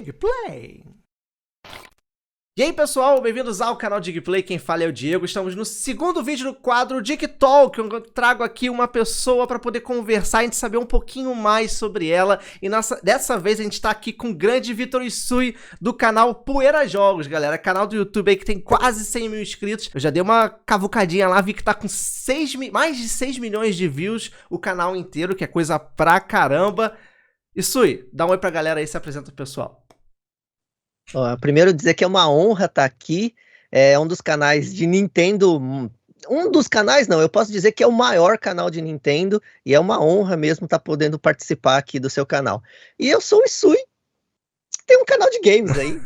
Digplay. E aí pessoal, bem-vindos ao canal Digplay, quem fala é o Diego. Estamos no segundo vídeo do quadro DigTalk, onde eu trago aqui uma pessoa para poder conversar e a gente saber um pouquinho mais sobre ela. E dessa vez a gente tá aqui com o grande Vitor Isui do canal Poeira Jogos, galera. Canal do YouTube aí que tem quase 100 mil inscritos. Eu já dei uma cavucadinha lá, vi que tá com mais de 6 milhões de views o canal inteiro, que é coisa pra caramba. Isui, dá um oi pra galera aí, se apresenta pro pessoal. Primeiro dizer que é uma honra estar aqui, é um dos canais de Nintendo, um dos canais não, eu posso dizer que é o maior canal de Nintendo, e é uma honra mesmo estar podendo participar aqui do seu canal. E eu sou o Isui, tem um canal de games aí.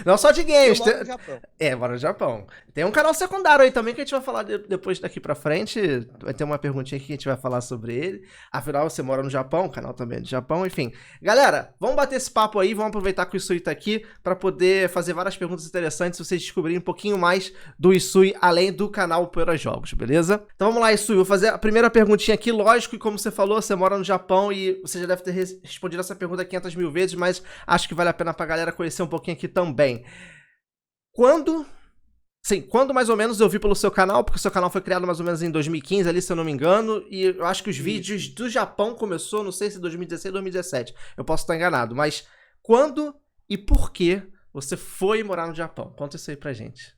Não só de games. Eu moro no Japão. Moro no Japão. Tem um canal secundário aí também que a gente vai falar depois daqui pra frente. Vai ter uma perguntinha aqui que a gente vai falar sobre ele. Afinal, você mora no Japão, o canal também é do Japão, enfim. Galera, vamos bater esse papo aí, vamos aproveitar que o Isui tá aqui pra poder fazer várias perguntas interessantes, se vocês descobrirem um pouquinho mais do Isui, além do canal Poeira Jogos, beleza? Então vamos lá, Isui, vou fazer a primeira perguntinha aqui. Lógico que como você falou, você mora no Japão e você já deve ter respondido essa pergunta 500 mil vezes, mas acho que vale a pena pra galera conhecer um pouquinho aqui também. Quando mais ou menos eu vi pelo seu canal, porque o seu canal foi criado mais ou menos em 2015 ali, se eu não me engano, e eu acho que os vídeos do Japão começou, não sei se 2016 ou 2017, eu posso estar enganado, mas quando e por que você foi morar no Japão? Conta isso aí pra gente.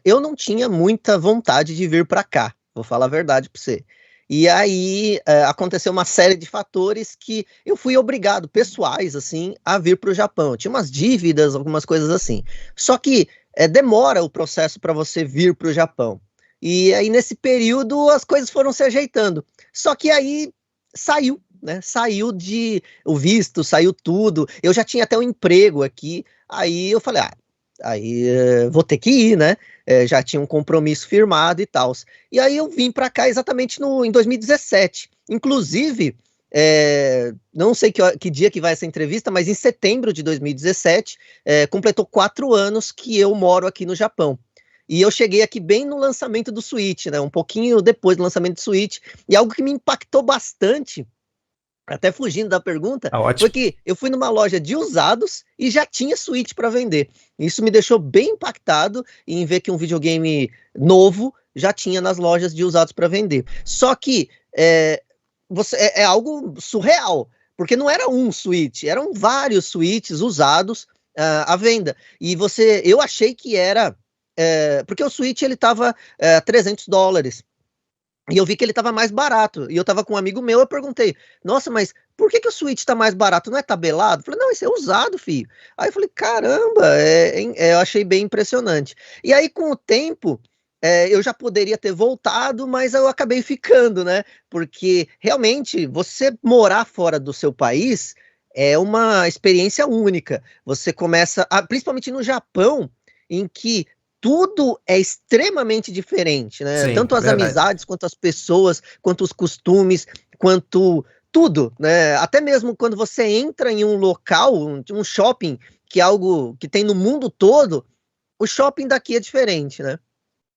Eu não tinha muita vontade de vir para cá, vou falar a verdade para você. E aí aconteceu uma série de fatores que eu fui obrigado, pessoais, assim, a vir para o Japão. Eu tinha umas dívidas, algumas coisas assim. Só que demora o processo para você vir para o Japão. E aí, nesse período, as coisas foram se ajeitando. Só que aí saiu, né? Saiu o visto, saiu tudo. Eu já tinha até um emprego aqui. Aí eu falei, vou ter que ir, né? Já tinha um compromisso firmado e tal. E aí eu vim para cá exatamente em 2017. Inclusive, não sei que dia que vai essa entrevista, mas em setembro de 2017, completou 4 anos que eu moro aqui no Japão. E eu cheguei aqui bem no lançamento do Switch, né? Um pouquinho depois do lançamento do Switch. E algo que me impactou bastante, até fugindo da pergunta, foi que eu fui numa loja de usados e já tinha Switch para vender. Isso me deixou bem impactado em ver que um videogame novo já tinha nas lojas de usados para vender. Só que é algo surreal, porque não era um Switch, eram vários Switches usados à venda. E eu achei que era... porque o Switch ele estava $300. E eu vi que ele estava mais barato. E eu estava com um amigo meu, eu perguntei, nossa, mas por que o Switch tá mais barato? Não é tabelado? Eu falei, não, isso é usado, filho. Aí eu falei, caramba, eu achei bem impressionante. E aí, com o tempo, eu já poderia ter voltado, mas eu acabei ficando, né? Porque, realmente, você morar fora do seu país é uma experiência única. Você começa, principalmente no Japão, em que tudo é extremamente diferente, né? Sim, Tanto as verdade. amizades, quanto as pessoas, quanto os costumes, quanto tudo, né? Até mesmo quando você entra em um local, um shopping, que é algo que tem no mundo todo, o shopping daqui é diferente, né?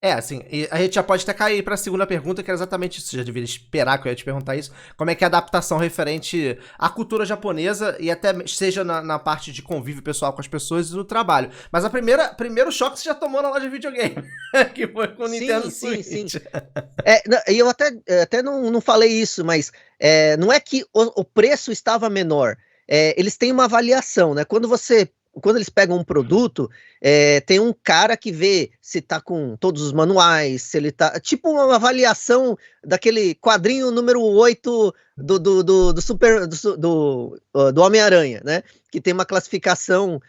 Assim, a gente já pode até cair para a segunda pergunta, que era exatamente isso. Você já deveria esperar que eu ia te perguntar isso. Como é que é a adaptação referente à cultura japonesa e até seja na parte de convívio pessoal com as pessoas e no trabalho. Mas primeiro choque você já tomou na loja de videogame, que foi com o Nintendo Switch. Sim. Eu até não falei isso, mas não é que o preço estava menor. Eles têm uma avaliação, né? Quando eles pegam um produto, tem um cara que vê se tá com todos os manuais, se ele tá... Tipo uma avaliação daquele quadrinho número 8 do Homem-Aranha, né? Que tem uma classificação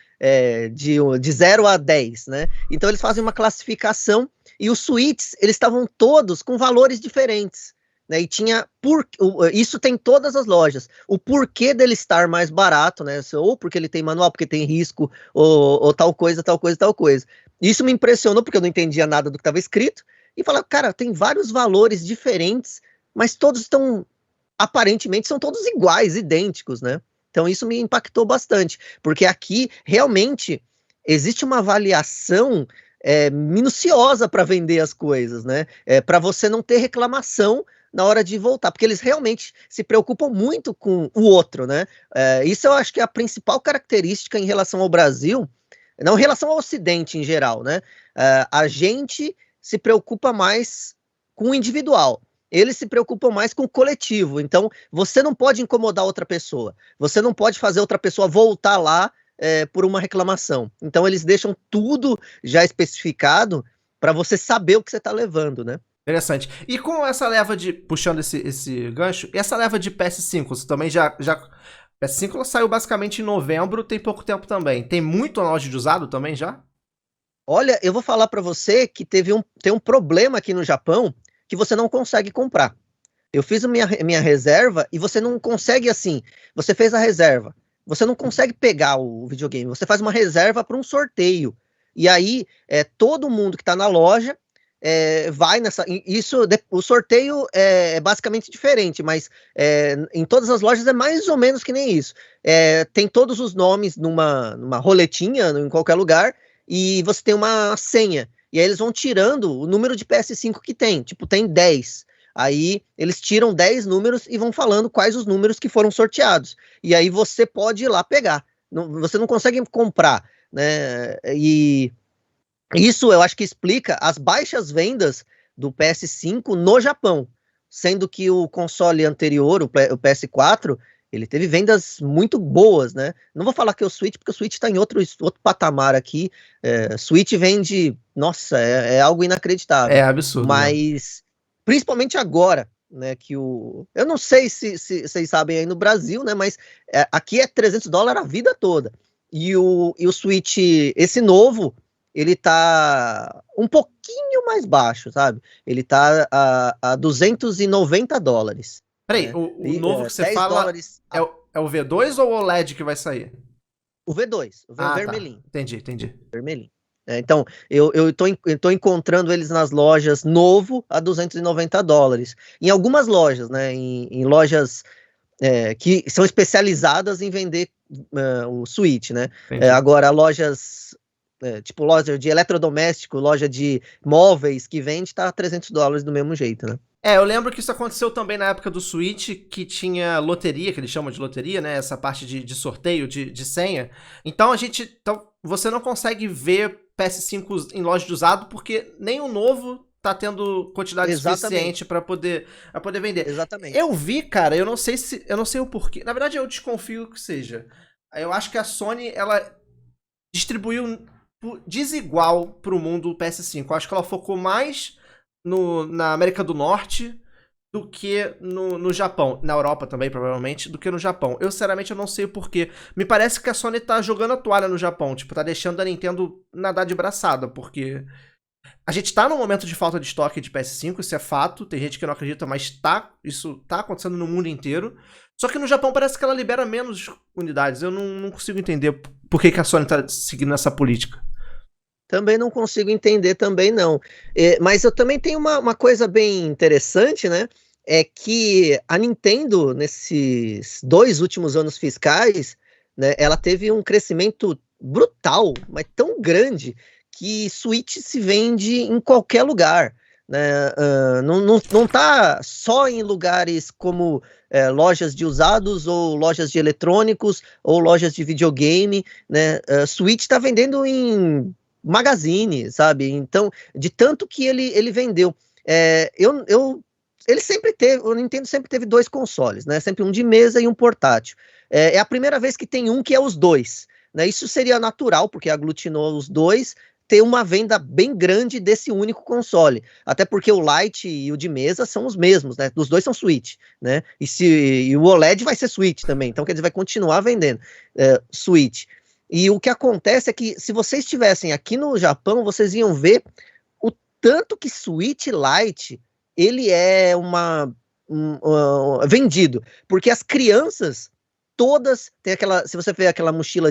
de 0 a 10, né? Então eles fazem uma classificação e os Switches, eles estavam todos com valores diferentes. Né, e tinha isso tem em todas as lojas, o porquê dele estar mais barato, né? Ou porque ele tem manual, porque tem risco, ou tal coisa. Isso me impressionou porque eu não entendia nada do que estava escrito e falava, cara, tem vários valores diferentes, mas todos estão, aparentemente, são todos iguais, idênticos, né? Então isso me impactou bastante, porque aqui realmente existe uma avaliação minuciosa para vender as coisas, né? Para você não ter reclamação na hora de voltar, porque eles realmente se preocupam muito com o outro, né? Isso eu acho que é a principal característica em relação ao Brasil, não em relação ao Ocidente em geral, né? A gente se preocupa mais com o individual. Eles se preocupam mais com o coletivo. Então, você não pode incomodar outra pessoa. Você não pode fazer outra pessoa voltar lá por uma reclamação. Então, eles deixam tudo já especificado para você saber o que você está levando, né? Interessante. E com essa leva de, puxando esse gancho, essa leva de PS5, você também PS5 ela saiu basicamente em novembro, tem pouco tempo também. Tem muito na loja de usado também já? Olha, eu vou falar para você que tem um problema aqui no Japão que você não consegue comprar. Eu fiz a minha reserva e você não consegue assim. Você fez a reserva, você não consegue pegar o videogame. Você faz uma reserva para um sorteio. E aí, todo mundo que está na loja vai nessa. O sorteio é basicamente diferente, mas em todas as lojas é mais ou menos que nem isso. Tem todos os nomes numa roletinha, em qualquer lugar, e você tem uma senha. E aí eles vão tirando o número de PS5 que tem. Tipo, tem 10. Aí eles tiram 10 números e vão falando quais os números que foram sorteados. E aí você pode ir lá pegar. Você não consegue comprar, né? E isso eu acho que explica as baixas vendas do PS5 no Japão. Sendo que o console anterior, o PS4, ele teve vendas muito boas, né? Não vou falar que é o Switch, porque o Switch está em outro patamar aqui. Switch vende, nossa, é algo inacreditável. É absurdo, né? Mas, principalmente agora, né, que eu não sei se vocês sabem aí no Brasil, né, mas aqui é $300 a vida toda. E o Switch, esse novo, ele tá um pouquinho mais baixo, sabe? Ele tá a $290. Peraí, Né? o novo que você fala $10 é o V2 ou o OLED que vai sair? o V2, o Ah, tá. vermelhinho. Entendi. Vermelhinho. Então, eu tô encontrando eles nas lojas novo a $290. Em algumas lojas, né? Em lojas que são especializadas em vender o Switch, né? Agora, lojas tipo loja de eletrodoméstico, loja de móveis que vende, tá $300 do mesmo jeito, né? Eu lembro que isso aconteceu também na época do Switch, que tinha loteria, que eles chamam de loteria, né? Essa parte de sorteio, de senha. Então você não consegue ver PS5 em loja de usado, porque nem o novo tá tendo quantidade suficiente para poder vender. Exatamente. Eu vi, cara, eu não sei o porquê. Na verdade, eu desconfio que seja. Eu acho que a Sony, ela distribuiu desigual pro mundo o PS5. Eu acho que ela focou mais na América do Norte do que no Japão. Na Europa também, provavelmente, do que no Japão. Eu, sinceramente, eu não sei o porquê. Me parece que a Sony tá jogando a toalha no Japão. Tipo, tá deixando a Nintendo nadar de braçada, porque a gente tá num momento de falta de estoque de PS5, isso é fato. Tem gente que não acredita, mas isso tá acontecendo no mundo inteiro. Só que no Japão parece que ela libera menos unidades. Eu não consigo entender por que a Sony tá seguindo essa política. Também não consigo entender, também não. Mas eu também tenho uma coisa bem interessante, né? É que a Nintendo, nesses 2 últimos anos fiscais, né, ela teve um crescimento brutal, mas tão grande, que Switch se vende em qualquer lugar. Né? Não tá só em lugares como lojas de usados, ou lojas de eletrônicos, ou lojas de videogame. Né? Switch está vendendo em Magazine, sabe? Então, de tanto que ele vendeu. Ele sempre teve, o Nintendo sempre teve 2 consoles, né? Sempre um de mesa e um portátil. É a primeira vez que tem um que é os 2. Né? Isso seria natural, porque aglutinou os 2, ter uma venda bem grande desse único console. Até porque o Lite e o de mesa são os mesmos, né? Os 2 são Switch, né? E o OLED vai ser Switch também. Então, quer dizer, vai continuar vendendo Switch. E o que acontece é que, se vocês estivessem aqui no Japão, vocês iam ver o tanto que Switch Lite ele é vendido. Porque as crianças todas têm aquela. Se você vê aquela mochila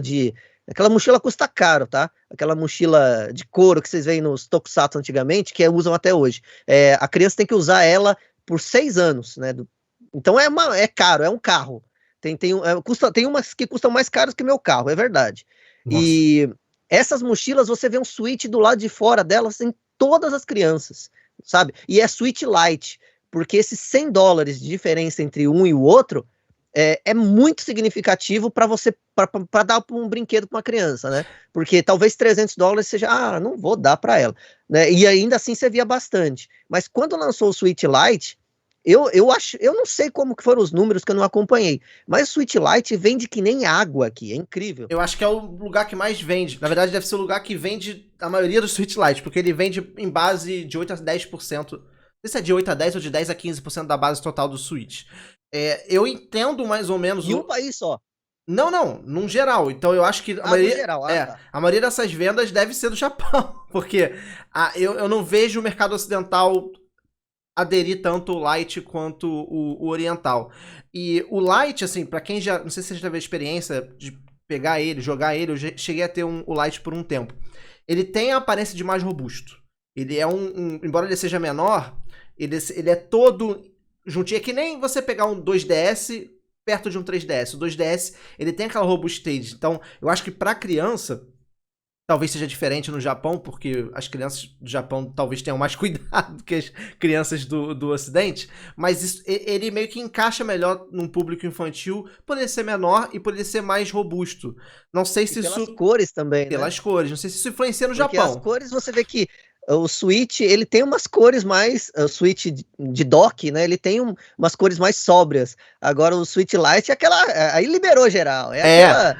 aquela mochila custa caro, tá? Aquela mochila de couro que vocês veem nos Tokusatsu antigamente, que usam até hoje. A criança tem que usar ela por 6 anos, né? Então é caro, é um carro. Tem umas que custam mais caras que meu carro, é verdade. Nossa. E essas mochilas, você vê um Switch do lado de fora delas, tem todas as crianças, sabe? E é Switch Lite, porque esses $100 de diferença entre um e o outro é muito significativo para você para dar um brinquedo para uma criança, né? Porque talvez $300 seja, não vou dar para ela, né? E ainda assim você via bastante. Mas quando lançou o Switch Lite, eu não sei como que foram os números que eu não acompanhei, mas o Switch Lite vende que nem água aqui, é incrível. Eu acho que é o lugar que mais vende. Na verdade, deve ser o lugar que vende a maioria dos Switch Lite, porque ele vende em base de 8 a 10%. Não sei se é de 8 a 10 ou de 10 a 15% da base total do Switch. Eu entendo mais ou menos. Em um país só. Não, num geral. Então eu acho que a maioria, geral, tá. a maioria dessas vendas deve ser do Japão. Porque eu não vejo o mercado ocidental aderir tanto o Lite quanto o oriental. E o Lite, assim, pra quem já. Não sei se você já teve a experiência de pegar ele, jogar ele, eu cheguei a ter o Lite por um tempo. Ele tem a aparência de mais robusto. Ele é embora ele seja menor, ele é todo juntinho. É que nem você pegar um 2DS perto de um 3DS. O 2DS, ele tem aquela robustez. Então, eu acho que pra criança, talvez seja diferente no Japão, porque as crianças do Japão talvez tenham mais cuidado que as crianças do Ocidente, mas ele meio que encaixa melhor num público infantil, por ele ser menor e por ele ser mais robusto. Não sei se pelas cores também, pelas cores, não sei se isso influencia no porque Japão. as cores você vê que o Switch, ele tem umas cores mais... O Switch de dock, né? Ele tem umas cores mais sóbrias. Agora o Switch Lite é aquela... Aí liberou geral. É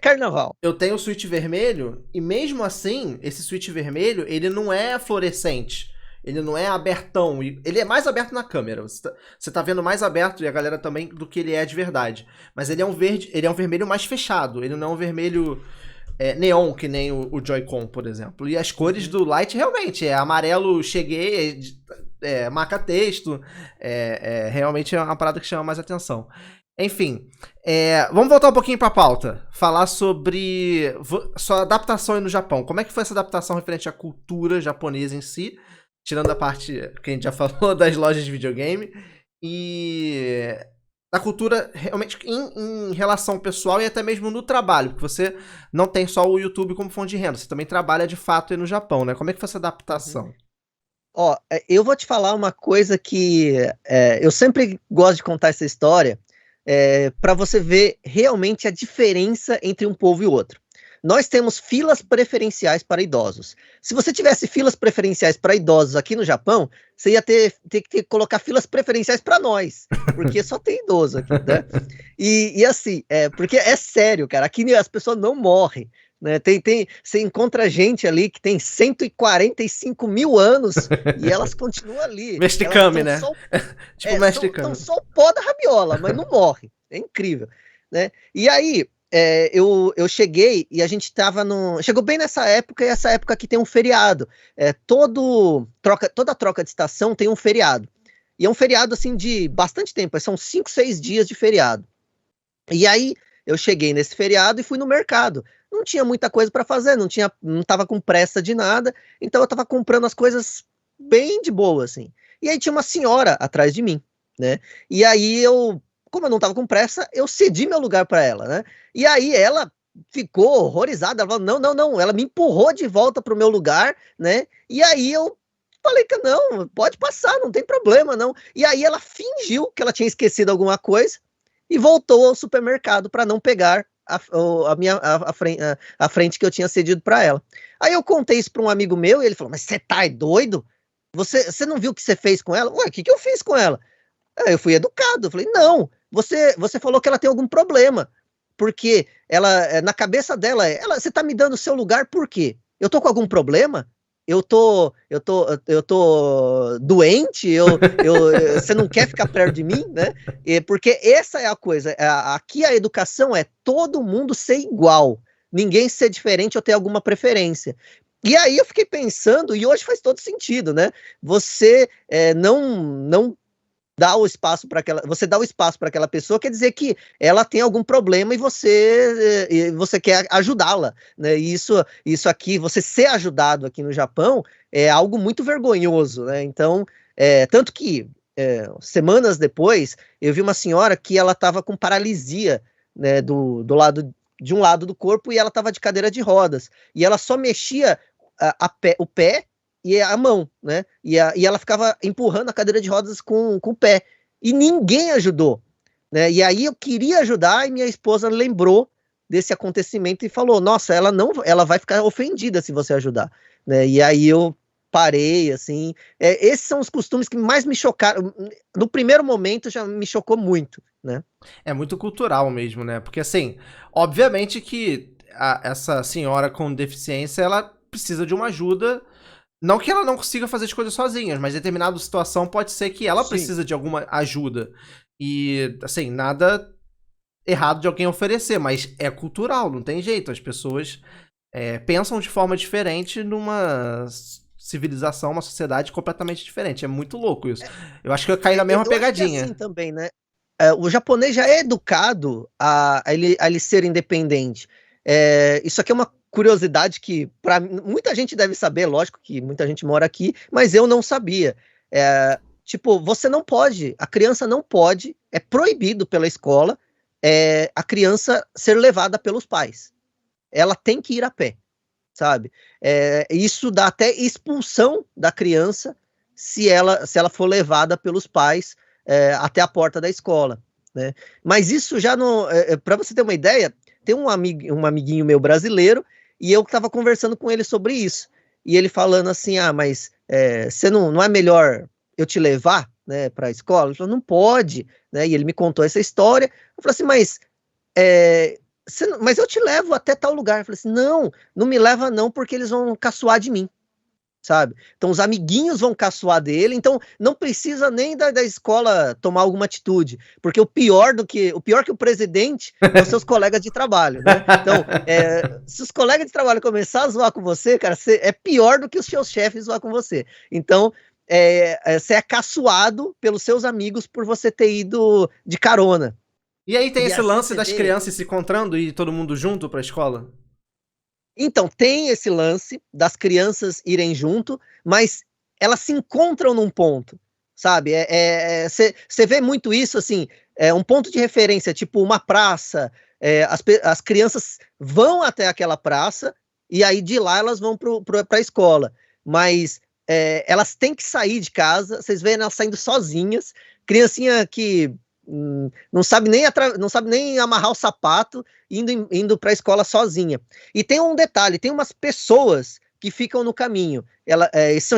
carnaval. Eu tenho o Switch vermelho e mesmo assim, esse Switch vermelho, ele não é fluorescente. Ele não é abertão. Ele é mais aberto na câmera. Você tá vendo mais aberto, e a galera também, do que ele é de verdade. Mas ele é um vermelho mais fechado. Ele não é um vermelho... neon, que nem o Joy-Con, por exemplo. E as cores do Lite, realmente, é amarelo, cheguei, marca-texto, realmente é uma parada que chama mais atenção. Enfim, vamos voltar um pouquinho pra pauta. Falar sobre sua adaptação aí no Japão. Como é que foi essa adaptação referente à cultura japonesa em si? Tirando a parte que a gente já falou das lojas de videogame. E... da cultura realmente em relação pessoal e até mesmo no trabalho, porque você não tem só o YouTube como fonte de renda, você também trabalha de fato aí no Japão, né? Como é que foi essa adaptação? Eu vou te falar uma coisa que eu sempre gosto de contar essa história para você ver realmente a diferença entre um povo e outro. Nós temos filas preferenciais para idosos. Se você tivesse filas preferenciais para idosos aqui no Japão, você ia ter que colocar filas preferenciais para nós, porque só tem idoso aqui, né? E assim, porque é sério, cara, aqui as pessoas não morrem, né? Você encontra gente ali que tem 145 mil anos e elas continuam ali. Mestre Kami, né? Tipo Mestre Kami. Estão só o pó da rabiola, mas não morre. É incrível, né? E aí... eu cheguei e a gente tava chegou bem nessa época, e essa época aqui tem um feriado. Toda troca de estação tem um feriado. E é um feriado, assim, de bastante tempo. São 5, 6 dias de feriado. E aí, eu cheguei nesse feriado e fui no mercado. Não tinha muita coisa para fazer, não tava com pressa de nada. Então, eu tava comprando as coisas bem de boa, assim. E aí, tinha uma senhora atrás de mim, né? E aí, como eu não tava com pressa, eu cedi meu lugar para ela, né? E aí ela ficou horrorizada, ela falou, não, ela me empurrou de volta pro meu lugar, né? E aí eu falei que não, pode passar, não tem problema, não. E aí ela fingiu que ela tinha esquecido alguma coisa e voltou ao supermercado para não pegar a frente que eu tinha cedido para ela. Aí eu contei isso para um amigo meu e ele falou, mas você tá doido? Você não viu o que você fez com ela? Ué, o que eu fiz com ela? Eu fui educado, eu falei, não, você falou que ela tem algum problema, porque ela, na cabeça dela, você tá me dando o seu lugar por quê? Eu tô com algum problema? Eu tô doente? Você não quer ficar perto de mim, né? Porque essa é a coisa, aqui a educação é todo mundo ser igual, ninguém ser diferente ou ter alguma preferência. E aí eu fiquei pensando, e hoje faz todo sentido, né? Você não dá o espaço para você dá o espaço para aquela pessoa, quer dizer que ela tem algum problema e você quer ajudá-la, né? E isso aqui, você ser ajudado aqui no Japão é algo muito vergonhoso, né? Então, tanto que semanas depois eu vi uma senhora que ela estava com paralisia, né, de um lado do corpo, e ela estava de cadeira de rodas e ela só mexia o pé e a mão, né? E ela ficava empurrando a cadeira de rodas com o pé. E ninguém ajudou, né? E aí eu queria ajudar e minha esposa lembrou desse acontecimento e falou: Nossa, ela vai ficar ofendida se você ajudar, né? E aí eu parei, assim. Esses são os costumes que mais me chocaram. No primeiro momento já me chocou muito, né? É muito cultural mesmo, né? Porque assim, obviamente que essa senhora com deficiência, ela precisa de uma ajuda. Não que ela não consiga fazer as coisas sozinha, mas em determinada situação pode ser que ela Sim. precisa de alguma ajuda. E, assim, nada errado de alguém oferecer, mas é cultural, não tem jeito. As pessoas pensam de forma diferente numa civilização, uma sociedade completamente diferente. É muito louco isso. Eu acho que eu caí na mesma Eu acho que é assim pegadinha. também, né? O japonês já é educado a ele ser independente. Isso aqui é uma curiosidade que muita gente deve saber, lógico que muita gente mora aqui, mas eu não sabia. Tipo, você não pode, a criança não pode, é proibido pela escola a criança ser levada pelos pais. Ela tem que ir a pé, sabe? Isso dá até expulsão da criança se ela for levada pelos pais até a porta da escola, né? Mas isso já não, para você ter uma ideia, tem um amiguinho meu brasileiro e eu estava conversando com ele sobre isso e ele falando assim, mas você não é melhor eu te levar, né, para a escola? Ele falou, não pode, né? E ele me contou essa história. Eu falei assim, mas eu te levo até tal lugar. Eu falei assim, não me leva não, porque eles vão caçoar de mim, sabe? Então os amiguinhos vão caçoar dele, então não precisa nem da escola tomar alguma atitude, porque o pior que o presidente é os seus colegas de trabalho, né? Então, se os colegas de trabalho começar a zoar com você, cara, é pior do que os seus chefes zoar com você. Então, você é caçoado pelos seus amigos por você ter ido de carona. E aí tem E esse assim lance você das vê. crianças se encontrando e todo mundo junto pra escola? Então, tem esse lance das crianças irem junto, mas elas se encontram num ponto, sabe? Você vê muito isso, assim, um ponto de referência, tipo uma praça, as crianças vão até aquela praça e aí de lá elas vão para a escola, mas elas têm que sair de casa, vocês veem elas saindo sozinhas, criancinha que não sabe nem amarrar o sapato, indo para a escola sozinha. E tem um detalhe, tem umas pessoas que ficam no caminho.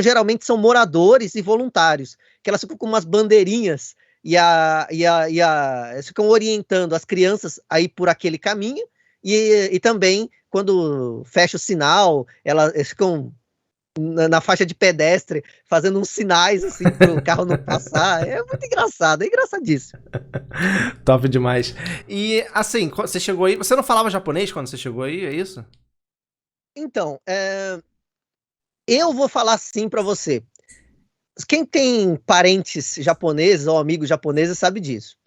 Geralmente são moradores e voluntários, que elas ficam com umas bandeirinhas eles ficam orientando as crianças a ir por aquele caminho e também quando fecha o sinal, eles ficam na faixa de pedestre, fazendo uns sinais assim para o carro não passar. É muito engraçado, é engraçadíssimo. Top demais. E assim, você chegou aí. Você não falava japonês quando você chegou aí, é isso? Então, eu vou falar assim para você. Quem tem parentes japoneses ou amigos japoneses sabe disso.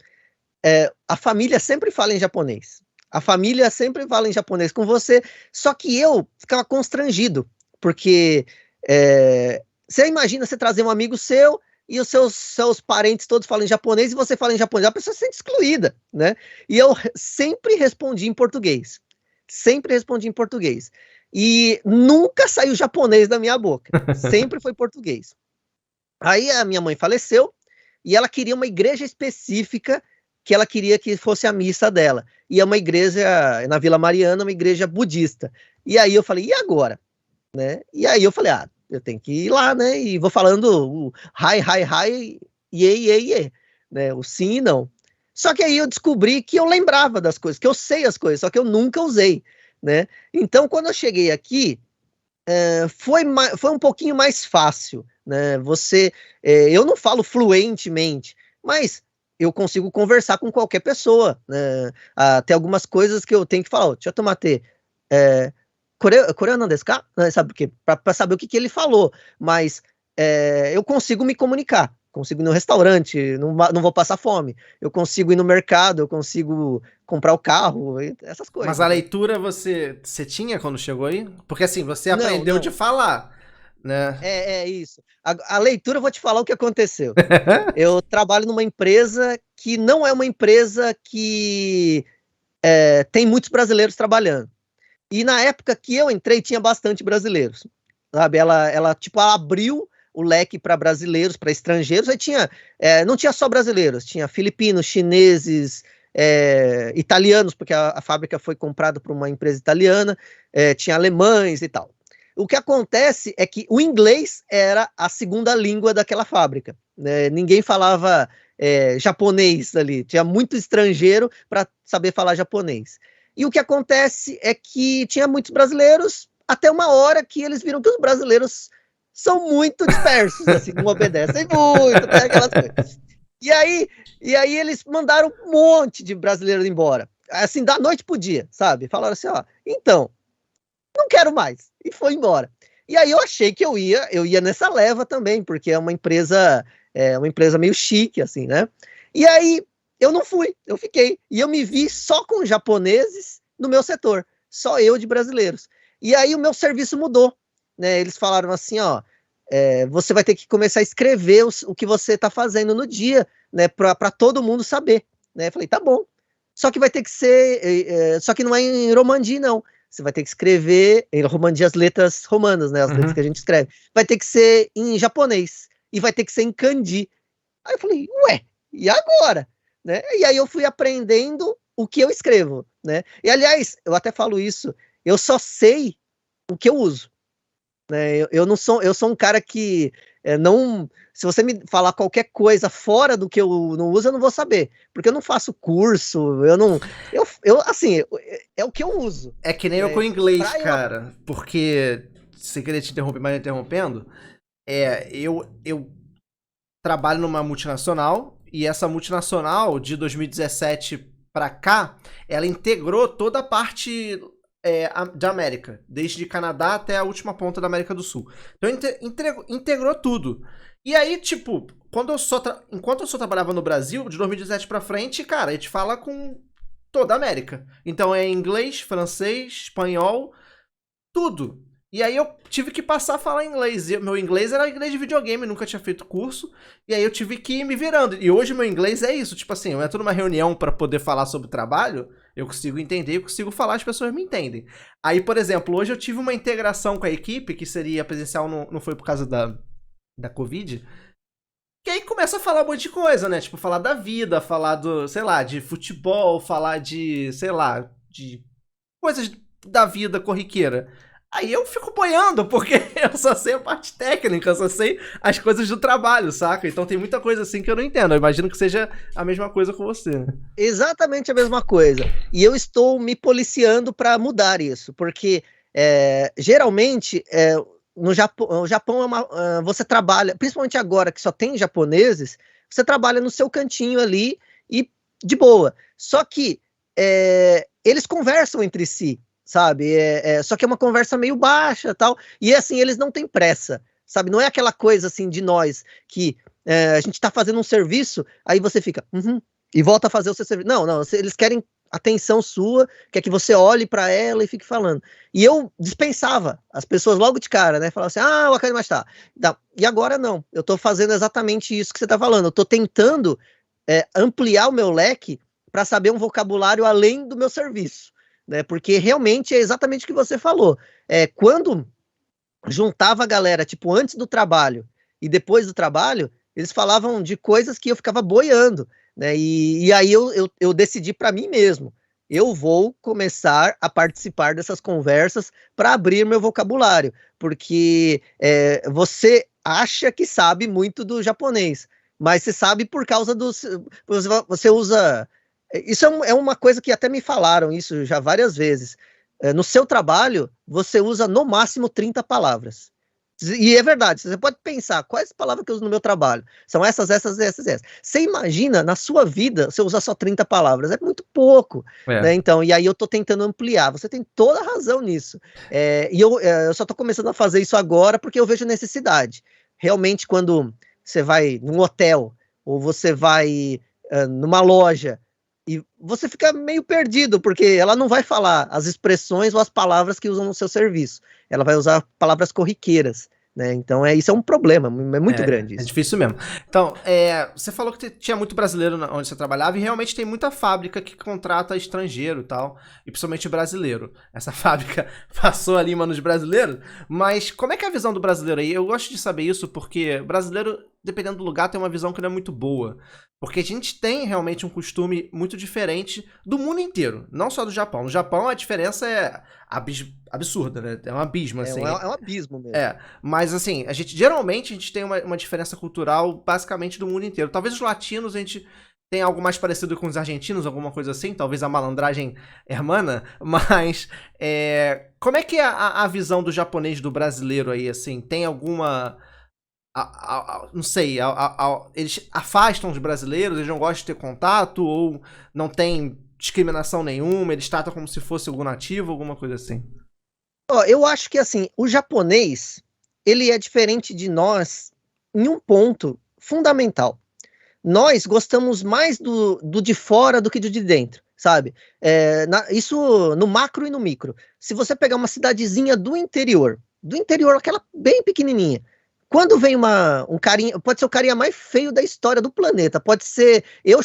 A família sempre fala em japonês. A família sempre fala em japonês com você, só que eu ficava constrangido, porque você imagina você trazer um amigo seu e os seus parentes todos falam em japonês e você fala em japonês, a pessoa se sente excluída, né? E eu sempre respondi em português. Sempre respondi em português. E nunca saiu japonês da minha boca. Sempre foi português. Aí a minha mãe faleceu e ela queria uma igreja específica que ela queria que fosse a missa dela. E é uma igreja na Vila Mariana, uma igreja budista. E aí eu falei, e agora? Né? E aí eu falei, eu tenho que ir lá, né? E vou falando o hi, hi, hi, ye, né? O sim e não. Só que aí eu descobri que eu lembrava das coisas, que eu sei as coisas, só que eu nunca usei, né? Então, quando eu cheguei aqui, foi um pouquinho mais fácil, né? Eu não falo fluentemente, mas eu consigo conversar com qualquer pessoa, né? Tem algumas coisas que eu tenho que falar, deixa eu tomar tê. Coreano desu ka? Sabe por quê? Para saber o que ele falou, mas eu consigo me comunicar, consigo ir no restaurante, não vou passar fome, eu consigo ir no mercado, eu consigo comprar o carro, essas Mas a coisas, né? leitura você tinha quando chegou aí? Porque assim, você Não, aprendeu de não, falar, né? é isso. A leitura, eu vou te falar o que aconteceu. Eu trabalho numa empresa que não é uma empresa que tem muitos brasileiros trabalhando. E na época que eu entrei, tinha bastante brasileiros. sabe? Tipo, ela abriu o leque para brasileiros, para estrangeiros. Aí não tinha só brasileiros, tinha filipinos, chineses, italianos, porque a fábrica foi comprada por uma empresa italiana, tinha alemães e tal. O que acontece é que o inglês era a segunda língua daquela fábrica, né? Ninguém falava japonês ali, tinha muito estrangeiro para saber falar japonês. E o que acontece é que tinha muitos brasileiros, até uma hora que eles viram que os brasileiros são muito dispersos, assim, não obedecem muito, tem aquelas coisas. E aí eles mandaram um monte de brasileiros embora, assim, da noite pro dia, sabe? Falaram assim, ó, então, não quero mais, e foi embora. E aí eu achei que eu ia nessa leva também, porque é uma empresa meio chique, assim, né? E aí eu não fui, eu fiquei, e eu me vi só com japoneses no meu setor, só eu de brasileiros. E aí o meu serviço mudou, né? Eles falaram assim, ó, você vai ter que começar a escrever o que você está fazendo no dia, né, para todo mundo saber, né? Eu falei, tá bom. Só que vai ter que ser, só que não é em Romandi, não. Você vai ter que escrever em Romandi as letras romanas, né? As letras que a gente escreve. Vai ter que ser em japonês e vai ter que ser em kanji. Aí eu falei, ué, e agora? Né? E aí eu fui aprendendo o que eu escrevo, né? E aliás, eu até falo isso, eu só sei o que eu uso, né? Eu sou um cara que não, se você me falar qualquer coisa fora do que eu não uso, eu não vou saber, porque eu não faço curso, eu não, assim, é o que eu uso. É que nem eu com o inglês, cara, porque, sem querer te interromper, mas interrompendo, eu trabalho numa multinacional, e essa multinacional, de 2017 pra cá, ela integrou toda a parte da América, desde Canadá até a última ponta da América do Sul. Então integrou tudo. E aí, tipo, enquanto eu só trabalhava no Brasil, de 2017 pra frente, cara, a gente fala com toda a América. Então é inglês, francês, espanhol, tudo. E aí eu tive que passar a falar inglês. E meu inglês era inglês de videogame, nunca tinha feito curso. E aí eu tive que ir me virando. E hoje meu inglês é isso. Tipo assim, eu entro numa reunião para poder falar sobre trabalho, eu consigo entender, eu consigo falar, as pessoas me entendem. Aí, por exemplo, hoje eu tive uma integração com a equipe, que seria presencial, não foi por causa da Covid. Que aí começa a falar um monte de coisa, né? Tipo, falar da vida, falar do, sei lá, de futebol, falar de, sei lá, de coisas da vida corriqueira. Aí eu fico boiando, porque eu só sei a parte técnica, eu só sei as coisas do trabalho, saca? Então tem muita coisa assim que eu não entendo. Eu imagino que seja a mesma coisa com você, né? Exatamente a mesma coisa. E eu estou me policiando para mudar isso, porque geralmente no Japão você trabalha, principalmente agora que só tem japoneses, você trabalha no seu cantinho ali e de boa. Só que eles conversam entre si, sabe? Só que é uma conversa meio baixa, tal. E assim, eles não têm pressa, sabe? Não é aquela coisa assim de nós que a gente está fazendo um serviço, aí você fica, e volta a fazer o seu serviço. Não, eles querem atenção sua, quer que você olhe para ela e fique falando. E eu dispensava as pessoas logo de cara, né? Falava assim, eu quero mais tá. E agora não, eu tô fazendo exatamente isso que você tá falando. Eu tô tentando ampliar o meu leque para saber um vocabulário além do meu serviço, né? Porque realmente é exatamente o que você falou. Quando juntava a galera, tipo, antes do trabalho e depois do trabalho, eles falavam de coisas que eu ficava boiando, né? E aí eu decidi para mim mesmo, eu vou começar a participar dessas conversas para abrir meu vocabulário, porque você acha que sabe muito do japonês, mas você sabe por causa dos... Você usa... Isso é uma coisa que até me falaram isso já várias vezes. No seu trabalho, você usa no máximo 30 palavras. E é verdade, você pode pensar, quais palavras que eu uso no meu trabalho? São essas. Você imagina, na sua vida, você usar só 30 palavras, é muito pouco, né? Então, e aí eu tô tentando ampliar, você tem toda a razão nisso. E eu só tô começando a fazer isso agora porque eu vejo necessidade. Realmente, quando você vai num hotel, ou você vai numa loja, e você fica meio perdido, porque ela não vai falar as expressões ou as palavras que usam no seu serviço. Ela vai usar palavras corriqueiras, né? Então isso é um problema, é muito grande É isso. difícil mesmo. Então, você falou que tinha muito brasileiro onde você trabalhava e realmente tem muita fábrica que contrata estrangeiro e tal, e principalmente brasileiro. Essa fábrica passou ali em manos brasileiros, mas como é que é a visão do brasileiro aí? Eu gosto de saber isso porque brasileiro, dependendo do lugar, tem uma visão que não é muito boa. Porque a gente tem realmente um costume muito diferente do mundo inteiro, não só do Japão. No Japão a diferença é absurda, né? É um abismo, assim. É um abismo mesmo. Mas assim, geralmente a gente tem uma diferença cultural basicamente do mundo inteiro. Talvez os latinos a gente tenha algo mais parecido com os argentinos, alguma coisa assim, talvez a malandragem hermana, mas como é que é a visão do japonês do brasileiro aí, assim? Tem alguma... não sei, eles afastam os brasileiros, eles não gostam de ter contato, ou não tem discriminação nenhuma, eles tratam como se fosse algum nativo, alguma coisa assim? Eu acho que assim, o japonês, ele é diferente de nós em um ponto fundamental. Nós gostamos mais do de fora do que do de dentro, sabe? Isso no macro e no micro. Se você pegar uma cidadezinha do interior, aquela bem pequenininha, quando vem um carinha, pode ser o carinha mais feio da história do planeta, pode ser eu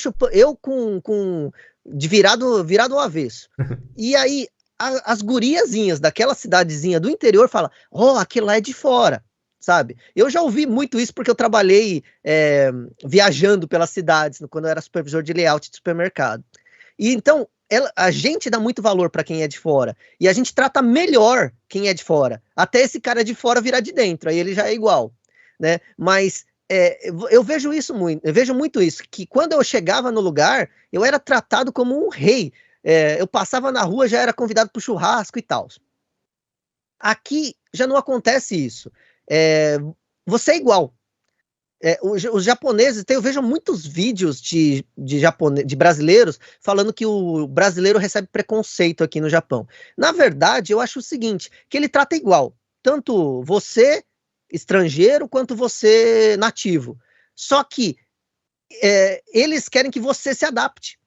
de virado ao avesso. E aí as guriazinhas daquela cidadezinha do interior falam: aquilo lá é de fora, sabe? Eu já ouvi muito isso porque eu trabalhei viajando pelas cidades quando eu era supervisor de layout de supermercado. E então a gente dá muito valor para quem é de fora e a gente trata melhor quem é de fora, até esse cara de fora virar de dentro, aí ele já é igual, né? Mas eu vejo muito isso, que quando eu chegava no lugar, eu era tratado como um rei. Eu passava na rua, já era convidado para o churrasco e tal. Aqui já não acontece isso. Você é igual. Os japoneses, eu vejo muitos vídeos de brasileiros falando que o brasileiro recebe preconceito aqui no Japão. Na verdade, eu acho o seguinte, que ele trata igual, tanto você, estrangeiro, quanto você, nativo. Só que eles querem que você se adapte,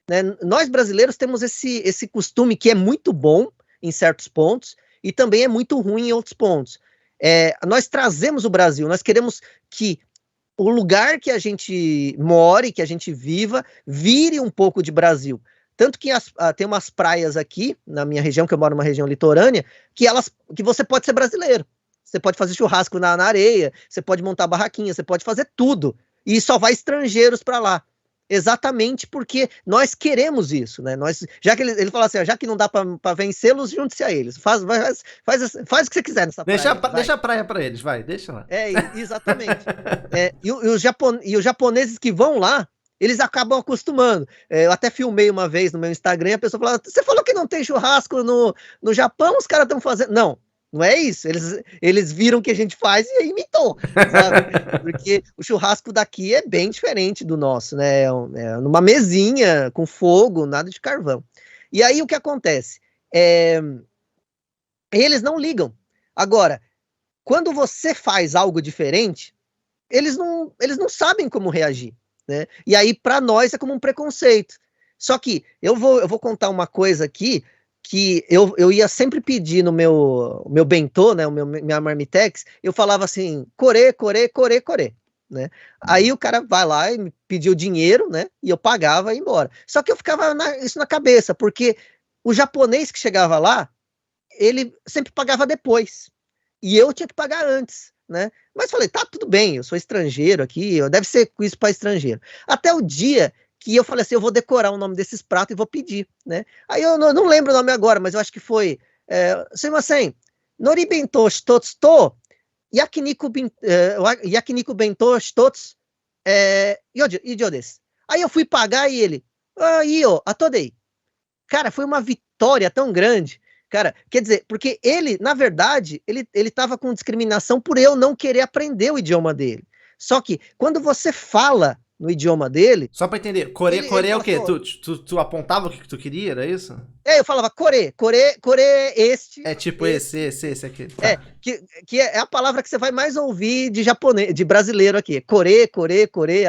né? Nós brasileiros temos esse costume que é muito bom em certos pontos e também é muito ruim em outros pontos. Nós trazemos o Brasil, nós queremos que o lugar que a gente more, que a gente viva, vire um pouco de Brasil. Tanto que tem umas praias aqui, na minha região, que eu moro numa região litorânea, que você pode ser brasileiro. Você pode fazer churrasco na areia, você pode montar barraquinha, você pode fazer tudo. E só vai estrangeiros para lá. Exatamente porque nós queremos isso, né? Já que ele fala assim, já que não dá para vencê-los, junte-se a eles. Faz o que você quiser nessa praia. Deixa a praia para eles, vai, deixa lá. Exatamente. E os japoneses que vão lá, eles acabam acostumando. Eu até filmei uma vez no meu Instagram, a pessoa falou: você falou que não tem churrasco no Japão, os caras estão fazendo. Não é isso. Eles viram o que a gente faz e imitou, sabe? Porque o churrasco daqui é bem diferente do nosso, né? Numa mesinha com fogo, nada de carvão. E aí o que acontece? Eles não ligam. Agora, quando você faz algo diferente, eles não sabem como reagir, né? E aí para nós é como um preconceito. Só que eu vou contar uma coisa aqui que eu ia sempre pedir no meu bentô, né, minha marmitex, eu falava assim, core, core, core, core, né? Aí o cara vai lá e me pediu dinheiro, né, e eu pagava e ia embora. Só que eu ficava isso na cabeça, porque o japonês que chegava lá, ele sempre pagava depois, e eu tinha que pagar antes, né? Mas falei, tá, tudo bem, eu sou estrangeiro aqui, deve ser isso para estrangeiro. Até o dia que eu falei assim, eu vou decorar o nome desses pratos e vou pedir, né? Aí eu não lembro o nome agora, mas eu acho que foi sumimasen, nori bento shitotsu to yakiniku bento shitotsu ijo desu. Aí eu fui pagar e ele, iyo, atodei. Cara, foi uma vitória tão grande, cara, quer dizer, porque ele, na verdade, ele tava com discriminação por eu não querer aprender o idioma dele. Só que quando você fala no idioma dele... Só pra entender, core é o quê? Tu apontava o que tu queria, era isso? Eu falava core este... Tipo esse aqui. Tá. Que é a palavra que você vai mais ouvir de japonês, de brasileiro aqui. Core,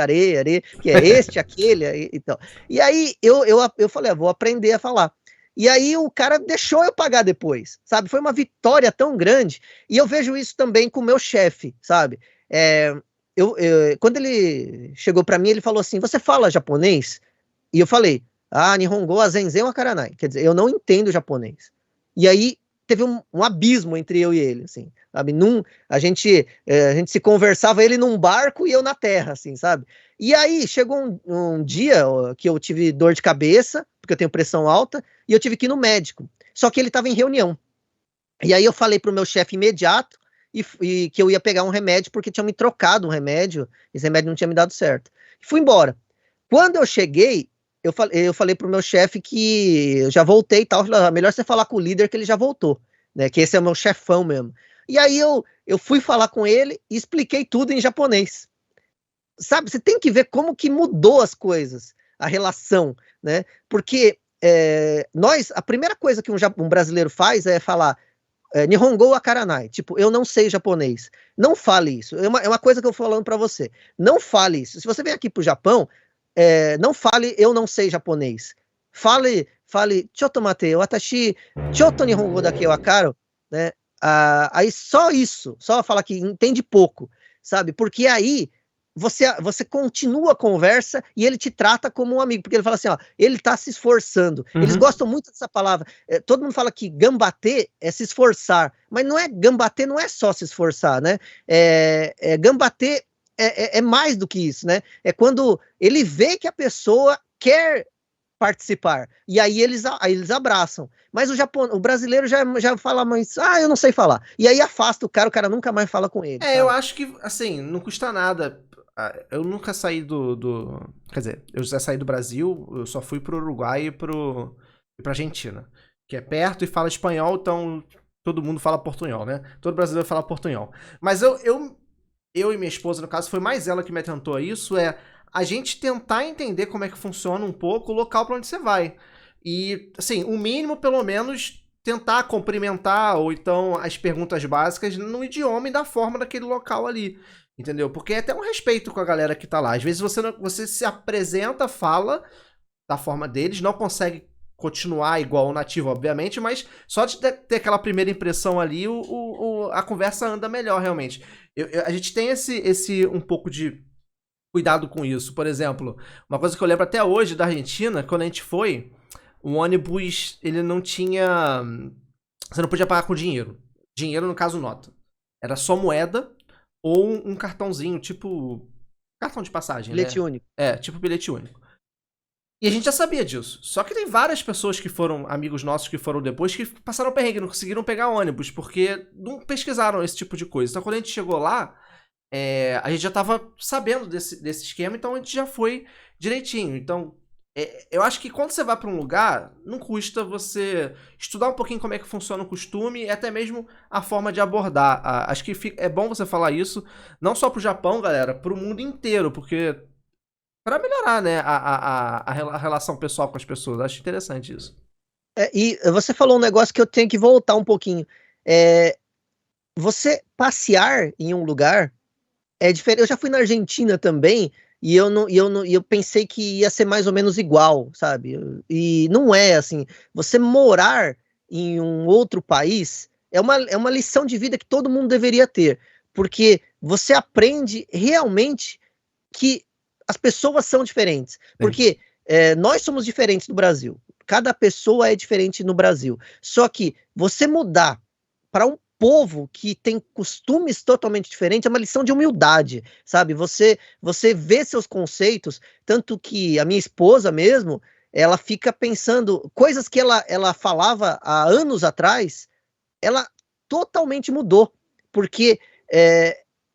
are, que é este, aquele, então. E aí eu falei, vou aprender a falar. E aí o cara deixou eu pagar depois, sabe? Foi uma vitória tão grande. E eu vejo isso também com o meu chefe, sabe? Quando ele chegou para mim, ele falou assim: você fala japonês? E eu falei: Nihongo wa zenzen wakaranai. Quer dizer, eu não entendo japonês. E aí teve um abismo entre eu e ele, assim, sabe? A gente se conversava, ele num barco e eu na terra, assim, sabe? E aí chegou um dia que eu tive dor de cabeça, porque eu tenho pressão alta, e eu tive que ir no médico. Só que ele estava em reunião. E aí eu falei pro meu chefe imediato e que eu ia pegar um remédio, porque tinham me trocado um remédio, esse remédio não tinha me dado certo. Fui embora. Quando eu cheguei, eu falei pro meu chefe que eu já voltei e tal. Falei, melhor você falar com o líder que ele já voltou, né? Que esse é o meu chefão mesmo. E aí eu fui falar com ele e expliquei tudo em japonês. Sabe, você tem que ver como que mudou as coisas, a relação, né? Porque a primeira coisa que um brasileiro faz é falar Nihongo akaranai, tipo, eu não sei japonês. Não fale isso. É uma coisa que eu tô falando para você. Não fale isso. Se você vem aqui pro Japão, não fale eu não sei japonês. Fale, choto mate, watashi, choto nihongo dake wakaru, né? Aí só isso, só falar que entende pouco, sabe? Porque aí você continua a conversa e ele te trata como um amigo, porque ele fala assim, ó, ele tá se esforçando. Eles gostam muito dessa palavra. Todo mundo fala que gambater é se esforçar, mas não é gambater, não é só se esforçar, né? Gambater é mais do que isso, né? É quando ele vê que a pessoa quer participar, e aí eles abraçam. Mas o brasileiro já fala, mas eu não sei falar. E aí afasta o cara nunca mais fala com ele. Eu acho que, assim, não custa nada. Eu nunca saí Quer dizer, eu já saí do Brasil, eu só fui pro Uruguai e pra Argentina, que é perto e fala espanhol, então todo mundo fala portunhol, né? Todo brasileiro fala portunhol. Mas eu e minha esposa, no caso, foi mais ela que me atentou a isso, a gente tentar entender como é que funciona um pouco o local pra onde você vai. E, assim, o mínimo, pelo menos, tentar cumprimentar, ou então as perguntas básicas no idioma e da forma daquele local ali. Entendeu? Porque é até um respeito com a galera que tá lá. Às vezes você se apresenta, fala da forma deles, não consegue continuar igual o nativo, obviamente, mas só de ter aquela primeira impressão ali, a conversa anda melhor, realmente. A gente tem esse um pouco de cuidado com isso. Por exemplo, uma coisa que eu lembro até hoje da Argentina, quando a gente foi, o ônibus, ele não tinha... Você não podia pagar com dinheiro. Dinheiro, no caso, nota. Era só moeda ou um cartãozinho, tipo... Cartão de passagem, Bilhete né? único. Tipo bilhete único. E a gente já sabia disso. Só que tem várias pessoas que foram, amigos nossos que foram depois, que passaram perrengue, não conseguiram pegar ônibus, porque não pesquisaram esse tipo de coisa. Então quando a gente chegou lá, a gente já tava sabendo desse esquema, então a gente já foi direitinho. Então, eu acho que quando você vai pra um lugar, não custa você estudar um pouquinho como é que funciona o costume e até mesmo a forma de abordar. Acho que é bom você falar isso, não só pro Japão, galera, pro mundo inteiro, porque pra melhorar, né, a relação pessoal com as pessoas. Acho interessante isso. E você falou um negócio que eu tenho que voltar um pouquinho. Você passear em um lugar é diferente. Eu já fui na Argentina também e eu pensei que ia ser mais ou menos igual, sabe? E não é assim. Você morar em um outro país é uma lição de vida que todo mundo deveria ter, porque você aprende realmente que as pessoas são diferentes. Porque nós somos diferentes no Brasil. Cada pessoa é diferente no Brasil. Só que você mudar para um povo que tem costumes totalmente diferentes é uma lição de humildade, sabe? Você vê seus conceitos, tanto que a minha esposa mesmo, ela fica pensando coisas que ela falava há anos atrás, ela totalmente mudou, porque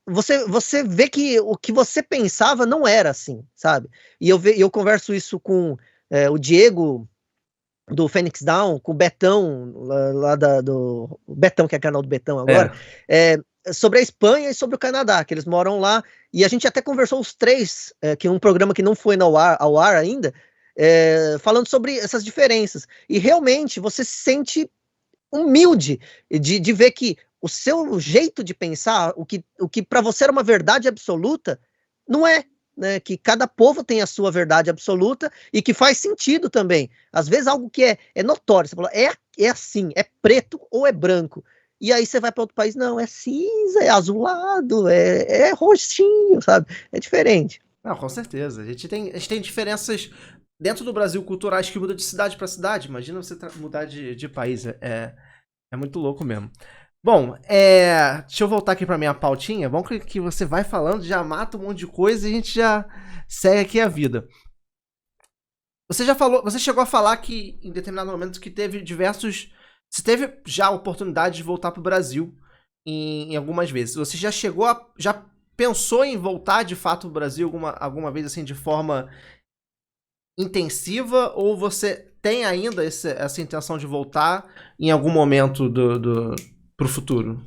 você vê que o que você pensava não era assim, sabe? E eu converso isso com o Diego do Phoenix Down, com o Betão, lá do Betão, que é canal do Betão agora, sobre a Espanha e sobre o Canadá, que eles moram lá, e a gente até conversou os três, que um programa que não foi ao ar ainda, falando sobre essas diferenças, e realmente você se sente humilde de ver que o seu jeito de pensar, o que para você era uma verdade absoluta, não é, né, que cada povo tem a sua verdade absoluta e que faz sentido também. Às vezes algo que é notório, você fala, é assim, é preto ou é branco. E aí você vai para outro país, não, é cinza, é azulado, é roxinho, sabe? É diferente. Não, com certeza. A gente tem diferenças dentro do Brasil culturais que mudam de cidade para cidade. Imagina você mudar de país. É muito louco mesmo. Bom, deixa eu voltar aqui pra minha pautinha. Bom que você vai falando, já mata um monte de coisa e a gente já segue aqui a vida. Você chegou a falar que em determinado momento que teve diversos. Você teve já a oportunidade de voltar pro Brasil em algumas vezes. Você já pensou em voltar de fato pro Brasil alguma vez assim de forma intensiva, ou você tem ainda essa intenção de voltar em algum momento pro futuro?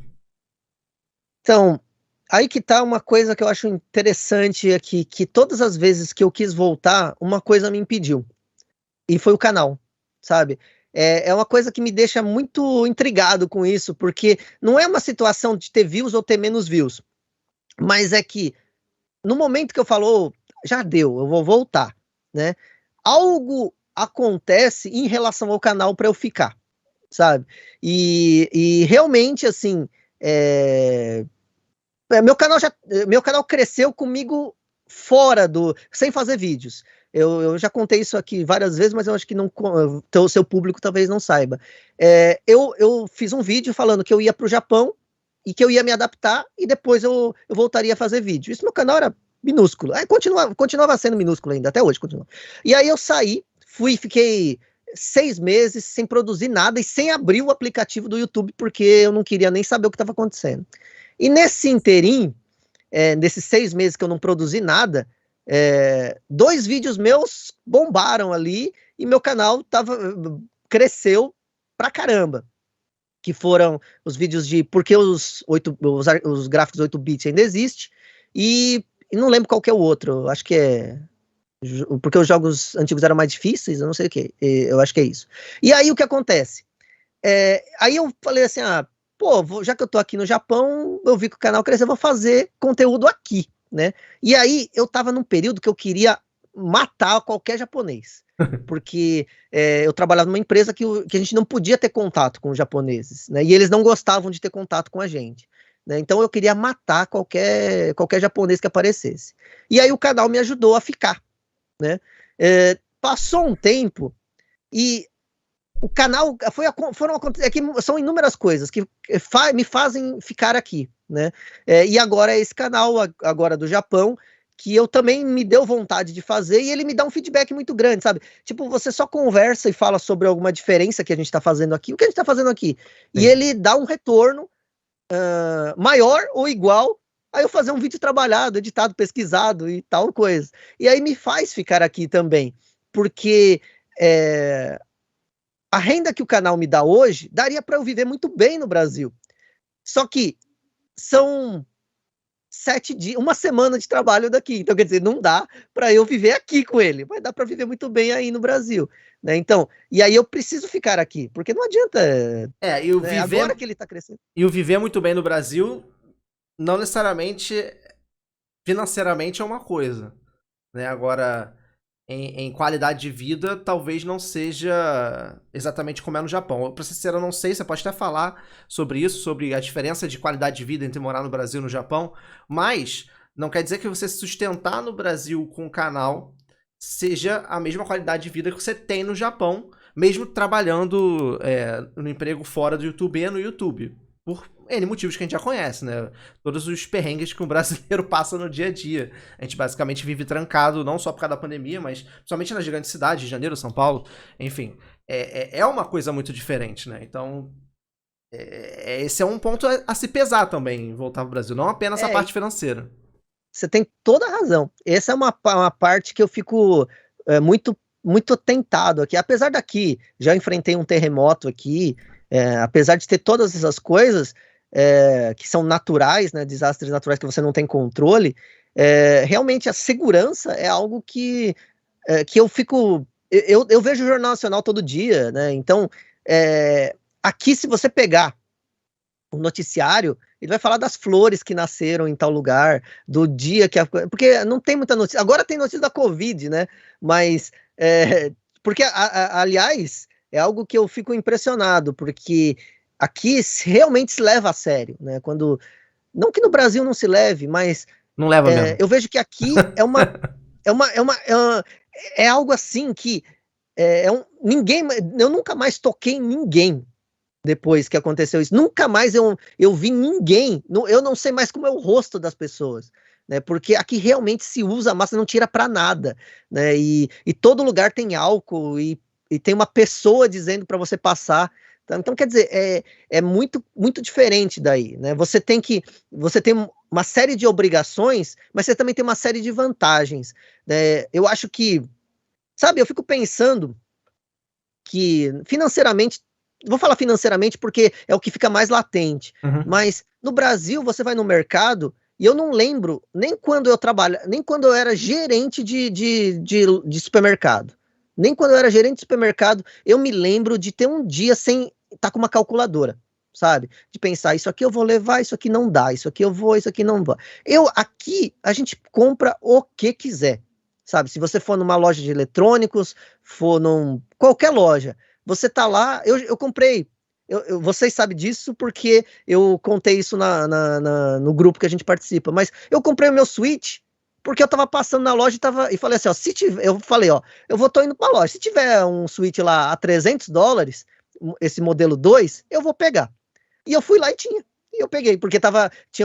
Então, aí que tá uma coisa que eu acho interessante aqui, que todas as vezes que eu quis voltar, uma coisa me impediu, e foi o canal, sabe? É uma coisa que me deixa muito intrigado com isso, porque não é uma situação de ter views ou ter menos views, mas é que no momento que eu falo, "Oh, já deu, eu vou voltar, né? Algo acontece em relação ao canal para eu ficar, sabe? E realmente, assim, é, meu canal cresceu comigo fora sem fazer vídeos. Eu já contei isso aqui várias vezes, mas eu acho que não, o seu público talvez não saiba. Eu fiz um vídeo falando que eu ia para o Japão e que eu ia me adaptar e depois eu voltaria a fazer vídeo. Isso meu canal era minúsculo. Continuava sendo minúsculo ainda, até hoje continua. E aí eu saí, fiquei 6 meses sem produzir nada e sem abrir o aplicativo do YouTube, porque eu não queria nem saber o que estava acontecendo. E nesse interim, nesses 6 meses que eu não produzi nada, 2 vídeos meus bombaram ali e meu canal cresceu pra caramba. Que foram os vídeos de porque os gráficos 8 bits ainda existem, e não lembro qual que é o outro, acho que é porque os jogos antigos eram mais difíceis, eu não sei o que, eu acho que é isso. E aí o que acontece? Aí eu falei assim, pô, já que eu tô aqui no Japão, eu vi que o canal cresceu, eu vou fazer conteúdo aqui, né? E aí eu tava num período que eu queria matar qualquer japonês, porque eu trabalhava numa empresa que a gente não podia ter contato com os japoneses, né? E eles não gostavam de ter contato com a gente, né? Então eu queria matar qualquer japonês que aparecesse. E aí o canal me ajudou a ficar, né? Passou um tempo e o canal são inúmeras coisas que me fazem ficar aqui, né? E agora é esse canal agora do Japão que eu também me deu vontade de fazer e ele me dá um feedback muito grande, sabe? Tipo, você só conversa e fala sobre alguma diferença que a gente tá fazendo aqui, o que a gente tá fazendo aqui, e ele dá um retorno maior ou igual a eu fazer um vídeo trabalhado, editado, pesquisado e tal coisa. E aí me faz ficar aqui também, porque a renda que o canal me dá hoje daria para eu viver muito bem no Brasil. Só que são 7 dias, uma semana de trabalho daqui. Então, quer dizer, não dá para eu viver aqui com ele, mas dá para viver muito bem aí no Brasil, né? Então, e aí eu preciso ficar aqui, porque não adianta. Né, agora que ele tá crescendo. E o viver muito bem no Brasil, não necessariamente financeiramente é uma coisa, né? Agora, em qualidade de vida, talvez não seja exatamente como é no Japão. Pra ser sincero, eu não sei, você pode até falar sobre isso, sobre a diferença de qualidade de vida entre morar no Brasil e no Japão, mas não quer dizer que você se sustentar no Brasil com o canal seja a mesma qualidade de vida que você tem no Japão, mesmo trabalhando no emprego fora do YouTube e no YouTube. Por N motivos que a gente já conhece, né? Todos os perrengues que um brasileiro passa no dia a dia. A gente basicamente vive trancado, não só por causa da pandemia, mas principalmente nas grandes cidades, Rio de Janeiro, São Paulo, enfim. É uma coisa muito diferente, né? Então, esse é um ponto a se pesar também, voltar pro Brasil. Não apenas a parte financeira. Você tem toda a razão. Essa é uma parte que eu fico muito, muito tentado aqui. Apesar daqui, já enfrentei um terremoto aqui, apesar de ter todas essas coisas que são naturais, né, desastres naturais que você não tem controle, realmente a segurança é algo que eu fico... Eu vejo o Jornal Nacional todo dia, né? Então, aqui, se você pegar o noticiário, ele vai falar das flores que nasceram em tal lugar, do dia que... Porque não tem muita notícia. Agora tem notícia da Covid, né? Mas, porque, aliás, é algo que eu fico impressionado, porque aqui realmente se leva a sério, né? Quando... Não que no Brasil não se leve, mas Não leva mesmo. eu vejo que aqui é algo assim que ninguém, eu nunca mais toquei em ninguém depois que aconteceu isso. Nunca mais eu vi ninguém, eu não sei mais como é o rosto das pessoas, né? Porque aqui realmente se usa a máscara, não tira para nada, né? E todo lugar tem álcool e tem uma pessoa dizendo para você passar. Então, quer dizer, é muito, muito diferente daí, né? Você tem uma série de obrigações, mas você também tem uma série de vantagens, né? Eu acho que, sabe, eu fico pensando que financeiramente, vou falar financeiramente porque é o que fica mais latente, mas no Brasil você vai no mercado e eu não lembro nem quando eu nem quando eu era gerente de supermercado. Nem quando eu era gerente de supermercado, eu me lembro de ter um dia sem estar com uma calculadora, sabe? De pensar, isso aqui eu vou levar, isso aqui não dá, isso aqui eu vou, isso aqui não dá. Aqui, a gente compra o que quiser, sabe? Se você for numa loja de eletrônicos, for qualquer loja, você tá lá, eu comprei, vocês sabem disso porque eu contei isso no grupo que a gente participa, mas eu comprei o meu Switch porque eu tava passando na loja e falei assim, ó, eu tô indo pra loja, se tiver um Switch lá a $300, esse modelo 2, eu vou pegar. E eu fui lá e eu peguei, porque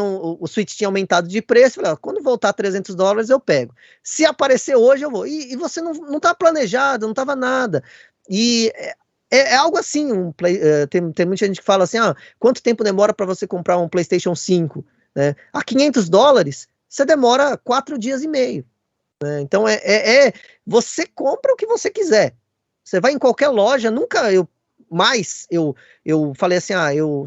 o Switch tinha aumentado de preço, falei, ó, quando voltar a $300 eu pego. Se aparecer hoje eu vou. E você não tá planejado, não tava nada. E é algo assim, tem muita gente que fala assim, quanto tempo demora para você comprar um PlayStation 5? Né? A $500, você demora 4 dias e meio. Né? Então, você compra o que você quiser. Você vai em qualquer loja, eu falei assim,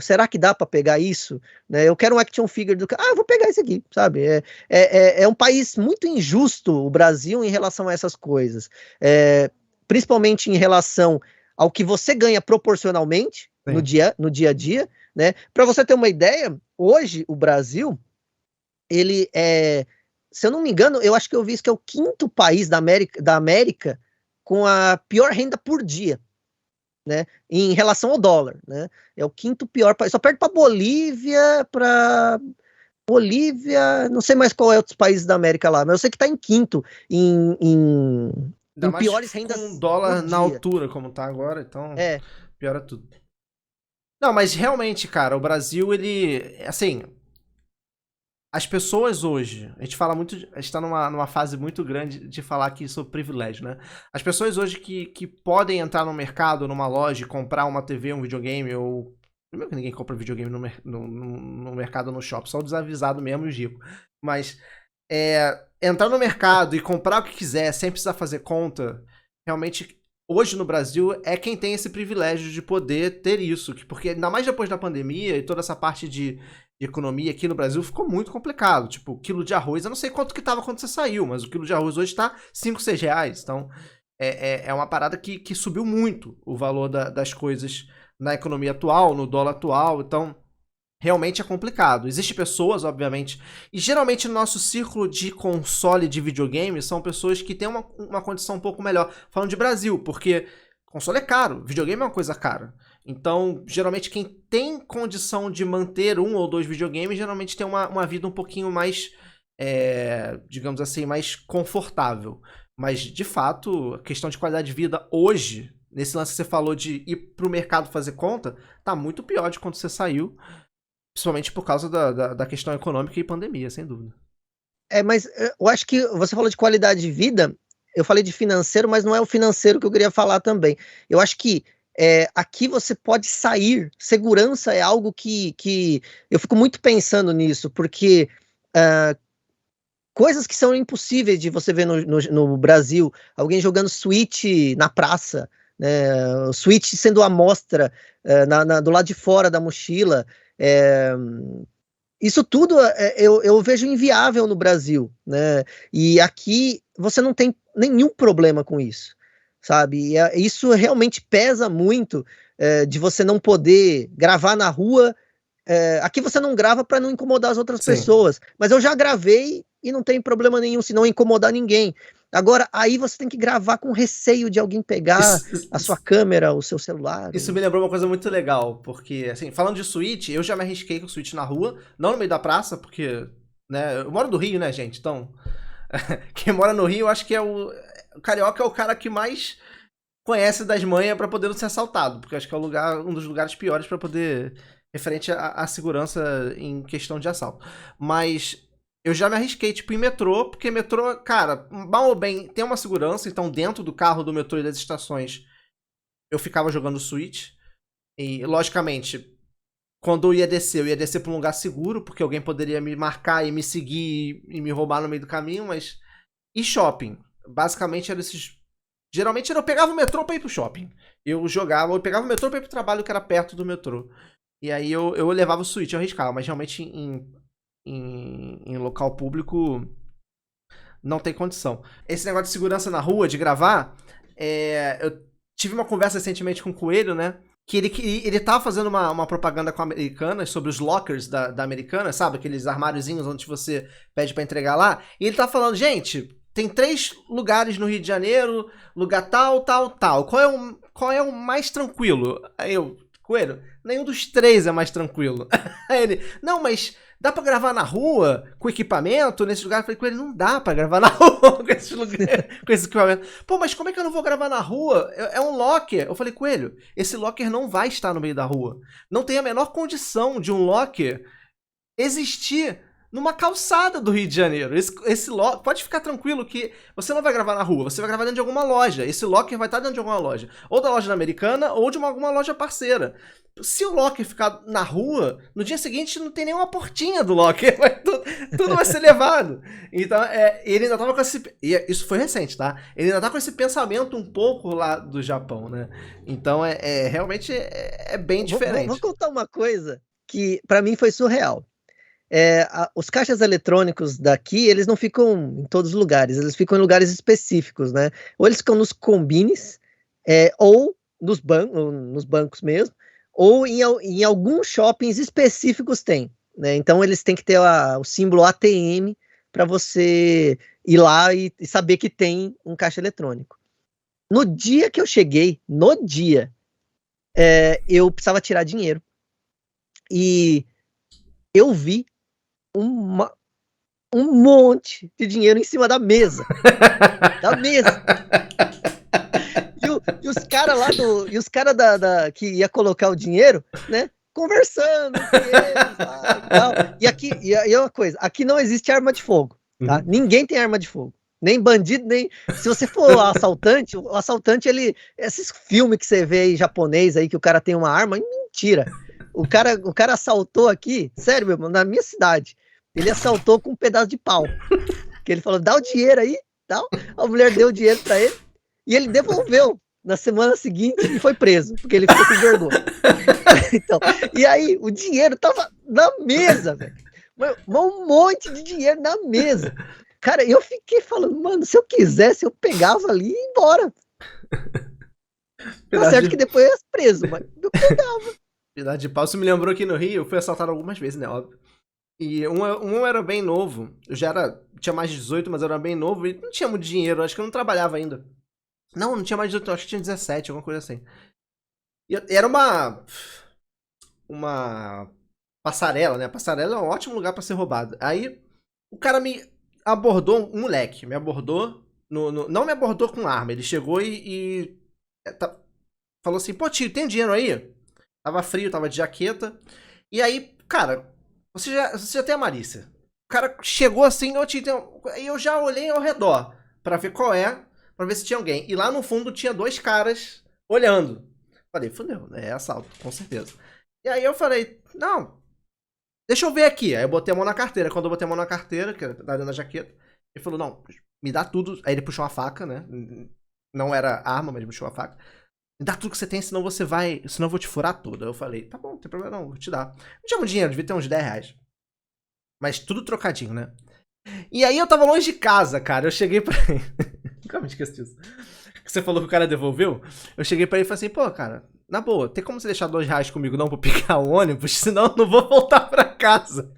será que dá para pegar isso? Né? Eu quero um action figure eu vou pegar esse aqui, sabe? É um país muito injusto, o Brasil, em relação a essas coisas. Principalmente em relação ao que você ganha proporcionalmente no dia a dia, né? Para você ter uma ideia, hoje o Brasil, ele se eu não me engano, eu acho que eu vi isso que é o 5º país da América com a pior renda por dia, né? Em relação ao dólar, né? É o 5º pior país, só perde para Bolívia, não sei mais qual é outros países da América lá, mas eu sei que está em 5º em piores rendas com dólar na altura como tá agora, então piora tudo. Não, mas realmente, cara, o Brasil, ele, assim, as pessoas hoje, a gente fala muito, a gente tá numa fase muito grande de falar aqui sobre privilégio, né? As pessoas hoje que podem entrar no mercado, numa loja, e comprar uma TV, um videogame, ou... Primeiro que ninguém compra videogame no mercado, no shopping, só o desavisado mesmo e o rico. Mas entrar no mercado e comprar o que quiser, sem precisar fazer conta, realmente, hoje no Brasil, é quem tem esse privilégio de poder ter isso. Porque ainda mais depois da pandemia e toda essa parte de economia aqui no Brasil ficou muito complicado. Tipo, o quilo de arroz, eu não sei quanto que tava quando você saiu, mas o quilo de arroz hoje tá 5, 6 reais. Então, é uma parada que subiu muito o valor das coisas na economia atual, no dólar atual. Então, realmente é complicado. Existem pessoas, obviamente, e geralmente no nosso círculo de console de videogame são pessoas que têm uma condição um pouco melhor. Falando de Brasil, porque console é caro, videogame é uma coisa cara. Então, geralmente, quem tem condição de manter 1 ou 2 videogames, geralmente tem uma vida um pouquinho mais, digamos assim, mais confortável. Mas, de fato, a questão de qualidade de vida hoje, nesse lance que você falou de ir pro mercado fazer conta, tá muito pior de quando você saiu, principalmente por causa da questão econômica e pandemia, sem dúvida. Mas eu acho que você falou de qualidade de vida, eu falei de financeiro, mas não é o financeiro que eu queria falar também. Eu acho que aqui você pode sair, segurança é algo que eu fico muito pensando nisso, porque coisas que são impossíveis de você ver no Brasil, alguém jogando Switch na praça, né, o Switch sendo amostra do lado de fora da mochila, isso tudo eu vejo inviável no Brasil, né? E aqui você não tem nenhum problema com isso, sabe? Isso realmente pesa muito, de você não poder gravar na rua aqui você não grava para não incomodar as outras Sim. pessoas, mas eu já gravei e não tem problema nenhum se não incomodar ninguém. Agora, aí você tem que gravar com receio de alguém pegar a sua câmera, o seu celular. Isso me lembrou uma coisa muito legal, porque, assim, falando de Switch, eu já me arrisquei com o Switch na rua, não no meio da praça, porque, né, eu moro no Rio, né, gente, então, quem mora no Rio, eu acho que o carioca é o cara que mais conhece das manhas pra poder não ser assaltado, porque eu acho que é um dos lugares piores pra poder, referente à segurança em questão de assalto. Mas eu já me arrisquei, tipo, em metrô, porque metrô, cara, mal ou bem, tem uma segurança, então dentro do carro do metrô e das estações eu ficava jogando Switch. E, logicamente, quando eu ia descer pra um lugar seguro, porque alguém poderia me marcar e me seguir e me roubar no meio do caminho, mas. E shopping. Basicamente era esses. Geralmente eu pegava o metrô pra ir pro shopping. Eu pegava o metrô pra ir pro trabalho que era perto do metrô. E aí eu levava o Switch, eu arriscava, mas realmente em local público não tem condição. Esse negócio de segurança na rua, de gravar, eu tive uma conversa recentemente com o Coelho, né? Que ele tava fazendo uma propaganda com a Americanas sobre os lockers da Americanas, sabe? Aqueles armáriozinhos onde você pede pra entregar lá. E ele tá falando, gente, tem 3 lugares no Rio de Janeiro, lugar tal, tal, tal. Qual é o mais tranquilo? Aí eu, Coelho, nenhum dos 3 é mais tranquilo. Aí ele, não, mas dá pra gravar na rua com equipamento nesse lugar? Eu falei, Coelho, não dá pra gravar na rua com esse equipamento. Pô, mas como é que eu não vou gravar na rua? É um locker. Eu falei, Coelho, esse locker não vai estar no meio da rua. Não tem a menor condição de um locker existir numa calçada do Rio de Janeiro. Esse locker, pode ficar tranquilo que você não vai gravar na rua, você vai gravar dentro de alguma loja. Esse locker vai estar dentro de alguma loja. Ou da loja da Americana, ou de alguma loja parceira. Se o locker ficar na rua, no dia seguinte não tem nenhuma portinha do locker. Tudo vai ser levado. Então, ele ainda tava com esse... Isso foi recente, tá? Ele ainda tá com esse pensamento um pouco lá do Japão, né? Então, realmente é bem diferente. Vou contar uma coisa que para mim foi surreal. Os caixas eletrônicos daqui, eles não ficam em todos os lugares, eles ficam em lugares específicos, né? Ou eles ficam nos combines, ou nos bancos mesmo, ou em alguns shoppings específicos tem, né? Então eles têm que ter o símbolo ATM para você ir lá e saber que tem um caixa eletrônico. No dia que eu cheguei, eu precisava tirar dinheiro. E eu vi um monte de dinheiro em cima da mesa. Da mesa. E os caras lá que ia colocar o dinheiro, né? Conversando entre eles lá e tal. E aí é uma coisa, aqui não existe arma de fogo, tá? Uhum. Ninguém tem arma de fogo. Nem bandido, nem... Se você for assaltante, o assaltante, esses filmes que você vê aí, japonês aí, que o cara tem uma arma, mentira. O cara assaltou aqui, sério, meu irmão, na minha cidade. Ele assaltou com um pedaço de pau. Que ele falou, dá o dinheiro aí, tal. A mulher deu o dinheiro pra ele e ele devolveu na semana seguinte e foi preso, porque ele ficou com vergonha. Então, e aí, o dinheiro tava na mesa, velho. Um monte de dinheiro na mesa. Cara, eu fiquei falando, mano, se eu quisesse, eu pegava ali e ia embora. Tá certo que depois eu ia preso, mas eu pegava. Pedaço de pau. Isso me lembrou que no Rio eu fui assaltado algumas vezes, né? Óbvio. E um era bem novo. Eu tinha mais de 18, mas eu era bem novo e não tinha muito dinheiro. Acho que eu não trabalhava ainda. Não tinha mais de 18, acho que tinha 17, alguma coisa assim. E era uma passarela, né? A passarela é um ótimo lugar pra ser roubado. Aí o cara me abordou, um moleque, me abordou. Não me abordou com arma. Ele chegou e falou assim: pô, tio, tem dinheiro aí? Tava frio, tava de jaqueta. E aí, cara, você já tem a malícia. O cara chegou assim, aí eu já olhei ao redor pra ver qual pra ver se tinha alguém. E lá no fundo tinha 2 caras olhando. Falei, fudeu, né? É assalto, com certeza. E aí eu falei, não, deixa eu ver aqui. Aí eu botei a mão na carteira. Quando eu botei a mão na carteira, que era dentro da jaqueta, ele falou, não, me dá tudo. Aí ele puxou uma faca, né? Não era arma, mas ele puxou uma faca. Me dá tudo que você tem, senão senão eu vou te furar tudo. Aí eu falei, tá bom, não tem problema não, vou te dar. Não tinha muito dinheiro, devia ter uns 10 reais. Mas tudo trocadinho, né? E aí eu tava longe de casa, cara. Eu cheguei pra ele. Nunca me esqueço disso. que você falou que o cara devolveu, eu cheguei pra ele e falei assim, pô, cara, na boa, tem como você deixar R$2 comigo não pra pegar o ônibus? Senão eu não vou voltar pra casa.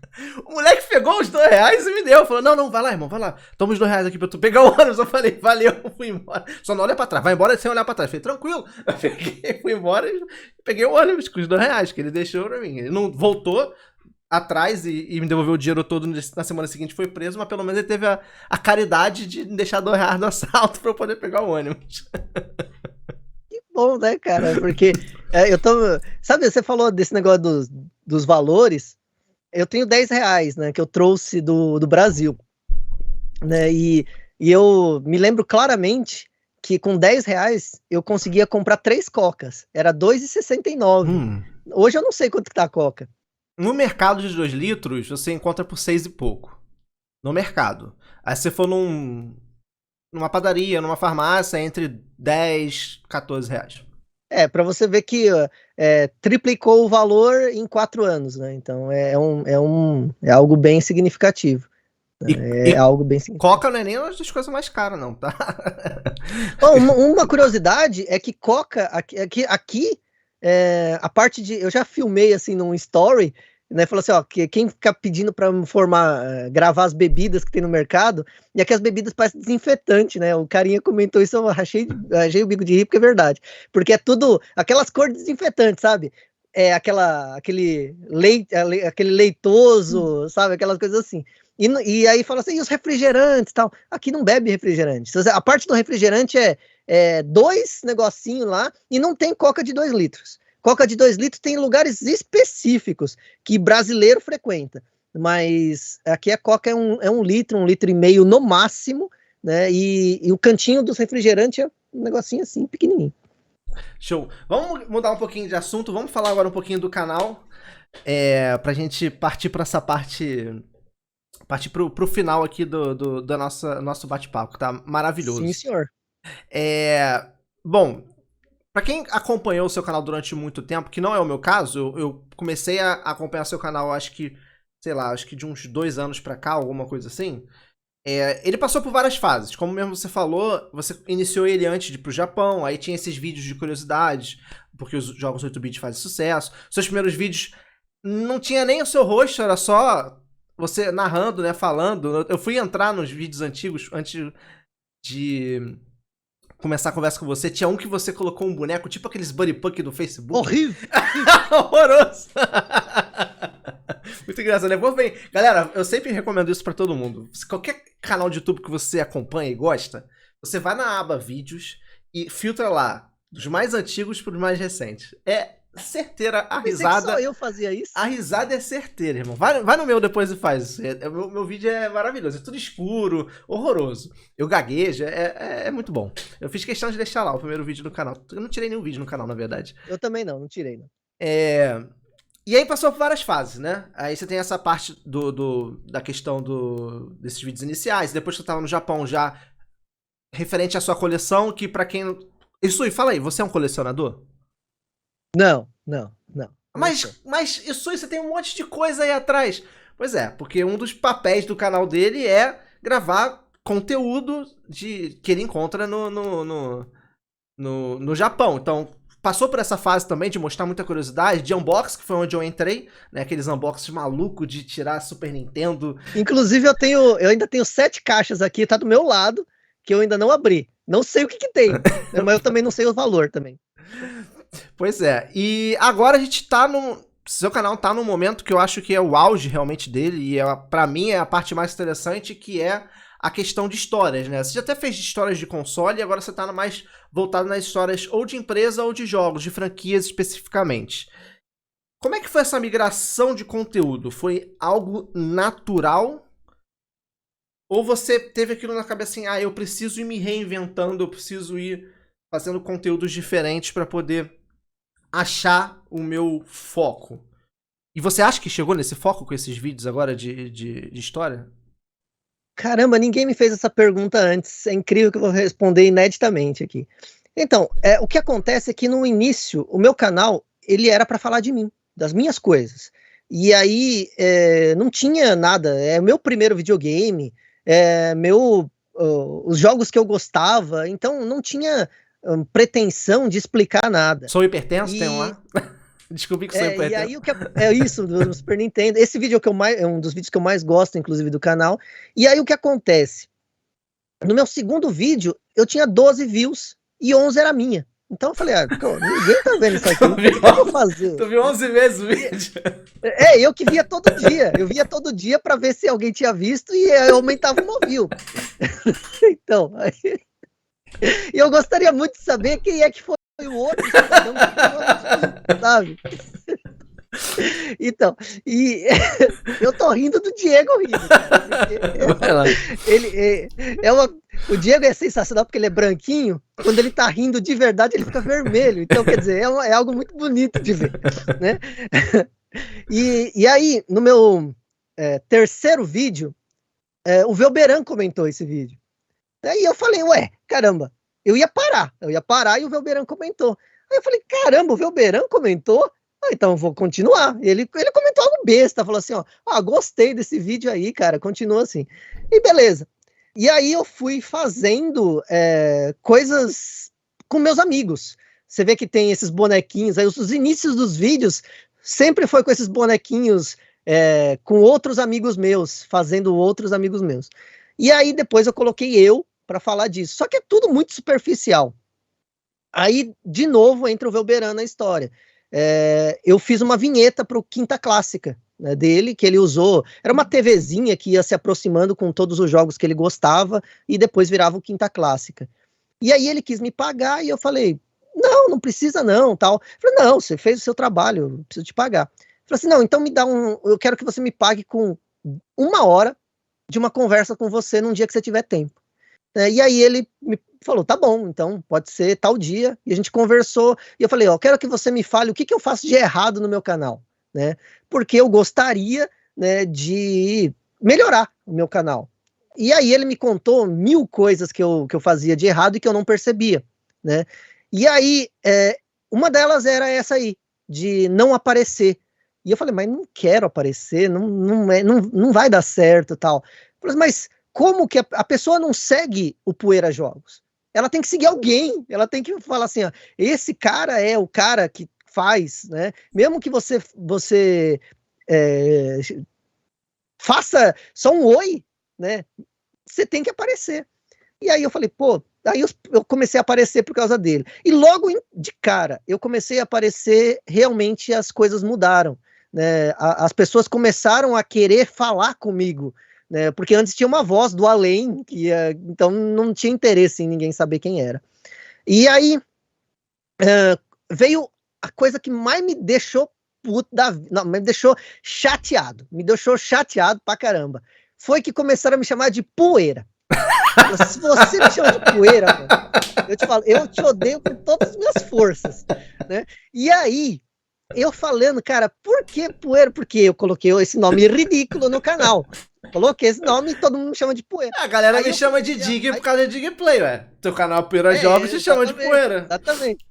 O moleque pegou os R$2 e me deu. Falou, não, vai lá, irmão, vai lá. Toma os R$2 aqui pra tu pegar o ônibus. Eu falei, valeu, fui embora. Só não olha pra trás, vai embora sem olhar pra trás. Eu falei, tranquilo. Eu peguei, fui embora e peguei o ônibus com os R$2 que ele deixou pra mim. Ele não voltou atrás e me devolveu o dinheiro todo na semana seguinte, foi preso, mas pelo menos ele teve a caridade de deixar R$2 no assalto pra eu poder pegar o ônibus. Que bom, né, cara? Porque eu tô. Sabe, você falou desse negócio dos valores. Eu tenho R$10, né? Que eu trouxe do Brasil. Né, e eu me lembro claramente que com R$10 eu conseguia comprar 3 cocas. Era R$2,69. Hoje eu não sei quanto que tá a coca. No mercado de 2 litros, você encontra por 6 e pouco. No mercado. Aí se você for numa padaria, numa farmácia, entre 10 e 14 reais. Pra você ver que triplicou o valor em 4 anos, né? Então é algo bem significativo. Algo bem significativo. Coca não é nem uma das coisas mais caras, não, tá? Uma curiosidade é que coca, aqui a parte de... Eu já filmei, assim, num story, né? Falou assim, ó, que quem fica pedindo pra gravar as bebidas que tem no mercado, e aqui as bebidas parecem desinfetante, né? O carinha comentou isso, eu achei o bico de rir, porque é verdade. Porque é tudo, aquelas cores de desinfetante, sabe? Aquele leitoso, sabe? Aquelas coisas assim. E aí fala assim, e os refrigerantes e tal? Aqui não bebe refrigerante. A parte do refrigerante é 2 negocinhos lá e não tem coca de 2 litros. Coca de 2 litros tem lugares específicos que brasileiro frequenta. Mas aqui a coca é 1 litro, 1,5 litro no máximo, né? E o cantinho dos refrigerantes é um negocinho assim, pequenininho. Show. Vamos mudar um pouquinho de assunto, vamos falar agora um pouquinho do canal, pra gente partir pra essa parte... Partir pro final aqui do nosso bate-papo, tá maravilhoso. Sim, senhor. Bom, pra quem acompanhou o seu canal durante muito tempo, que não é o meu caso, eu comecei a acompanhar seu canal, acho que de uns 2 anos pra cá, alguma coisa assim. Ele passou por várias fases, como mesmo você falou, você iniciou ele antes de ir pro Japão, aí tinha esses vídeos de curiosidades, porque os jogos 8-bit fazem sucesso. Seus primeiros vídeos não tinha nem o seu rosto, era só... você narrando, né, falando. Eu fui entrar nos vídeos antigos antes de começar a conversa com você. Tinha um que você colocou um boneco, tipo aqueles Buddy Puck do Facebook. Horrível! Horroroso! Muito engraçado, né? Bem, galera, eu sempre recomendo isso pra todo mundo. Se qualquer canal de YouTube que você acompanha e gosta, você vai na aba vídeos e filtra lá, dos mais antigos pros mais recentes. É certeira a risada. Só eu fazia isso? A risada é certeira, irmão. Vai no meu depois e faz. Meu vídeo é maravilhoso. É tudo escuro, horroroso. Eu gaguejo, é muito bom. Eu fiz questão de deixar lá o primeiro vídeo no canal. Eu não tirei nenhum vídeo no canal, na verdade. Eu também não tirei, não. E aí passou por várias fases, né? Aí você tem essa parte da questão desses vídeos iniciais. Depois que eu tava no Japão já, referente à sua coleção, que pra quem... Isui, fala aí, você é um colecionador? Não. Mas Isui, você tem um monte de coisa aí atrás. Pois é, porque um dos papéis do canal dele é gravar conteúdo que ele encontra no Japão. Então, passou por essa fase também de mostrar muita curiosidade, de unboxing, que foi onde eu entrei, né? Aqueles unboxings malucos de tirar Super Nintendo. Inclusive, eu ainda tenho 7 caixas aqui, tá do meu lado, que eu ainda não abri. Não sei o que tem, mas eu também não sei o valor também. Pois é, e agora a gente tá seu canal tá num momento que eu acho que é o auge realmente dele, e pra mim é a parte mais interessante, que é a questão de histórias, né? Você já até fez histórias de console, e agora você tá mais voltado nas histórias ou de empresa ou de jogos, de franquias especificamente. Como é que foi essa migração de conteúdo? Foi algo natural? Ou você teve aquilo na cabeça assim, eu preciso ir me reinventando, eu preciso ir fazendo conteúdos diferentes para poder achar o meu foco? E você acha que chegou nesse foco com esses vídeos agora de história? Caramba, ninguém me fez essa pergunta antes. É incrível que eu vou responder ineditamente aqui. Então, o que acontece é que no início, o meu canal, ele era para falar de mim, das minhas coisas. E aí, não tinha nada. É o meu primeiro videogame, os jogos que eu gostava, então não tinha pretensão de explicar nada. Sou hipertenso, tem um lá? Descobri que sou hipertenso. E aí é isso do Super Nintendo. Esse vídeo é um dos vídeos que eu mais gosto, inclusive, do canal. E aí o que acontece? No meu segundo vídeo, eu tinha 12 views e 11 era minha. Então eu falei, ninguém tá vendo isso aqui, o que eu vou fazer? Tu viu 11 vezes o vídeo? Eu que via todo dia. Eu via todo dia pra ver se alguém tinha visto e eu aumentava o meu view. Então, e eu gostaria muito de saber quem é que foi o outro cidadão que sabe? Então, e eu tô rindo do Diego rindo, cara, o Diego é sensacional porque ele é branquinho, quando ele tá rindo de verdade ele fica vermelho, então quer dizer, é algo muito bonito de ver, né? E aí, no meu terceiro vídeo, o Velberan comentou esse vídeo. Aí eu falei, caramba, eu ia parar e o Velberan comentou. Aí eu falei, caramba, o Velberan comentou? Então eu vou continuar. Ele comentou algo besta, falou assim, gostei desse vídeo aí, cara, continua assim. E beleza. E aí eu fui fazendo coisas com meus amigos. Você vê que tem esses bonequinhos, aí os inícios dos vídeos sempre foi com esses bonequinhos com outros amigos meus, fazendo outros amigos meus. E aí depois eu coloquei eu para falar disso. Só que é tudo muito superficial. Aí, de novo, entra o Velberan na história. Eu fiz uma vinheta para o Quinta Clássica, né, dele, que ele usou. Era uma TVzinha que ia se aproximando com todos os jogos que ele gostava e depois virava o Quinta Clássica. E aí ele quis me pagar e eu falei, não precisa não, tal. Eu falei, não, você fez o seu trabalho, eu preciso te pagar. Eu falei assim, não, então eu quero que você me pague com 1 hora de uma conversa com você num dia que você tiver tempo. E aí ele me falou, tá bom, então pode ser tal dia, e a gente conversou, e eu falei, quero que você me fale o que eu faço de errado no meu canal, né, porque eu gostaria, né, de melhorar o meu canal. E aí ele me contou 1000 coisas que eu fazia de errado e que eu não percebia, né, e aí uma delas era essa aí, de não aparecer, e eu falei, mas não quero aparecer, não vai dar certo, tal. Eu falei, mas como que a pessoa não segue o Poeira Jogos? Ela tem que seguir alguém, ela tem que falar assim, esse cara é o cara que faz, né? Mesmo que você faça só um oi, né? Você tem que aparecer. E aí eu falei, aí eu comecei a aparecer por causa dele. E logo de cara, eu comecei a aparecer, realmente as coisas mudaram, né? As pessoas começaram a querer falar comigo, né, porque antes tinha uma voz do além, então não tinha interesse em ninguém saber quem era. E aí veio a coisa que mais me deixou me deixou chateado pra caramba. Foi que começaram a me chamar de Poeira. Se você me chama de Poeira, mano, eu te falo, eu te odeio com todas as minhas forças, né? E aí eu falando, cara, por que Poeira? Porque eu coloquei esse nome ridículo no canal. Coloquei esse nome e todo mundo me chama de Poeira. A galera me chama de Dig por causa de Digplay, ué. Teu canal Poeira Jogos te chama de Poeira. Exatamente.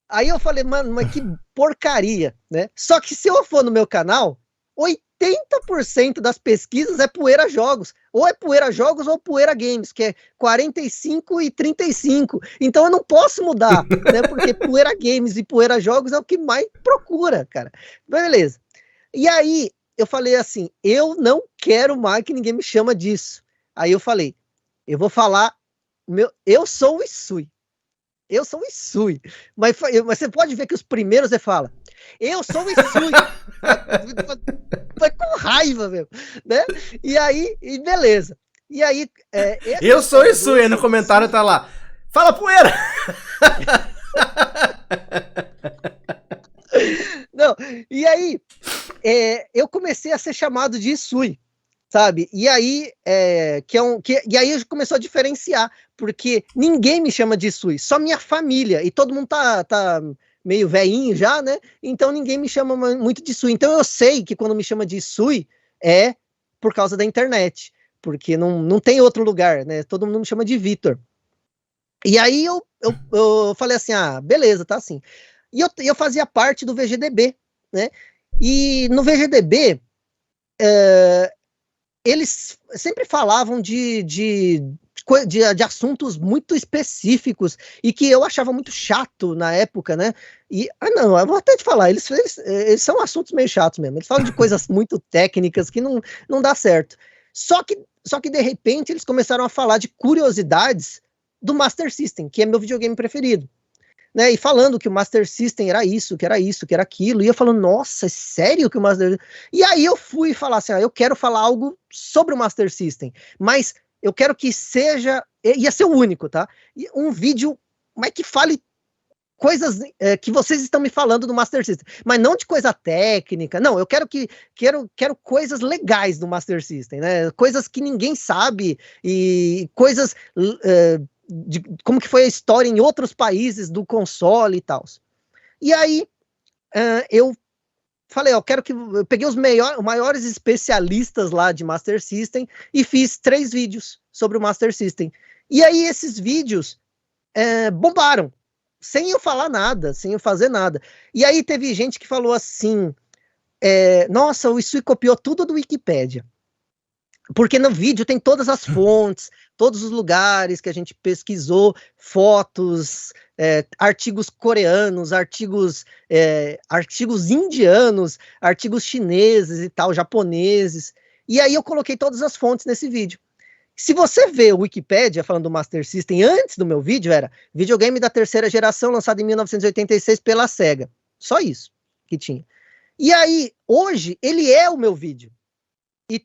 Aí eu falei, mano, mas que porcaria, né? Só que se eu for no meu canal, 80% das pesquisas é Poeira Jogos. Ou é Poeira Jogos ou Poeira Games, que é 45 e 35. Então eu não posso mudar, né? Porque Poeira Games e Poeira Jogos é o que mais procura, cara. Beleza. E aí eu falei assim, eu não quero mais que ninguém me chama disso. Aí eu falei, eu vou falar, eu sou o Isui. Eu sou o Isui. Mas você pode ver que os primeiros você fala, eu sou o Isui. Foi com raiva, meu, né? E aí, beleza. E aí... eu sou o Isui, aí no comentário tá lá, fala Poeira! Não, e aí eu comecei a ser chamado de Isui, sabe? E aí e aí começou a diferenciar, porque ninguém me chama de Isui, só minha família, e todo mundo tá meio velhinho já, né? Então ninguém me chama muito de Isui. Então eu sei que quando me chama de Isui é por causa da internet, porque não tem outro lugar, né? Todo mundo me chama de Vitor. E aí eu falei assim, beleza, tá assim. E eu fazia parte do VGDB, né? E no VGDB, eles sempre falavam de de assuntos muito específicos e que eu achava muito chato na época, né? E, não, eu vou até te falar, eles são assuntos meio chatos mesmo. Eles falam de coisas muito técnicas que não dá certo. Só que de repente eles começaram a falar de curiosidades do Master System, que é meu videogame preferido. Né, e falando que o Master System era isso, que era aquilo, e eu falando, nossa, é sério que o Master... E aí eu fui falar assim, eu quero falar algo sobre o Master System, mas eu quero que seja, ia ser o único, tá? Um vídeo, mas que fale coisas que vocês estão me falando do Master System, mas não de coisa técnica, não, eu quero coisas legais do Master System, né? Coisas que ninguém sabe, e coisas... de como que foi a história em outros países do console e tal. E aí eu falei, eu peguei os maiores especialistas lá de Master System e fiz 3 vídeos sobre o Master System. E aí esses vídeos bombaram, sem eu falar nada, sem eu fazer nada. E aí teve gente que falou assim, nossa, o Isui copiou tudo do Wikipedia. Porque no vídeo tem todas as fontes, todos os lugares que a gente pesquisou, fotos, artigos coreanos, artigos indianos, artigos chineses e tal, japoneses. E aí eu coloquei todas as fontes nesse vídeo. Se você vê o Wikipedia falando do Master System antes do meu vídeo, era videogame da 3ª geração, lançado em 1986 pela Sega. Só isso que tinha. E aí, hoje, ele é o meu vídeo.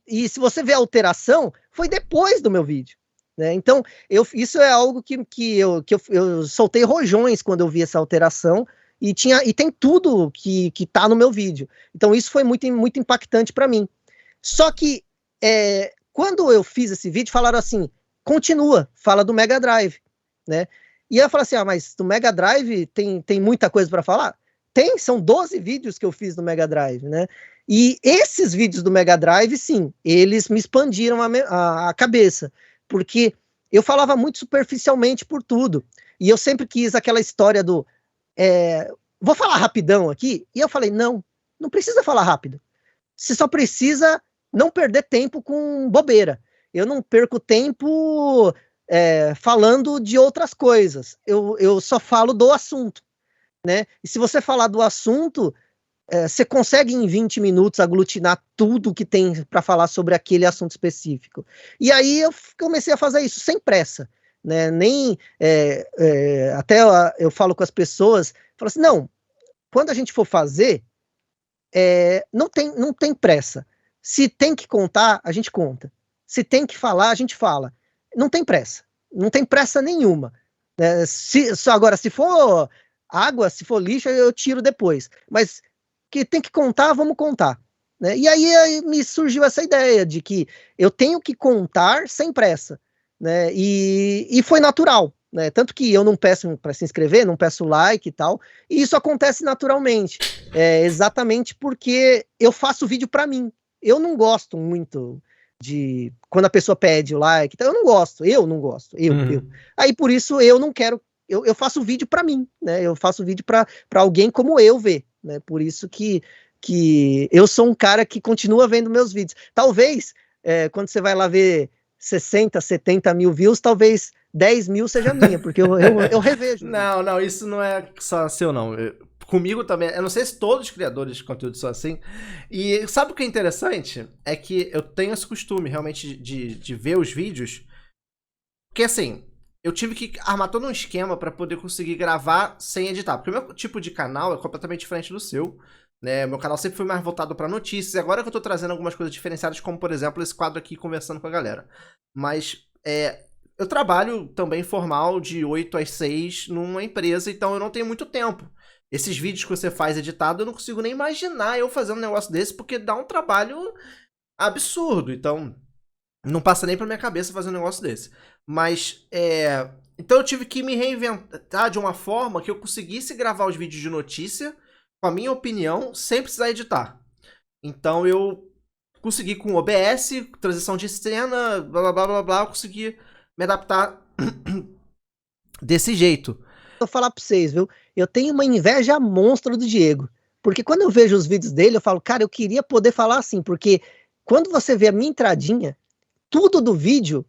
E se você vê a alteração, foi depois do meu vídeo. Né? Então, isso é algo que eu soltei rojões quando eu vi essa alteração, e tem tudo que tá no meu vídeo. Então, isso foi muito, muito impactante para mim. Só que, quando eu fiz esse vídeo, falaram assim, continua, fala do Mega Drive. Né? E eu falei assim, mas do Mega Drive tem muita coisa para falar? São 12 vídeos que eu fiz no Mega Drive, né? E esses vídeos do Mega Drive, sim, eles me expandiram a cabeça, porque eu falava muito superficialmente por tudo, e eu sempre quis aquela história do, vou falar rapidão aqui, e eu falei, não precisa falar rápido, você só precisa não perder tempo com bobeira, eu não perco tempo falando de outras coisas, eu só falo do assunto, né? E se você falar do assunto, você consegue em 20 minutos aglutinar tudo que tem para falar sobre aquele assunto específico. E aí eu comecei a fazer isso sem pressa, né? Nem até eu falo com as pessoas, falo assim, não, quando a gente for fazer, não tem pressa. Se tem que contar, a gente conta. Se tem que falar, a gente fala. Não tem pressa nenhuma. Agora, se for água, se for lixo, eu tiro depois. Mas que tem que contar, vamos contar. Né? E aí me surgiu essa ideia de que eu tenho que contar sem pressa. Né? E foi natural. Né? Tanto que eu não peço para se inscrever, não peço like e tal. E isso acontece naturalmente. Exatamente porque eu faço vídeo para mim. Eu não gosto muito de quando a pessoa pede o like. Então eu não gosto. Aí por isso eu não quero. Eu faço vídeo para mim. Né? Eu faço vídeo para alguém como eu ver. Né? Por isso que eu sou um cara que continua vendo meus vídeos. Talvez, quando você vai lá ver 60, 70 mil views, talvez 10 mil seja minha, porque eu revejo. Não, isso não é só seu, não. Comigo também, eu não sei se todos os criadores de conteúdo são assim. E sabe o que é interessante? É que eu tenho esse costume, realmente, de ver os vídeos. Porque, assim, eu tive que armar todo um esquema para poder conseguir gravar sem editar. Porque o meu tipo de canal é completamente diferente do seu. Né? Meu canal sempre foi mais voltado para notícias. E agora que eu tô trazendo algumas coisas diferenciadas, como, por exemplo, esse quadro aqui, conversando com a galera. Mas, eu trabalho também formal de 8 às 6 numa empresa, então eu não tenho muito tempo. Esses vídeos que você faz editado, eu não consigo nem imaginar eu fazendo um negócio desse, porque dá um trabalho absurdo. Então, não passa nem pra minha cabeça fazer um negócio desse. Mas, então eu tive que me reinventar de uma forma que eu conseguisse gravar os vídeos de notícia com a minha opinião, sem precisar editar. Então eu consegui com OBS, transição de cena, blá blá blá blá blá, eu consegui me adaptar desse jeito. Vou falar pra vocês, viu? Eu tenho uma inveja monstra do Diego. Porque quando eu vejo os vídeos dele, eu falo, cara, eu queria poder falar assim, porque quando você vê a minha entradinha, tudo do vídeo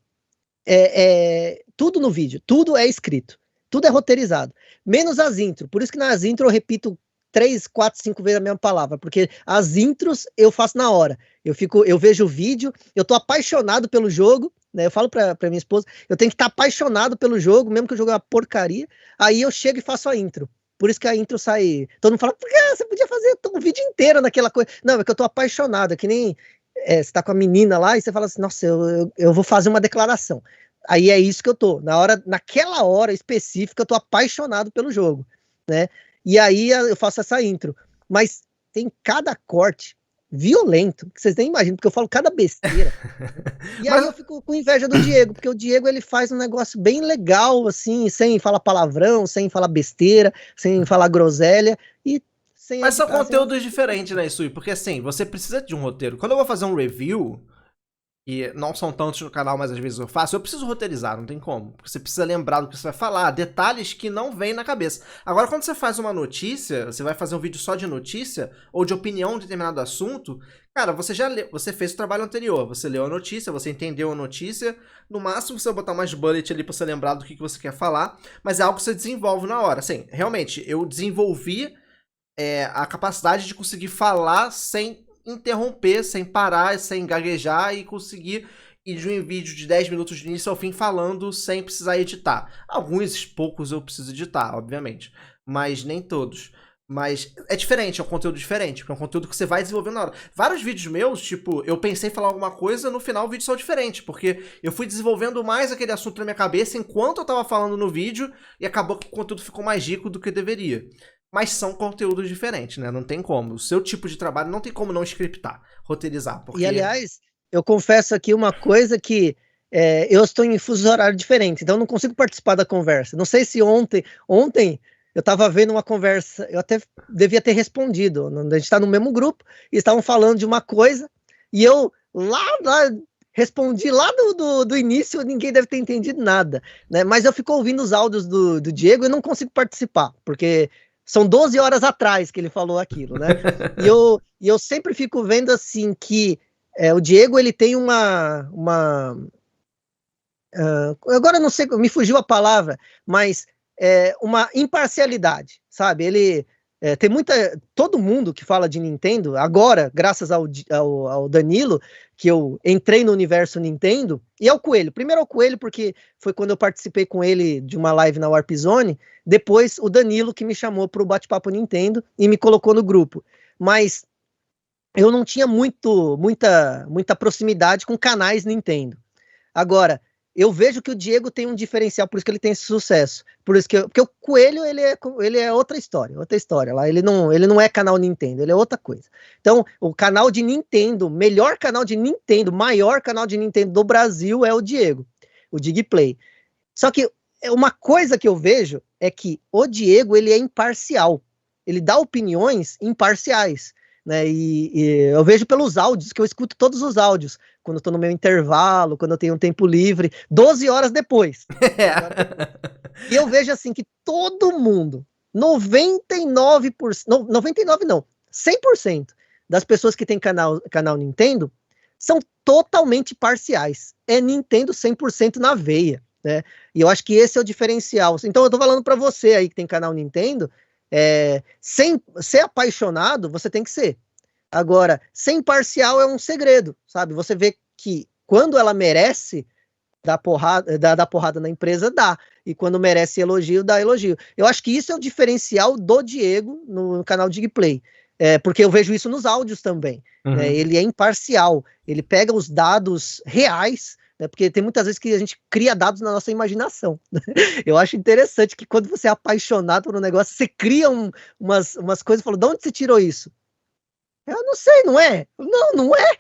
tudo no vídeo, tudo é escrito, tudo é roteirizado, menos as intros. Por isso que nas intros eu repito 3, 4, 5 vezes a mesma palavra, porque as intros eu faço na hora. Eu vejo o vídeo, eu tô apaixonado pelo jogo, né? Eu falo pra minha esposa, eu tenho que estar apaixonado pelo jogo, mesmo que o jogo é uma porcaria. Aí eu chego e faço a intro. Por isso que a intro sai. Todo mundo fala, você podia fazer um vídeo inteiro naquela coisa. Não, é que eu tô apaixonado, é que nem você tá com a menina lá e você fala assim, nossa, eu vou fazer uma declaração. Aí é isso que eu tô. Naquela hora específica, eu tô apaixonado pelo jogo, né? E aí eu faço essa intro. Mas tem cada corte violento, que vocês nem imaginam, porque eu falo cada besteira. E aí eu fico com inveja do Diego, porque o Diego ele faz um negócio bem legal, assim, sem falar palavrão, sem falar besteira, sem falar groselha, e sem Mas são editar, conteúdos diferentes, né, Isui? Porque assim, você precisa de um roteiro. Quando eu vou fazer um review, e não são tantos no canal, mas às vezes eu faço, eu preciso roteirizar, não tem como. Porque você precisa lembrar do que você vai falar, detalhes que não vêm na cabeça. Agora, quando você faz uma notícia, você vai fazer um vídeo só de notícia, ou de opinião de determinado assunto, cara, você fez o trabalho anterior, você leu a notícia, você entendeu a notícia, no máximo você vai botar mais bullet ali pra você lembrar do que você quer falar, mas é algo que você desenvolve na hora. Assim, realmente, eu desenvolvi a capacidade de conseguir falar sem interromper, sem parar, sem gaguejar e conseguir ir de um vídeo de 10 minutos de início ao fim falando sem precisar editar. Alguns poucos eu preciso editar, obviamente, mas nem todos. Mas é diferente, é um conteúdo diferente, porque é um conteúdo que você vai desenvolvendo na hora. Vários vídeos meus, tipo, eu pensei em falar alguma coisa, no final o vídeo saiu diferente, porque eu fui desenvolvendo mais aquele assunto na minha cabeça enquanto eu tava falando no vídeo e acabou que o conteúdo ficou mais rico do que deveria. Mas são conteúdos diferentes, né? Não tem como. O seu tipo de trabalho não tem como não scriptar, roteirizar, porque... E, aliás, eu confesso aqui uma coisa que eu estou em fuso horário diferente, então eu não consigo participar da conversa. Não sei se ontem eu estava vendo uma conversa, eu até devia ter respondido, a gente está no mesmo grupo, e estavam falando de uma coisa, e eu lá respondi lá do início, ninguém deve ter entendido nada, né? Mas eu fico ouvindo os áudios do Diego e não consigo participar, porque são 12 horas atrás que ele falou aquilo, né? E eu sempre fico vendo assim que o Diego ele tem agora não sei, me fugiu a palavra, mas uma imparcialidade, sabe? Ele tem todo mundo que fala de Nintendo, agora, graças ao Danilo, que eu entrei no universo Nintendo, e ao Coelho. Primeiro ao Coelho, porque foi quando eu participei com ele de uma live na Warp Zone, depois o Danilo que me chamou para o Bate-Papo Nintendo e me colocou no grupo. Mas eu não tinha muita proximidade com canais Nintendo. Agora, eu vejo que o Diego tem um diferencial, por isso que ele tem esse sucesso. Porque o Coelho, ele é outra história lá. Ele não é canal Nintendo, ele é outra coisa. Então, o canal de Nintendo, melhor canal de Nintendo, maior canal de Nintendo do Brasil é o Diego, o Digplay. Só que uma coisa que eu vejo é que o Diego, ele é imparcial. Ele dá opiniões imparciais, né? E eu vejo pelos áudios, que eu escuto todos os áudios, quando eu tô no meu intervalo, quando eu tenho um tempo livre, 12 horas depois. E eu vejo assim que todo mundo, 99%, 99 não, 100% das pessoas que tem canal Nintendo são totalmente parciais. É Nintendo 100% na veia, né? E eu acho que esse é o diferencial. Então eu tô falando para você aí que tem canal Nintendo, sem ser apaixonado, você tem que ser. Agora, ser imparcial é um segredo, sabe? Você vê que quando ela merece dar porrada na empresa, dá. E quando merece elogio, dá elogio. Eu acho que isso é o diferencial do Diego no canal Digplay. Porque eu vejo isso nos áudios também. Uhum. Ele é imparcial. Ele pega os dados reais, né, porque tem muitas vezes que a gente cria dados na nossa imaginação. Eu acho interessante que quando você é apaixonado por um negócio, você cria umas coisas e fala, de onde você tirou isso? Eu não sei, não é? Não é?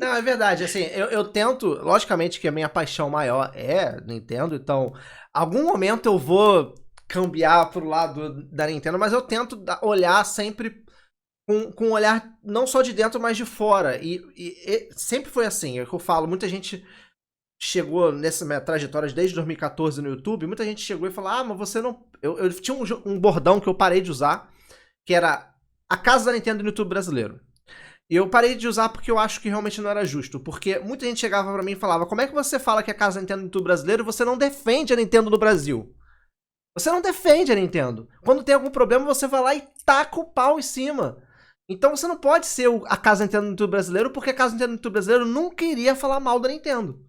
Não, é verdade, assim, eu tento, logicamente que a minha paixão maior é Nintendo, então, algum momento eu vou cambiar pro lado da Nintendo, mas eu tento olhar sempre com um olhar não só de dentro, mas de fora, e sempre foi assim, é o que eu falo, muita gente chegou nessa minha trajetória desde 2014 no YouTube, muita gente chegou e falou, mas você não... Eu tinha um bordão que eu parei de usar, que era a casa da Nintendo no YouTube brasileiro. Eu parei de usar porque eu acho que realmente não era justo. Porque muita gente chegava pra mim e falava: como é que você fala que a casa Nintendo é do brasileiro e você não defende a Nintendo no Brasil? Você não defende a Nintendo. Quando tem algum problema, você vai lá e taca o pau em cima. Então você não pode ser a casa Nintendo no YouTube brasileiro, porque a casa Nintendo no YouTube brasileiro nunca iria falar mal da Nintendo.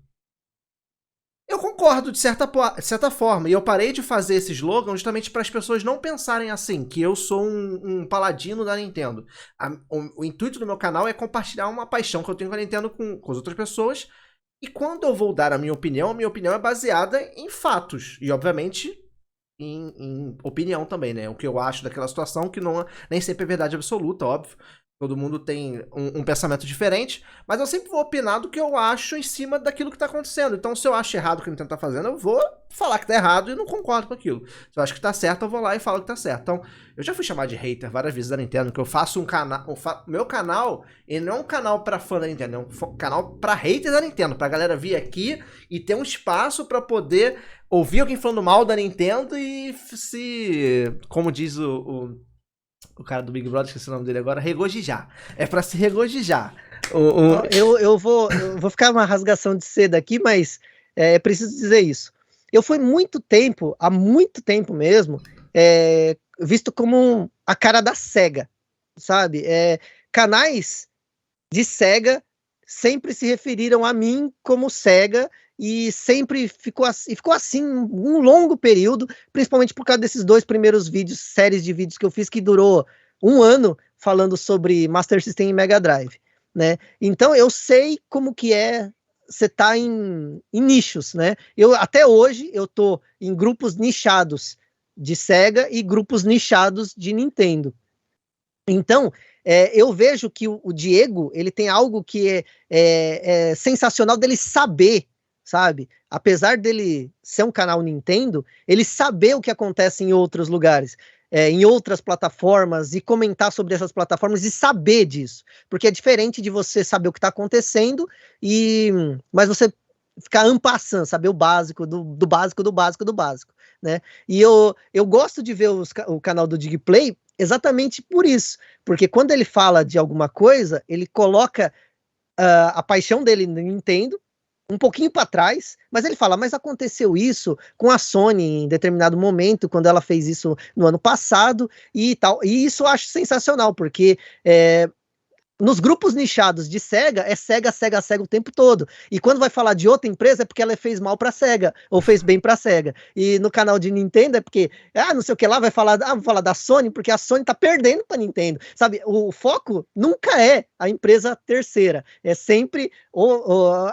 Eu concordo de certa forma, e eu parei de fazer esse slogan justamente para as pessoas não pensarem assim, que eu sou um paladino da Nintendo. O intuito do meu canal é compartilhar uma paixão que eu tenho com a Nintendo com as outras pessoas, e quando eu vou dar a minha opinião é baseada em fatos, e obviamente em opinião também, né? O que eu acho daquela situação, que não, nem sempre é verdade absoluta, óbvio. Todo mundo tem um pensamento diferente, mas eu sempre vou opinar do que eu acho em cima daquilo que tá acontecendo. Então, se eu acho errado o que o Nintendo tá fazendo, eu vou falar que tá errado e não concordo com aquilo. Se eu acho que tá certo, eu vou lá e falo que tá certo. Então, eu já fui chamado de hater várias vezes da Nintendo, que eu faço um canal... Meu canal, ele não é um canal pra fã da Nintendo, é um canal pra hater da Nintendo, pra galera vir aqui e ter um espaço pra poder ouvir alguém falando mal da Nintendo e se... Como diz o cara do Big Brother, esqueci o nome dele agora, regozijar. É pra se regozijar. Eu vou ficar uma rasgação de seda aqui, mas é preciso dizer isso. Eu fui há muito tempo mesmo, visto como a cara da SEGA, sabe? Canais de SEGA sempre se referiram a mim como SEGA e sempre ficou assim um longo período, principalmente por causa desses 2 primeiros vídeos, séries de vídeos que eu fiz, que durou 1 ano falando sobre Master System e Mega Drive, né? Então eu sei como que é você tá em nichos, né? Até hoje eu tô em grupos nichados de Sega e grupos nichados de Nintendo. Então, eu vejo que o Diego, ele tem algo que é sensacional dele saber, sabe? Apesar dele ser um canal Nintendo, ele saber o que acontece em outros lugares, em outras plataformas, e comentar sobre essas plataformas e saber disso. Porque é diferente de você saber o que está acontecendo, mas você ficar en passant, saber o básico, do básico, do básico, do básico, né? E eu gosto de ver o canal do Digplay exatamente por isso, porque quando ele fala de alguma coisa, ele coloca a paixão dele no Nintendo um pouquinho para trás, mas ele fala, mas aconteceu isso com a Sony em determinado momento, quando ela fez isso no ano passado e tal, e isso eu acho sensacional, porque nos grupos nichados de Sega, é Sega, Sega, Sega o tempo todo. E quando vai falar de outra empresa, é porque ela fez mal pra Sega, ou fez bem pra Sega. E no canal de Nintendo é porque, não sei o que lá, vai falar, vou falar da Sony, porque a Sony tá perdendo pra Nintendo. Sabe, o foco nunca é a empresa terceira, é sempre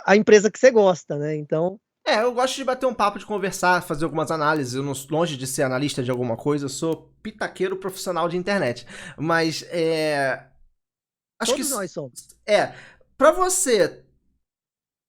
a empresa que você gosta, né? Então... eu gosto de bater um papo, de conversar, fazer algumas análises. Eu não, longe de ser analista de alguma coisa, eu sou pitaqueiro profissional de internet. Mas, acho Todos que nós somos. Pra você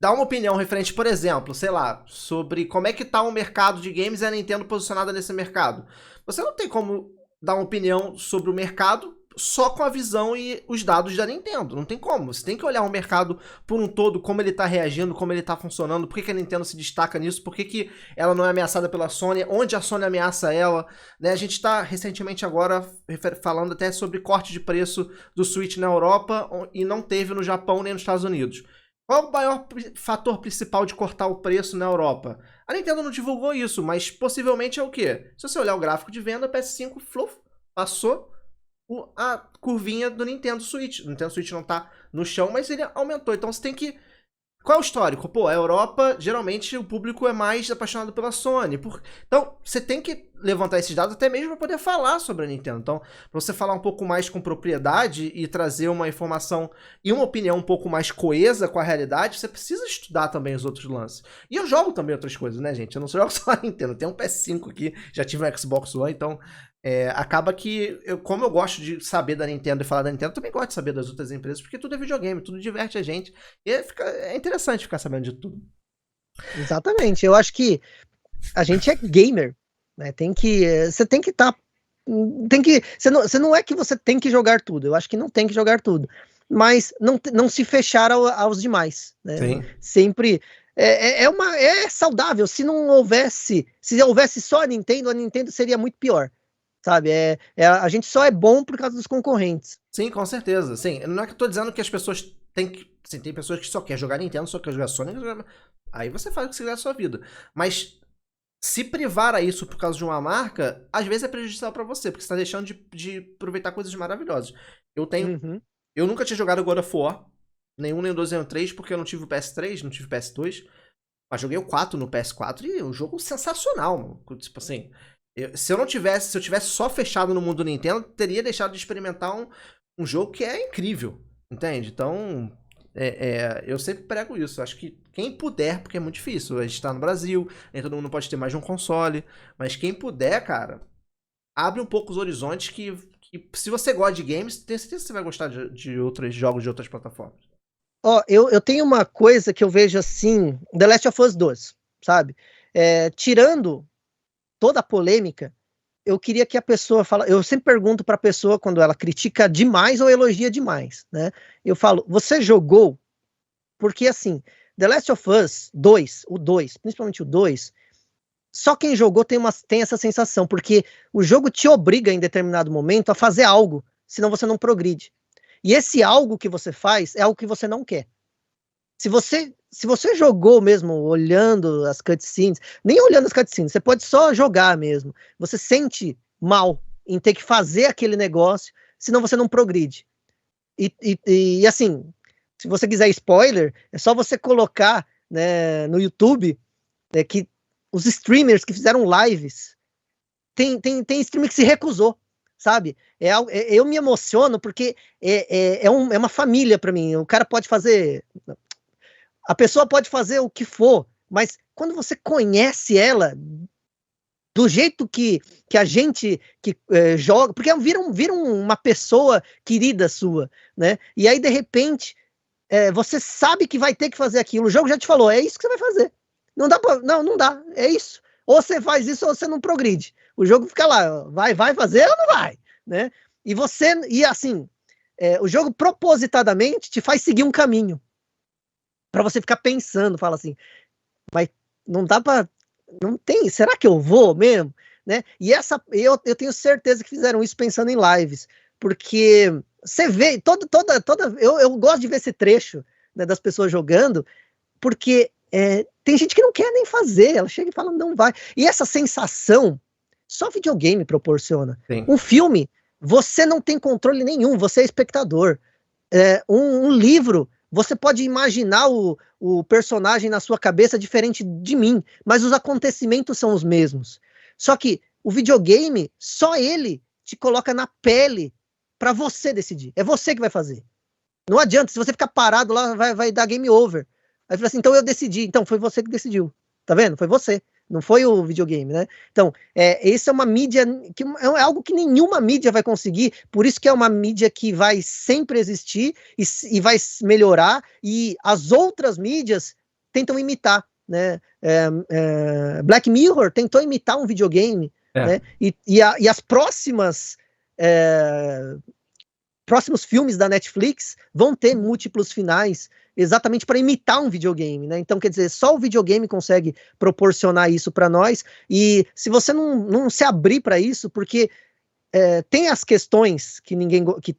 dar uma opinião referente, por exemplo, sei lá, sobre como é que tá o mercado de games e a Nintendo posicionada nesse mercado. Você não tem como dar uma opinião sobre o mercado só com a visão e os dados da Nintendo. Não tem como. Você tem que olhar o mercado por um todo, como ele tá reagindo, como ele tá funcionando, por que a Nintendo se destaca nisso, por que ela não é ameaçada pela Sony, onde a Sony ameaça ela, né? A gente tá recentemente agora falando até sobre corte de preço do Switch na Europa e não teve no Japão nem nos Estados Unidos. Qual o maior fator principal de cortar o preço na Europa? A Nintendo não divulgou isso, mas possivelmente é o quê? Se você olhar o gráfico de venda, o PS5 passou a curvinha do Nintendo Switch. O Nintendo Switch não tá no chão, mas ele aumentou. Então você tem que... Qual é o histórico? Pô, a Europa, geralmente, o público é mais apaixonado pela Sony. Então, você tem que levantar esses dados até mesmo para poder falar sobre a Nintendo. Então, para você falar um pouco mais com propriedade e trazer uma informação e uma opinião um pouco mais coesa com a realidade, você precisa estudar também os outros lances. E eu jogo também outras coisas, né, gente? Eu não só jogo só a Nintendo. Eu tenho um PS5 aqui, já tive um Xbox One, então... acaba que, como eu gosto de saber da Nintendo e falar da Nintendo, eu também gosto de saber das outras empresas, porque tudo é videogame, tudo diverte a gente. E é interessante ficar sabendo de tudo. Exatamente. Eu acho que a gente é gamer, né? Você tem que estar... Você não é que você tem que jogar tudo. Eu acho que não tem que jogar tudo. Mas não se fechar aos demais, né? Sim. Sempre... É saudável. Se houvesse só a Nintendo seria muito pior. sabe? A gente só é bom por causa dos concorrentes. Sim, com certeza. Sim, não é que eu tô dizendo que as pessoas têm que. Assim, tem pessoas que só querem jogar Nintendo, só quer jogar Sony. Aí você faz o que você quiser da sua vida. Mas se privar a isso por causa de uma marca, às vezes é prejudicial pra você, porque você tá deixando de aproveitar coisas maravilhosas. Eu tenho. Uhum. Eu nunca tinha jogado God of War. Nenhum, nem o 2, nem o 3, porque eu não tive o PS3, não tive o PS2. Mas joguei o 4 no PS4 e um jogo sensacional, mano. Tipo assim, se eu tivesse só fechado no mundo do Nintendo, eu teria deixado de experimentar um jogo que é incrível, entende? Então, eu sempre prego isso. Acho que quem puder, porque é muito difícil, a gente tá no Brasil, nem todo mundo pode ter mais de um console, mas quem puder, cara, abre um pouco os horizontes que se você gosta de games, tenho certeza que você vai gostar de outros jogos de outras plataformas. Ó, eu tenho uma coisa que eu vejo assim, The Last of Us 2, sabe? Tirando toda a polêmica, eu queria que a pessoa fala. Eu sempre pergunto para a pessoa quando ela critica demais ou elogia demais, né? Eu falo, você jogou? Porque assim, The Last of Us 2, o 2, principalmente o 2, só quem jogou tem essa sensação, porque o jogo te obriga em determinado momento a fazer algo, senão você não progride. E esse algo que você faz é algo que você não quer. Se você jogou mesmo olhando as cutscenes, nem olhando as cutscenes, você pode só jogar mesmo. Você sente mal em ter que fazer aquele negócio, senão você não progride. E assim, se você quiser spoiler, é só você colocar, né, no YouTube, né, que os streamers que fizeram lives, tem streamer que se recusou, sabe? Eu me emociono porque é uma família para mim. O cara pode fazer. A pessoa pode fazer o que for, mas quando você conhece ela do jeito que a gente joga, porque vira uma pessoa querida sua, né? E aí, de repente, você sabe que vai ter que fazer aquilo. O jogo já te falou, é isso que você vai fazer. Não dá não dá, é isso. Ou você faz isso ou você não progride. O jogo fica lá, vai fazer ou não vai, né? E assim, o jogo propositadamente te faz seguir um caminho para você ficar pensando, fala assim, mas não dá para, não tem, será que eu vou mesmo, né? E eu tenho certeza que fizeram isso pensando em lives, porque você vê eu gosto de ver esse trecho, né, das pessoas jogando, porque tem gente que não quer nem fazer, ela chega e fala não vai. E essa sensação só videogame proporciona. Sim. Um filme, você não tem controle nenhum, você é espectador. Um livro, você pode imaginar o personagem na sua cabeça diferente de mim, mas os acontecimentos são os mesmos. Só que o videogame, só ele te coloca na pele para você decidir. É você que vai fazer. Não adianta, se você ficar parado lá, vai dar game over. Aí fala assim, então eu decidi. Então, foi você que decidiu. Tá vendo? Foi você. Não foi o videogame, né? Então, essa é uma mídia que é algo que nenhuma mídia vai conseguir, por isso que é uma mídia que vai sempre existir e vai melhorar, e as outras mídias tentam imitar, né? Black Mirror tentou imitar um videogame, né? E as próximos filmes da Netflix vão ter múltiplos finais, exatamente para imitar um videogame, né? Então, quer dizer, só o videogame consegue proporcionar isso para nós, e se você não se abrir para isso, porque tem as questões que que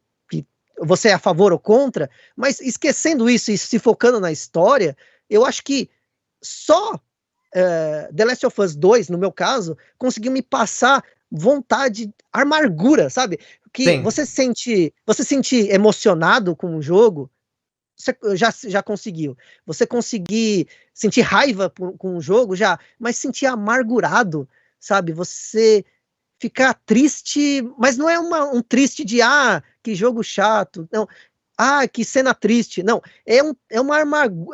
você é a favor ou contra, mas esquecendo isso e se focando na história, eu acho que só The Last of Us 2, no meu caso, conseguiu me passar vontade, amargura, sabe? Que Sim. você sentir emocionado com o jogo, você já conseguiu. Você conseguir sentir raiva com o jogo, já, mas sentir amargurado, sabe? Você ficar triste, mas não é um triste de, que jogo chato, não. Que cena triste. Não, é uma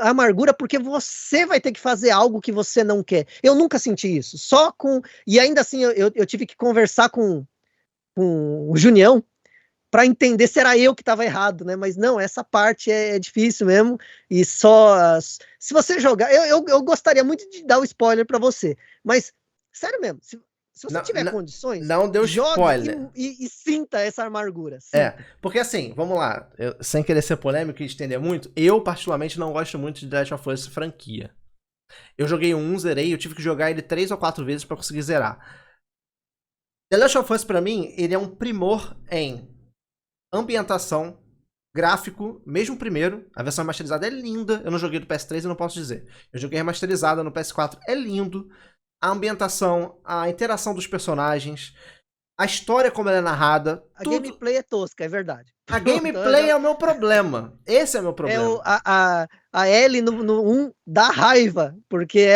amargura porque você vai ter que fazer algo que você não quer. Eu nunca senti isso. E ainda assim, eu tive que conversar com o Junião para entender se era eu que estava errado, né? Mas não, essa parte é difícil mesmo. E só. Se você jogar. Eu gostaria muito de dar o spoiler para você. Mas, sério mesmo, se você Não, tiver não, condições, não deu jogue spoiler. e sinta essa amargura. Sinta. Porque assim, vamos lá, sem querer ser polêmico e estender muito, eu particularmente não gosto muito de The Last of Us franquia. Eu joguei zerei, eu tive que jogar ele 3 ou 4 vezes pra conseguir zerar. The Last of Us, pra mim, ele é um primor em ambientação, gráfico, mesmo o primeiro. A versão remasterizada é linda. Eu não joguei do PS3, eu não posso dizer. Eu joguei remasterizada no PS4, é lindo. A ambientação, a interação dos personagens, a história como ela é narrada. A gameplay é tosca, é verdade. A gameplay é o meu problema. Esse é o meu problema. A Ellie no 1 dá raiva, porque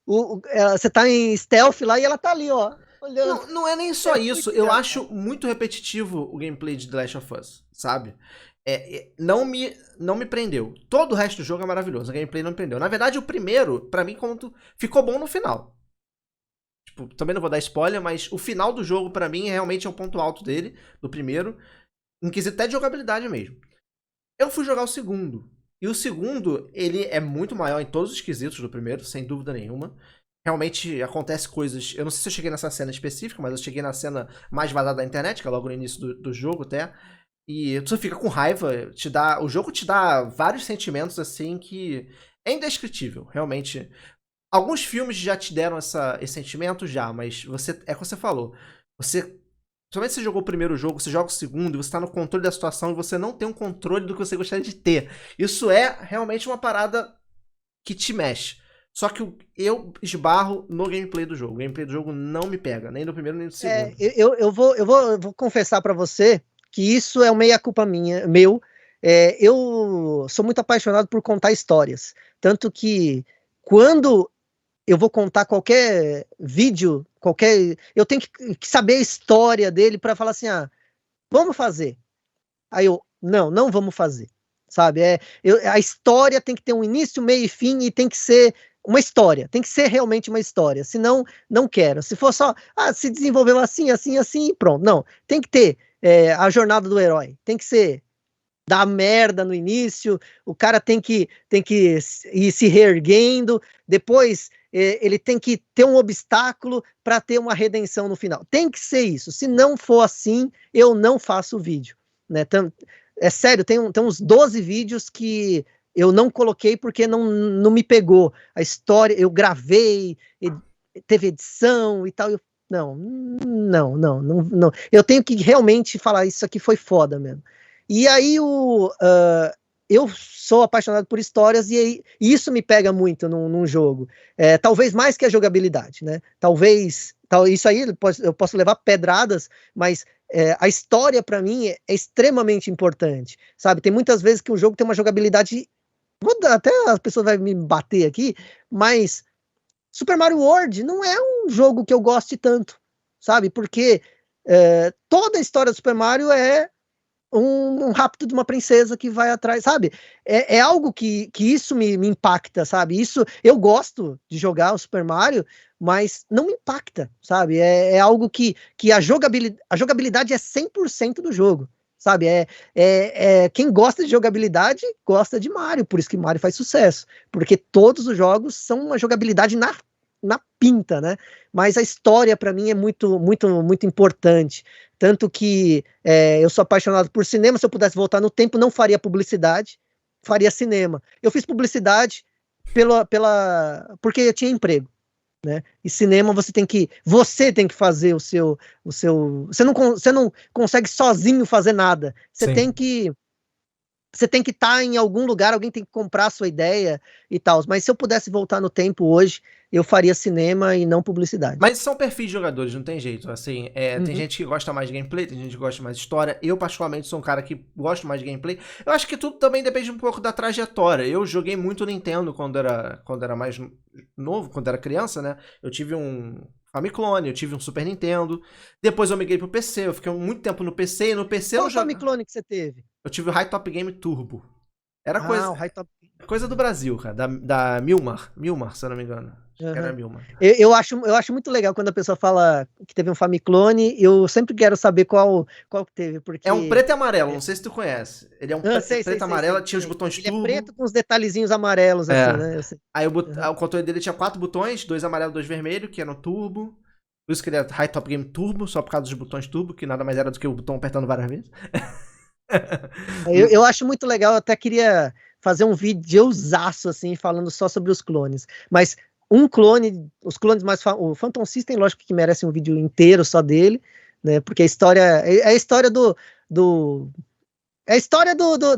você tá em stealth lá e ela tá ali, ó. Não, não é nem só isso. Eu acho muito repetitivo o gameplay de The Last of Us, sabe? Não me prendeu. Todo o resto do jogo é maravilhoso. A gameplay não me prendeu. Na verdade, o primeiro, pra mim, ficou bom no final. Tipo, também não vou dar spoiler, mas o final do jogo, pra mim, realmente é o ponto alto dele, do primeiro. Em quesito até de jogabilidade mesmo. Eu fui jogar o segundo. E o segundo, ele é muito maior em todos os quesitos do primeiro, sem dúvida nenhuma. Realmente acontece coisas. Eu não sei se eu cheguei nessa cena específica, mas eu cheguei na cena mais vazada da internet, que é logo no início do jogo até. E você fica com raiva, o jogo te dá vários sentimentos assim que é indescritível, realmente. Alguns filmes já te deram esse sentimento já, mas é o que você falou. Somente você jogou o primeiro jogo, você joga o segundo, e você tá no controle da situação e você não tem um controle do que você gostaria de ter. Isso é realmente uma parada que te mexe. Só que eu esbarro no gameplay do jogo. O gameplay do jogo não me pega, nem do primeiro nem do segundo. Eu vou confessar pra você que isso é uma meia-culpa meu. Eu sou muito apaixonado por contar histórias. Tanto que quando eu vou contar qualquer vídeo, eu tenho que saber a história dele para falar assim, vamos fazer. Aí não vamos fazer, sabe? A história tem que ter um início, meio e fim e tem que ser uma história, tem que ser realmente uma história, senão não quero. Se for só, se desenvolveu assim, assim, assim e pronto. Não, tem que ter a jornada do herói, tem que ser dar merda no início, o cara tem que ir se reerguendo, depois ele tem que ter um obstáculo para ter uma redenção no final. Tem que ser isso. Se não for assim, eu não faço o vídeo. Né? É sério, tem uns 12 vídeos que eu não coloquei porque não me pegou. A história, eu gravei, teve edição e tal. Não. Eu tenho que realmente falar, isso aqui foi foda mesmo. E aí eu sou apaixonado por histórias e isso me pega muito num jogo. Talvez mais que a jogabilidade, né? Isso aí eu posso levar pedradas, mas a história para mim é extremamente importante, sabe? Tem muitas vezes que o jogo tem uma jogabilidade, até as pessoas vão me bater aqui, mas Super Mario World não é um jogo que eu goste tanto, sabe? Porque toda a história do Super Mario é um rapto de uma princesa que vai atrás, sabe? É algo que isso me impacta, sabe? Isso, eu gosto de jogar o Super Mario, mas não me impacta, sabe? É algo que a jogabilidade é 100% do jogo, sabe? Quem gosta de jogabilidade, gosta de Mario, por isso que Mario faz sucesso, porque todos os jogos são uma jogabilidade na pinta, né? Mas a história para mim é muito, muito, muito importante. Tanto que eu sou apaixonado por cinema. Se eu pudesse voltar no tempo, não faria publicidade, faria cinema. Eu fiz publicidade porque eu tinha emprego, né? E cinema você tem que fazer o seu você não consegue sozinho fazer nada. Você tem que estar em algum lugar, alguém tem que comprar a sua ideia e tal. Mas se eu pudesse voltar no tempo hoje, eu faria cinema e não publicidade. Mas são perfis de jogadores, não tem jeito. Assim, tem gente que gosta mais de gameplay, tem gente que gosta mais de história. Eu, particularmente, sou um cara que gosto mais de gameplay. Eu acho que tudo também depende um pouco da trajetória. Eu joguei muito Nintendo quando era mais novo, quando era criança, né? Eu tive um Famiclone, eu tive um Super Nintendo. Depois eu migrei pro PC, eu fiquei muito tempo no PC. E no PC Qual Famiclone que você teve? Eu tive o High Top Game Turbo. Era o High Top... coisa do Brasil, cara. Da Milmar, se eu não me engano. Era Milmar. Eu acho muito legal quando a pessoa fala que teve um Famiclone. Eu sempre quero saber qual que teve. Porque... É um preto e amarelo, não sei se tu conhece. Ele é um preto e amarelo, tinha os botões turbo. Ele é preto com os detalhezinhos amarelos, assim, né? Aí o controle dele tinha 4 botões, 2 amarelos, 2 vermelhos, que eram turbo. Por isso que ele é High Top Game Turbo, só por causa dos botões turbo, que nada mais era do que o botão apertando várias vezes. Eu acho muito legal, eu até queria fazer um videozaço assim, falando só sobre os clones. Mas um clone, os clones mais o Phantom System, lógico que merece um vídeo inteiro só dele, né? Porque é a história é a história do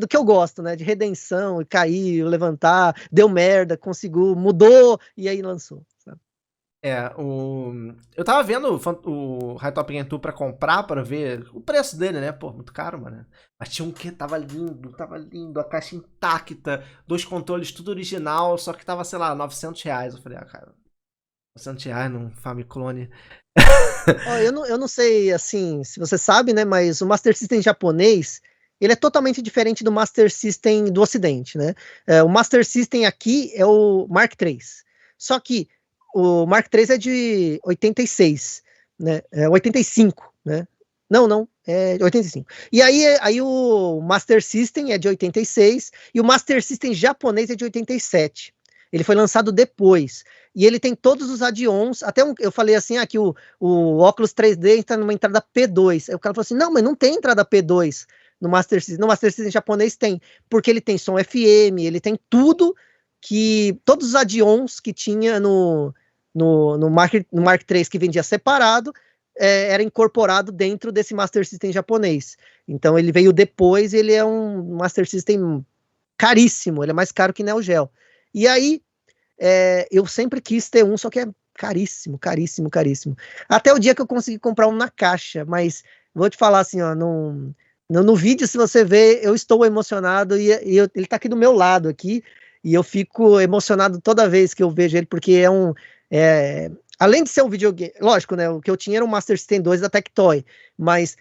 que eu gosto, né? De redenção, caiu, levantar, deu merda, conseguiu, mudou e aí lançou, sabe? Eu tava vendo o Hightop Game Tour pra comprar, pra ver o preço dele, né? Pô, muito caro, mano. Mas tinha um que tava lindo, a caixa intacta, 2 controles, tudo original, só que tava, sei lá, R$ 900. Eu falei, cara, R$ 900 num Famiclone. Ó, eu não sei, assim, se você sabe, né? Mas o Master System japonês, ele é totalmente diferente do Master System do Ocidente, né? O Master System aqui é o Mark III. Só que o Mark III é de 86, né? 85, né? Não, é 85. E aí o Master System é de 86 e o Master System japonês é de 87. Ele foi lançado depois. E ele tem todos os add-ons. Eu falei assim, que o óculos 3D está numa entrada P2. Aí o cara falou assim, não, mas não tem entrada P2 no Master System. No Master System japonês tem, porque ele tem som FM, ele tem todos os add-ons que tinha no Mark III que vendia separado, era incorporado dentro desse Master System japonês. Então ele veio depois, ele é um Master System caríssimo, ele é mais caro que Neo Geo. E aí, eu sempre quis ter um, só que é caríssimo, caríssimo, caríssimo. Até o dia que eu consegui comprar um na caixa, mas vou te falar assim, ó, no vídeo, se você ver, eu estou emocionado e ele tá aqui do meu lado aqui, e eu fico emocionado toda vez que eu vejo ele, porque além de ser um videogame, lógico, né, o que eu tinha era um Master System 2 da Tectoy, mas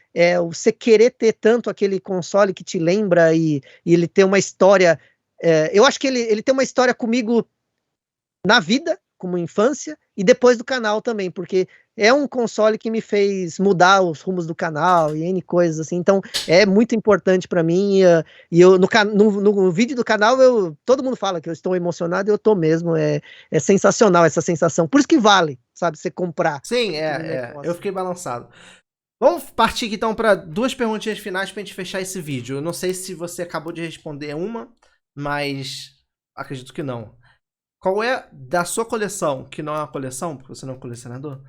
você querer ter tanto aquele console que te lembra e ele ter uma história, eu acho que ele tem uma história comigo na vida, como infância, e depois do canal também, porque é um console que me fez mudar os rumos do canal e N coisas assim, então é muito importante para mim, e eu no vídeo do canal, todo mundo fala que eu estou emocionado, e eu tô mesmo, é sensacional essa sensação, por isso que vale, sabe, você comprar. Sim, eu fiquei balançado. Vamos partir aqui então para 2 perguntinhas finais pra gente fechar esse vídeo. Eu não sei se você acabou de responder uma, mas acredito que não. Qual é da sua coleção, que não é uma coleção, porque você não é um colecionador?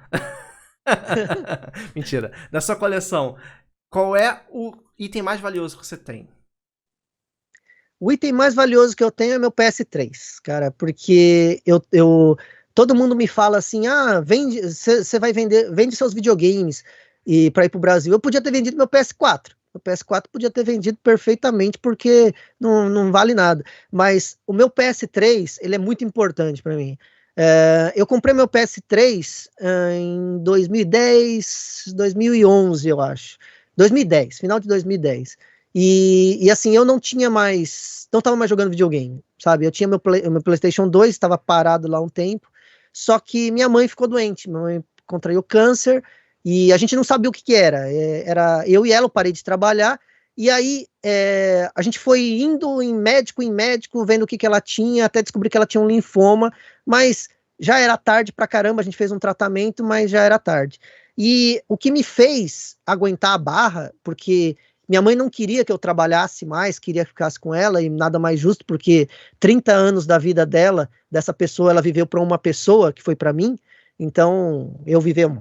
Mentira. Da sua coleção, qual é o item mais valioso que você tem? O item mais valioso que eu tenho é meu PS3, cara, porque todo mundo me fala assim, você vai vende seus videogames e para ir pro Brasil. Eu podia ter vendido meu PS4. O PS4 podia ter vendido perfeitamente porque não vale nada. Mas o meu PS3, ele é muito importante para mim. Eu comprei meu PS3 em 2010, 2011, eu acho. 2010, final de 2010. E assim, eu não tava mais jogando videogame, sabe? Eu tinha meu PlayStation 2, estava parado lá um tempo, só que minha mãe ficou doente, minha mãe contraiu câncer, e a gente não sabia o que era. Era eu e ela, eu parei de trabalhar, e aí a gente foi indo em médico, vendo o que ela tinha, até descobrir que ela tinha um linfoma, mas já era tarde pra caramba, a gente fez um tratamento, mas já era tarde. E o que me fez aguentar a barra, porque minha mãe não queria que eu trabalhasse mais, queria que ficasse com ela, e nada mais justo, porque 30 anos da vida dela, dessa pessoa, ela viveu para uma pessoa, que foi para mim, então eu viver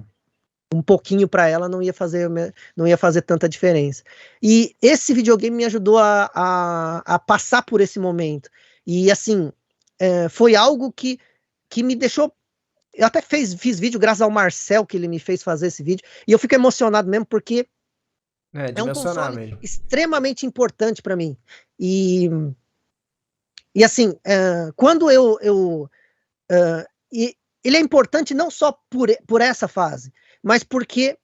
um pouquinho para ela não ia fazer tanta diferença. E esse videogame me ajudou a passar por esse momento. E assim, foi algo que me deixou. Eu até fiz vídeo graças ao Marcel, que ele me fez fazer esse vídeo, e eu fico emocionado mesmo, porque é um console mesmo. extremamente importante para mim. E assim, quando ele é importante não só por essa fase, mas porque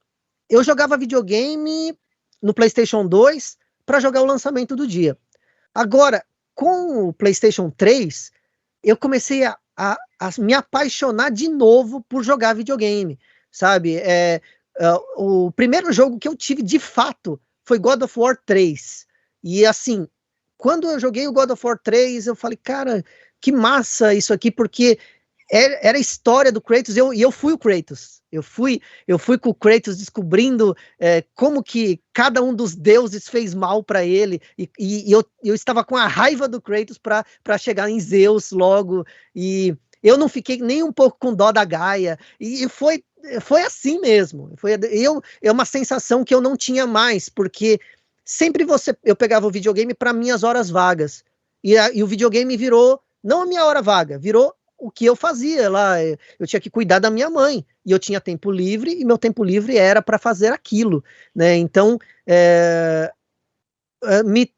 eu jogava videogame no PlayStation 2 para jogar o lançamento do dia. Agora, com o PlayStation 3, eu comecei a me apaixonar de novo por jogar videogame, sabe? O primeiro jogo que eu tive de fato foi God of War 3. E assim, quando eu joguei o God of War 3, eu falei, cara, que massa isso aqui, porque era a história do Kratos, e eu fui o Kratos. Eu fui com o Kratos descobrindo como que cada um dos deuses fez mal para ele, e eu estava com a raiva do Kratos para chegar em Zeus logo, e eu não fiquei nem um pouco com dó da Gaia, e foi assim mesmo. É uma sensação que eu não tinha mais, porque sempre eu pegava o videogame para minhas horas vagas, e o videogame virou, não a minha hora vaga, virou o que eu fazia lá. Eu tinha que cuidar da minha mãe, e eu tinha tempo livre, e meu tempo livre era para fazer aquilo, né? Então,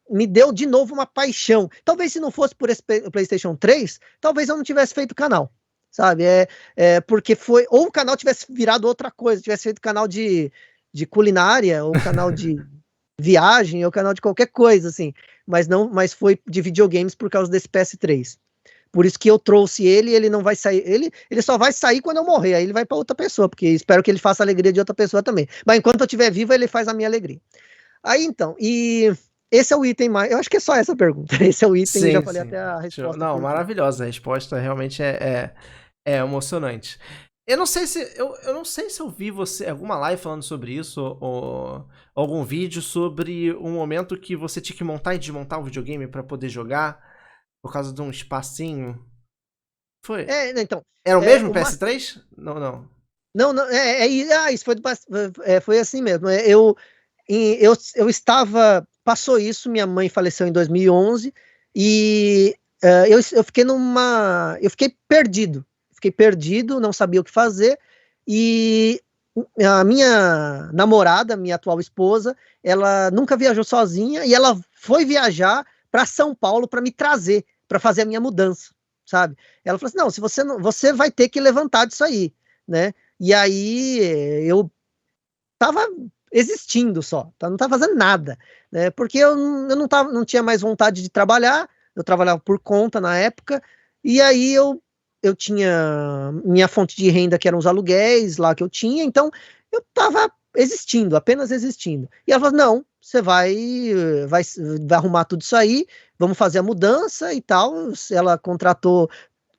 me deu de novo uma paixão. Talvez se não fosse por esse PlayStation 3, talvez eu não tivesse feito canal, sabe? Porque ou o canal tivesse virado outra coisa, tivesse feito canal de culinária, ou canal de viagem, ou canal de qualquer coisa, assim. Mas foi de videogames por causa desse PS3. Por isso que eu trouxe ele não vai sair. Ele só vai sair quando eu morrer, aí ele vai para outra pessoa, porque espero que ele faça a alegria de outra pessoa também. Mas enquanto eu estiver vivo, ele faz a minha alegria. Aí então, esse é o item mais. Eu acho que é só essa pergunta. Esse é o item, sim, já falei sim. até a resposta. Não, maravilhosa. A resposta realmente é emocionante. Eu não sei se eu vi você alguma live falando sobre isso ou algum vídeo sobre um momento que você tinha que montar e desmontar o videogame para poder jogar por causa de um espacinho. Foi? Então. Era o mesmo PS3? Não, não. Não, isso foi assim mesmo. Eu estava. Passou isso, minha mãe faleceu em 2011 e eu fiquei Eu fiquei perdido. Fiquei perdido, não sabia o que fazer. E a minha namorada, minha atual esposa, ela nunca viajou sozinha e ela foi viajar para São Paulo para me trazer, para fazer a minha mudança, sabe? Ela falou assim: não, se você vai ter que levantar disso aí, né? E aí eu tava existindo só, não tava fazendo nada, né? Porque eu não tinha mais vontade de trabalhar, eu trabalhava por conta na época, e aí eu tinha minha fonte de renda, que eram os aluguéis lá que eu tinha, então eu tava existindo, apenas existindo. E ela falou: não, você vai arrumar tudo isso aí, vamos fazer a mudança e tal. Ela contratou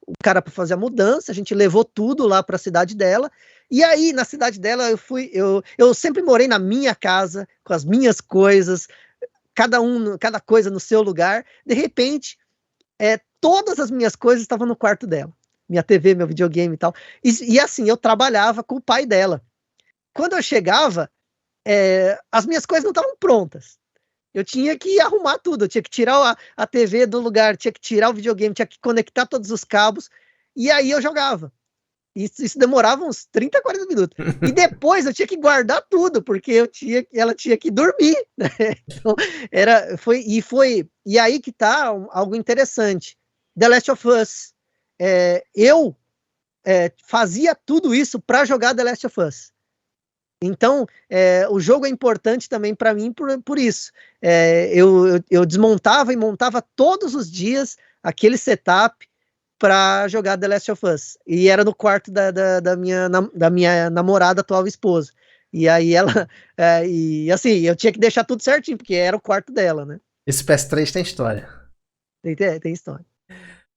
o cara para fazer a mudança, a gente levou tudo lá para a cidade dela. E aí, na cidade dela, eu sempre morei na minha casa, com as minhas coisas, cada coisa no seu lugar. De repente, todas as minhas coisas estavam no quarto dela. Minha TV, meu videogame e tal. E assim, eu trabalhava com o pai dela. Quando eu chegava, as minhas coisas não estavam prontas. Eu tinha que arrumar tudo, eu tinha que tirar a TV do lugar, tinha que tirar o videogame, tinha que conectar todos os cabos, e aí eu jogava. Isso demorava uns 30, 40 minutos. E depois eu tinha que guardar tudo, porque ela tinha que dormir, né? Então, e aí que tá algo interessante. The Last of Us. Eu fazia tudo isso para jogar The Last of Us. Então, o jogo é importante também para mim por isso. Eu desmontava e montava todos os dias aquele setup para jogar The Last of Us. E era no quarto da minha namorada, atual esposa. E aí ela. E assim, eu tinha que deixar tudo certinho, porque era o quarto dela, né? Esse PS3 tem história. Tem história.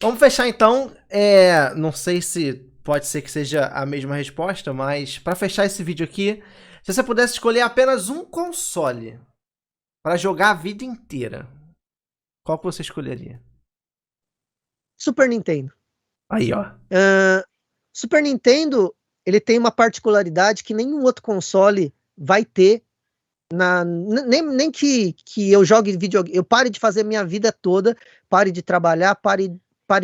Vamos fechar então. Não sei se pode ser que seja a mesma resposta, mas para fechar esse vídeo aqui, se você pudesse escolher apenas um console para jogar a vida inteira, qual que você escolheria? Super Nintendo. Aí, ó. Super Nintendo, ele tem uma particularidade que nenhum outro console vai ter. Nem que eu jogue videogame, eu pare de fazer minha vida toda, pare de trabalhar, pare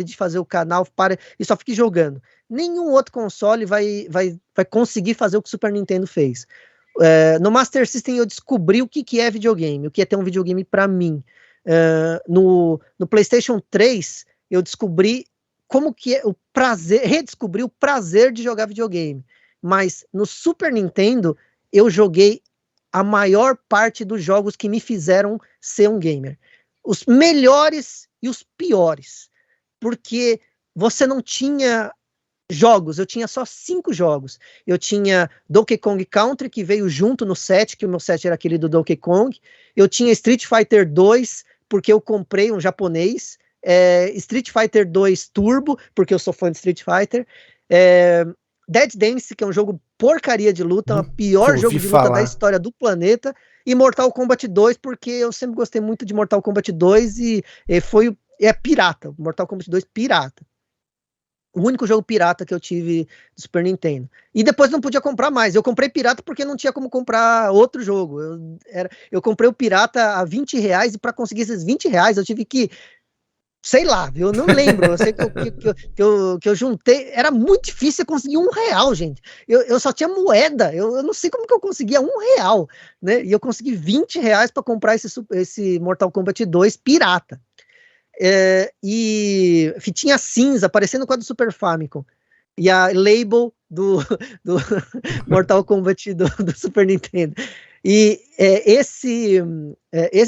de fazer o canal, e só fique jogando. Nenhum outro console vai conseguir fazer o que o Super Nintendo fez. No Master System eu descobri o que é videogame, o que é ter um videogame para mim. No PlayStation 3 eu descobri como que é o prazer, redescobri o prazer de jogar videogame. Mas no Super Nintendo eu joguei a maior parte dos jogos que me fizeram ser um gamer. Os melhores e os piores. Porque você não tinha jogos, eu tinha só 5 jogos. Eu tinha Donkey Kong Country, que veio junto no set, que o meu set era aquele do Donkey Kong. Eu tinha Street Fighter 2, porque eu comprei um japonês. Street Fighter 2 Turbo, porque eu sou fã de Street Fighter. Dead Dance, que é um jogo porcaria de luta, o pior jogo de luta da história do planeta. E Mortal Kombat 2, porque eu sempre gostei muito de Mortal Kombat 2 e foi pirata, Mortal Kombat 2 pirata. o único jogo pirata que eu tive do Super Nintendo. E depois não podia comprar mais. Eu comprei pirata porque não tinha como comprar outro jogo. Eu comprei o pirata a R$ 20 e para conseguir esses R$ 20 eu tive que, sei lá, eu não lembro. Eu sei que eu juntei. Era muito difícil conseguir R$ 1, gente. Eu só tinha moeda. Eu não sei como que eu conseguia R$ 1, né? E eu consegui R$ 20 para comprar esse Mortal Kombat 2 pirata. E fitinha cinza, parecendo com a do Super Famicom. E a label do Mortal Kombat do Super Nintendo. E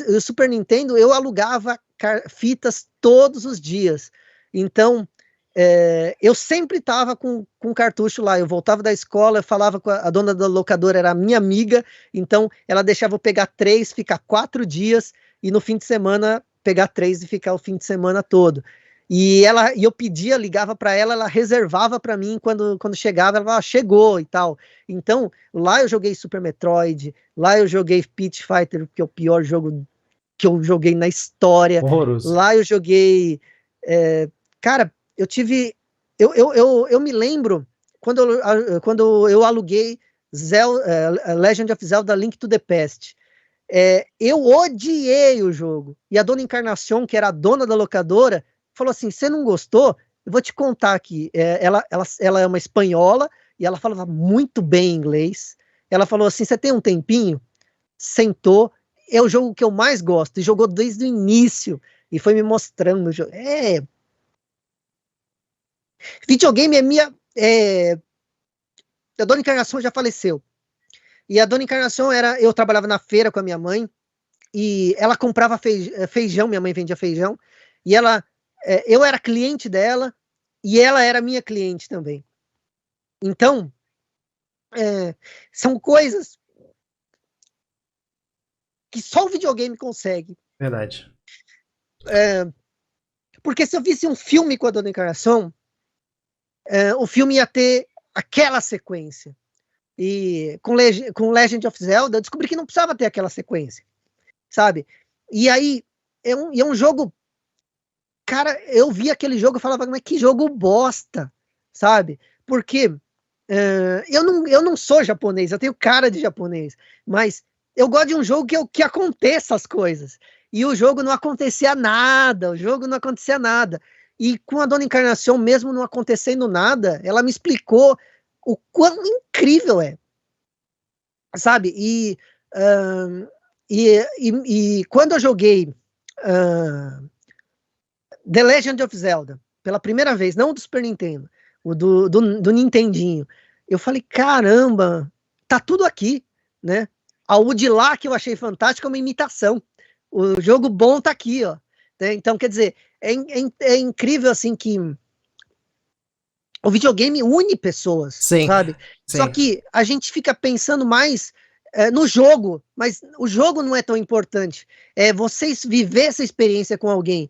o Super Nintendo eu alugava fitas todos os dias. Então, eu sempre estava com cartucho lá. Eu voltava da escola, eu falava com a dona da locadora, era minha amiga, então ela deixava eu pegar 3, ficar 4 dias, e no fim de semana pegar 3 e ficar o fim de semana todo. E eu pedia, ligava para ela, ela reservava para mim quando chegava, ela falava, chegou e tal. Então, lá eu joguei Super Metroid, lá eu joguei Pit Fighter, que é o pior jogo que eu joguei na história. Horroroso. Lá eu joguei. Cara, eu tive. Eu me lembro quando eu aluguei Legend of Zelda Link to the Past. Eu odiei o jogo. E a dona Encarnação, que era a dona da locadora, falou assim: você não gostou? Eu vou te contar aqui. Ela é uma espanhola e ela falava muito bem inglês. Ela falou assim: você tem um tempinho? Sentou. É o jogo que eu mais gosto. E jogou desde o início. E foi me mostrando o jogo. Videogame é minha. A dona Encarnação já faleceu. E a dona Encarnação eu trabalhava na feira com a minha mãe. E ela comprava feijão, minha mãe vendia feijão. E eu era cliente dela. E ela era minha cliente também. Então, são coisas que só o videogame consegue. Verdade. Porque se eu visse um filme com a Dona Encarnação, o filme ia ter aquela sequência. E com Legend of Zelda, eu descobri que não precisava ter aquela sequência, sabe? E aí, é um jogo... Cara, eu vi aquele jogo e falava, mas que jogo bosta, sabe? Porque eu não sou japonês, eu tenho cara de japonês, mas eu gosto de um jogo que aconteça as coisas. E o jogo não acontecia nada, E com a Dona Encarnação, mesmo não acontecendo nada, ela me explicou o quão incrível é, sabe? E quando eu joguei The Legend of Zelda, pela primeira vez, não do Super Nintendo, o do Nintendinho, eu falei, caramba, tá tudo aqui, né? O de lá que eu achei fantástico é uma imitação. O jogo bom tá aqui, ó. Então, quer dizer, é incrível, assim, que o videogame une pessoas, Sim, sabe? sim. Só que a gente fica pensando mais no jogo, mas o jogo não é tão importante. Vocês viver essa experiência com alguém.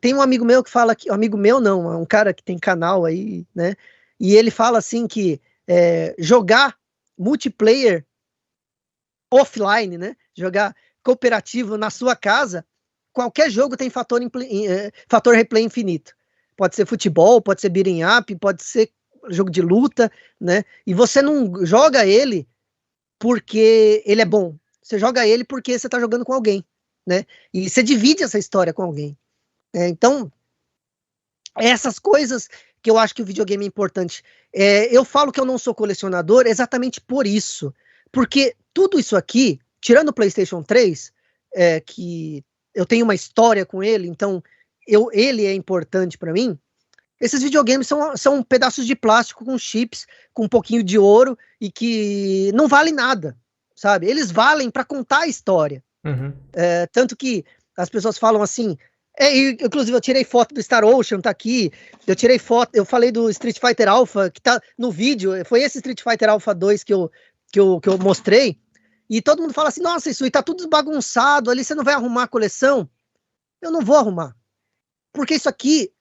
Tem um amigo meu que fala que... Amigo meu não, é um cara que tem canal aí, né? E ele fala assim que jogar multiplayer offline, né? Jogar cooperativo na sua casa, qualquer jogo tem fator replay infinito. Pode ser futebol, pode ser beating up, pode ser jogo de luta, né? E você não joga ele porque ele é bom. Você joga ele porque você tá jogando com alguém, né? E você divide essa história com alguém. Então, essas coisas que eu acho que o videogame é importante. Eu falo que eu não sou colecionador exatamente por isso. Porque tudo isso aqui, tirando o PlayStation 3, que eu tenho uma história com ele, então ele é importante para mim. Esses videogames são pedaços de plástico com chips, com um pouquinho de ouro e que não valem nada, sabe? Eles valem para contar a história. Uhum. Tanto que as pessoas falam assim... inclusive eu tirei foto do Star Ocean, tá aqui. Eu tirei foto, eu falei do Street Fighter Alpha, que tá no vídeo. Foi esse Street Fighter Alpha 2 que eu mostrei. E todo mundo fala assim, nossa, isso aí tá tudo bagunçado ali, você não vai arrumar a coleção? Eu não vou arrumar. Porque isso aqui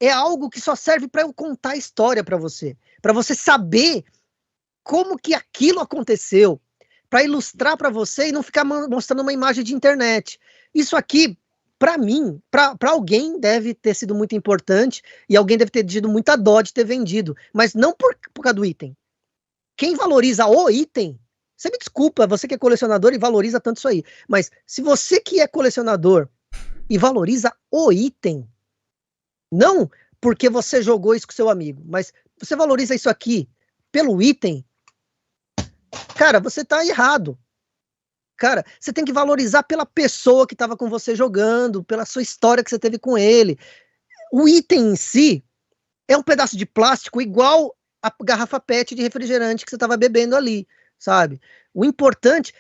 é algo que só serve para eu contar a história para você saber como que aquilo aconteceu, para ilustrar para você e não ficar mostrando uma imagem de internet. Isso aqui, Pra mim, pra alguém deve ter sido muito importante e alguém deve ter tido muita dó de ter vendido, mas não por causa do item. Quem valoriza o item, você me desculpa, você que é colecionador e valoriza tanto isso aí, mas se você que é colecionador e valoriza o item, não porque você jogou isso com seu amigo, mas você valoriza isso aqui pelo item, cara, você tá errado. Cara, você tem que valorizar pela pessoa que estava com você jogando, pela sua história que você teve com ele. O item em si é um pedaço de plástico igual a garrafa PET de refrigerante que você estava bebendo ali, sabe? O importante,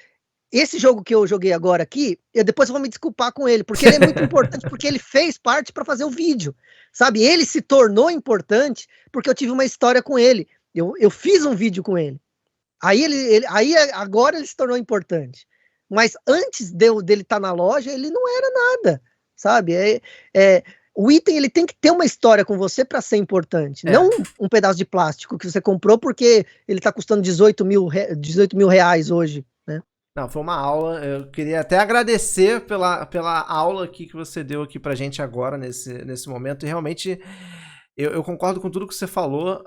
esse jogo que eu joguei agora aqui, depois eu vou me desculpar com ele, porque ele é muito importante, porque ele fez parte para fazer o vídeo, sabe? Ele se tornou importante porque eu tive uma história com ele. Eu fiz um vídeo com ele. Aí agora ele se tornou importante. Mas antes dele estar na loja, ele não era nada, sabe? O item ele tem que ter uma história com você para ser importante, não um pedaço de plástico que você comprou porque ele está custando 18 mil reais hoje, né? Não, foi uma aula. Eu queria até agradecer pela aula aqui que você deu aqui pra gente agora, nesse momento. E realmente, eu concordo com tudo que você falou.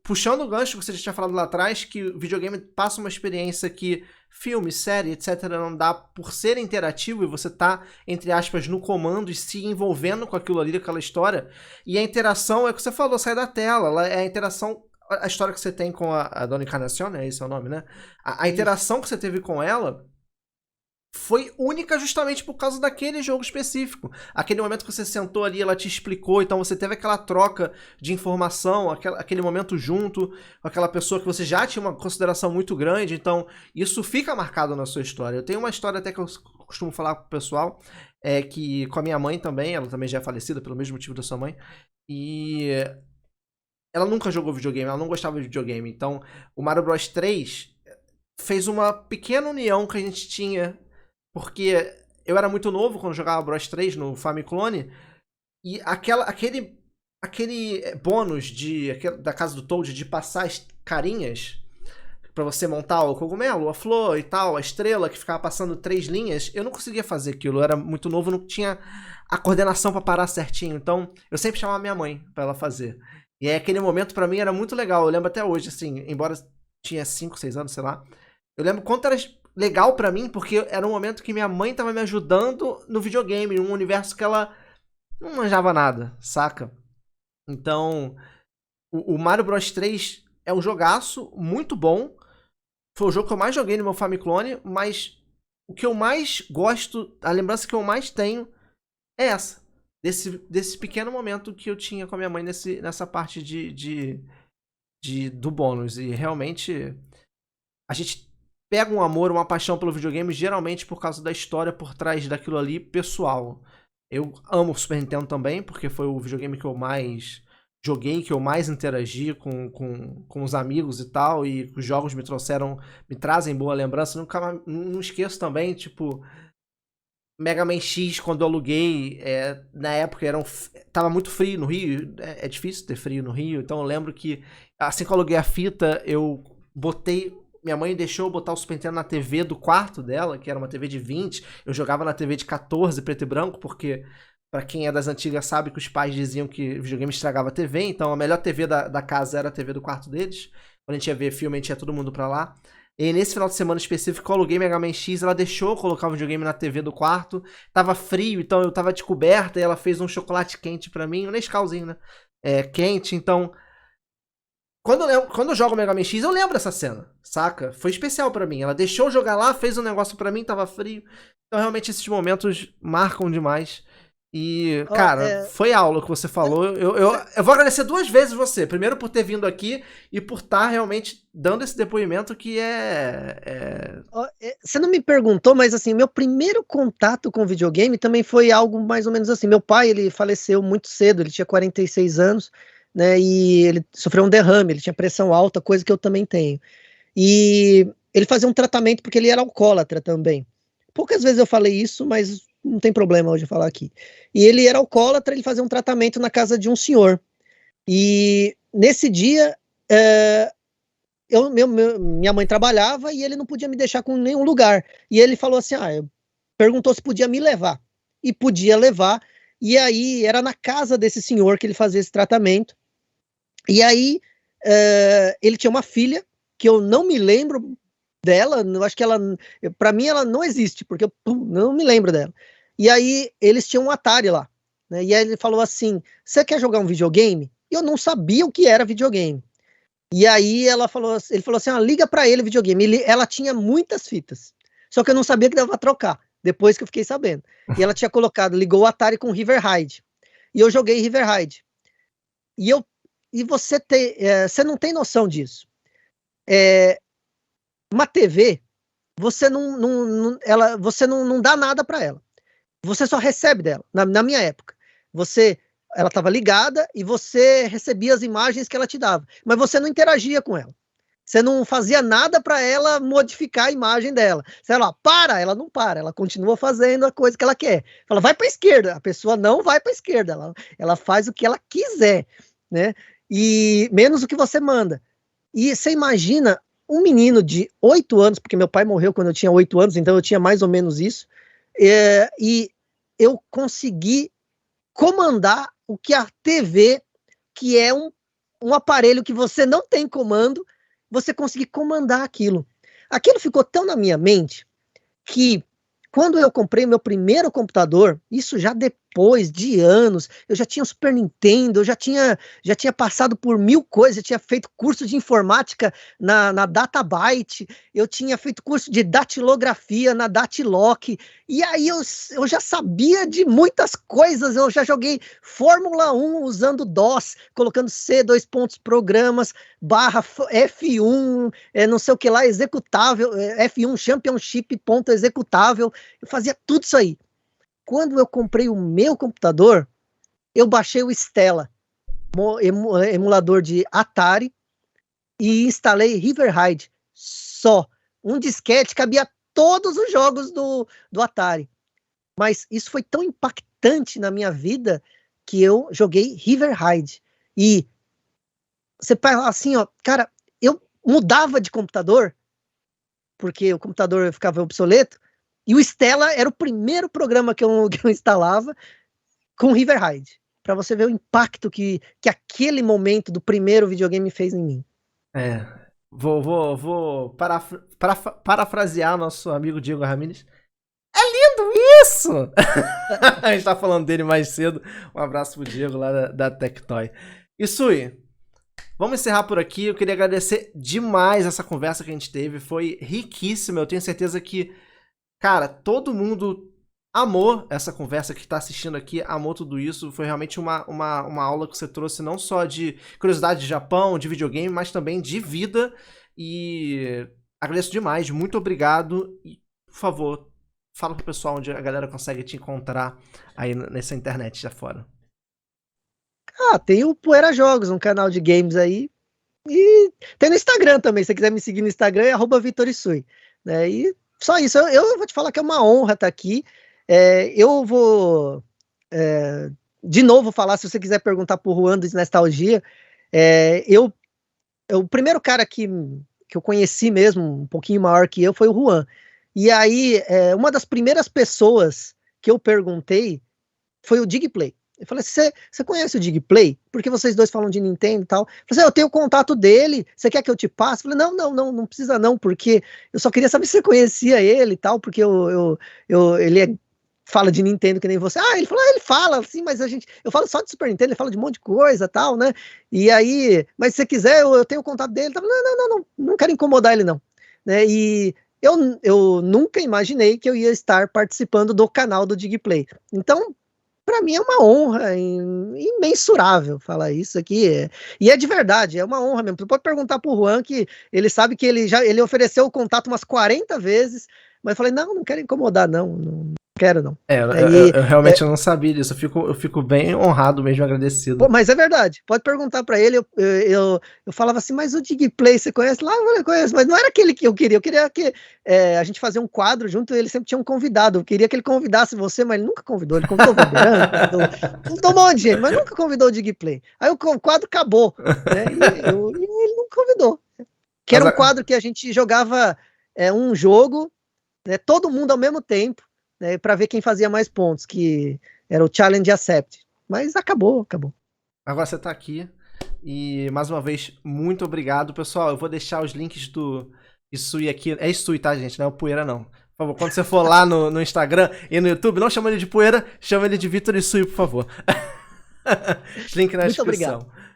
Puxando o gancho que você já tinha falado lá atrás, que o videogame passa uma experiência que filme, série, etc. não dá por ser interativo e você tá, entre aspas, no comando e se envolvendo com aquilo ali, com aquela história. E a interação é o que você falou, sai da tela. É a interação... A história que você tem com a Dona Encarnação, né? Esse é o nome, né? A interação que você teve com ela foi única justamente por causa daquele jogo específico. Aquele momento que você sentou ali, ela te explicou, então você teve aquela troca de informação, aquele momento junto com aquela pessoa que você já tinha uma consideração muito grande, então isso fica marcado na sua história. Eu tenho uma história até que eu costumo falar com o pessoal, que com a minha mãe também, ela também já é falecida pelo mesmo motivo da sua mãe, e ela nunca jogou videogame, ela não gostava de videogame, então o Mario Bros 3 fez uma pequena união que a gente tinha. Porque eu era muito novo quando jogava Bros 3 no Famiclone. E aquele bônus da casa do Toad de passar as carinhas pra você montar o cogumelo, a flor e tal, a estrela que ficava passando 3 linhas, eu não conseguia fazer aquilo. Eu era muito novo, não tinha a coordenação pra parar certinho. Então eu sempre chamava minha mãe pra ela fazer. E aí aquele momento pra mim era muito legal. Eu lembro até hoje, assim, embora tinha 5, 6 anos, sei lá. Eu lembro quanto era legal pra mim, porque era um momento que minha mãe tava me ajudando no videogame, num universo que ela não manjava nada, saca? Então, o Mario Bros 3 é um jogaço muito bom. Foi o jogo que eu mais joguei no meu Famiclone, mas o que eu mais gosto, a lembrança que eu mais tenho é essa. Desse pequeno momento que eu tinha com a minha mãe nessa parte do bônus. E realmente, a gente pega um amor, uma paixão pelo videogame, geralmente por causa da história por trás daquilo ali, pessoal. Eu amo o Super Nintendo também, porque foi o videogame que eu mais joguei, que eu mais interagi com os amigos e tal, e os jogos me trazem boa lembrança. Não esqueço também, tipo, Mega Man X, quando eu aluguei, na época tava muito frio no Rio, é difícil ter frio no Rio, então eu lembro que assim que eu aluguei a fita, eu botei... Minha mãe deixou eu botar o Super Nintendo na TV do quarto dela, que era uma TV de 20. Eu jogava na TV de 14, preto e branco, porque, pra quem é das antigas, sabe que os pais diziam que videogame estragava a TV. Então, a melhor TV da casa era a TV do quarto deles. Quando a gente ia ver filme, a gente ia todo mundo pra lá. E nesse final de semana específico, eu aluguei Mega Man X. Ela deixou eu colocar o videogame na TV do quarto. Tava frio, então eu tava de coberta. E ela fez um chocolate quente pra mim. Um Nescauzinho, né? Quente, então... Quando eu jogo Mega Man X, eu lembro dessa cena, saca? Foi especial pra mim. Ela deixou eu jogar lá, fez um negócio pra mim, tava frio. Então, realmente, esses momentos marcam demais. E, cara, foi aula que você falou. Eu vou agradecer 2 vezes você. Primeiro por ter vindo aqui e por estar realmente dando esse depoimento que Você não me perguntou, mas assim, meu primeiro contato com videogame também foi algo mais ou menos assim. Meu pai, ele faleceu muito cedo, ele tinha 46 anos. Né, e ele sofreu um derrame, ele tinha pressão alta, coisa que eu também tenho. E ele fazia um tratamento porque ele era alcoólatra também. Poucas vezes eu falei isso, mas não tem problema hoje eu falar aqui. E ele era alcoólatra, ele fazia um tratamento na casa de um senhor. E nesse dia, minha mãe trabalhava e ele não podia me deixar com nenhum lugar. E ele falou assim, perguntou se podia me levar. e podia levar. E aí era na casa desse senhor que ele fazia esse tratamento. E aí ele tinha uma filha que eu não me lembro dela, eu acho que ela, para mim ela não existe, porque eu não me lembro dela. E aí eles tinham um Atari lá, né? E aí ele falou assim: você quer jogar um videogame? E eu não sabia o que era videogame. E aí ele falou assim: liga para ele videogame. Ela tinha muitas fitas, só que eu não sabia que dava pra trocar, depois que eu fiquei sabendo. E ela tinha ligou o Atari com River Raid. E eu joguei River Raid. E você não tem noção disso. Uma TV, você não dá nada para ela. Você só recebe dela. Na minha época, ela estava ligada e você recebia as imagens que ela te dava, mas você não interagia com ela. Você não fazia nada para ela modificar a imagem dela. Sei lá, ela não para, ela continua fazendo a coisa que ela quer. Ela vai para a esquerda, a pessoa não vai para a esquerda, ela faz o que ela quiser, né? E menos o que você manda. E você imagina um menino de 8 anos, porque meu pai morreu quando eu tinha 8 anos, então eu tinha mais ou menos isso, e eu consegui comandar o que a TV, que é um aparelho que você não tem comando, você conseguir comandar aquilo. Aquilo ficou tão na minha mente que quando eu comprei meu primeiro computador, isso já depois de anos, eu já tinha o Super Nintendo, eu já tinha passado por 1000 coisas, eu tinha feito curso de informática na Databyte, eu tinha feito curso de datilografia na Datilog, e aí eu já sabia de muitas coisas, eu já joguei Fórmula 1 usando DOS, colocando C, dois pontos, programas, barra F1, não sei o que lá, executável, F1 Championship, ponto executável, eu fazia tudo isso aí. Quando eu comprei o meu computador, eu baixei o Stella, emulador de Atari, e instalei River Raid. Só. Um disquete cabia todos os jogos do Atari. Mas isso foi tão impactante na minha vida que eu joguei River Raid. E você fala assim, ó, cara, eu mudava de computador, porque o computador ficava obsoleto, e o Stella era o primeiro programa que eu instalava com River Raid, para você ver o impacto que aquele momento do primeiro videogame fez em mim. Vou parafrasear nosso amigo Diego Ramírez. É lindo isso! A gente tá falando dele mais cedo. Um abraço pro Diego lá da Tectoy. E Sui, vamos encerrar por aqui. Eu queria agradecer demais essa conversa que a gente teve. Foi riquíssima. Eu tenho certeza que, cara, todo mundo amou essa conversa, que tá assistindo aqui, amou tudo isso. Foi realmente uma aula que você trouxe não só de curiosidade de Japão, de videogame, mas também de vida. E agradeço demais. Muito obrigado. E, por favor, fala pro pessoal onde a galera consegue te encontrar aí nessa internet já fora. Tem o Poeira Jogos, um canal de games aí. E tem no Instagram também, se você quiser me seguir no Instagram, é @VitorIsui, né? E só isso, eu vou te falar que é uma honra estar aqui. Eu vou de novo falar, se você quiser perguntar pro Juan de Nostalgia, o primeiro cara que eu conheci mesmo, um pouquinho maior que eu, foi o Juan. E aí, uma das primeiras pessoas que eu perguntei foi o Digplay. Eu falei, você conhece o Digplay? Porque vocês dois falam de Nintendo e tal. Eu falei, eu tenho o contato dele, você quer que eu te passe? Eu falei, não precisa não, porque eu só queria saber se você conhecia ele e tal, porque ele fala de Nintendo que nem você. Ele falou, ele fala, assim, mas eu falo só de Super Nintendo, ele fala de um monte de coisa e tal, né? E aí, mas se você quiser, eu tenho o contato dele. Não quero incomodar ele não. Né? E eu nunca imaginei que eu ia estar participando do canal do Digplay. Então, para mim é uma honra imensurável falar isso aqui. E é de verdade, é uma honra mesmo. Você pode perguntar pro Juan, que ele sabe que ele ofereceu o contato umas 40 vezes, mas eu falei, não quero incomodar, não quero não. Eu realmente não sabia disso, eu fico bem honrado mesmo, agradecido. Pô, mas é verdade, pode perguntar pra ele, eu falava assim, mas o Digplay você conhece? Lá eu conheço, mas não era aquele que eu queria que a gente fazia um quadro junto, ele sempre tinha um convidado, eu queria que ele convidasse você, mas ele nunca convidou, ele convidou o Valdeirão, convidou um monte de gente, mas nunca convidou o Digplay. Aí o quadro acabou, né, e ele nunca convidou. Que era um quadro que a gente jogava um jogo, né, todo mundo ao mesmo tempo, né, para ver quem fazia mais pontos, que era o Challenge Accept. Mas acabou. Agora você tá aqui. E mais uma vez, muito obrigado, pessoal. Eu vou deixar os links do Isui aqui. É Isui, tá, gente? Não é o Poeira, não. Por favor, quando você for lá no Instagram e no YouTube, não chama ele de Poeira, chama ele de Vitor Isui, por favor. Link na Muito descrição. obrigado.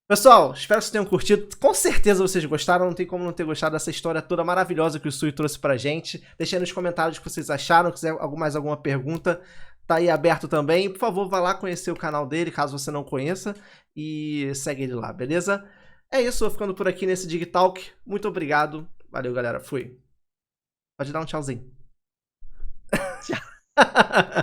Pessoal, espero que vocês tenham curtido. Com certeza vocês gostaram. Não tem como não ter gostado dessa história toda maravilhosa que o Isui trouxe pra gente. Deixem aí nos comentários o que vocês acharam. Se quiser mais alguma pergunta, tá aí aberto também. Por favor, vá lá conhecer o canal dele, caso você não conheça. E segue ele lá, beleza? É isso, vou ficando por aqui nesse Digitalk. Muito obrigado. Valeu, galera. Fui. Pode dar um tchauzinho. Tchau.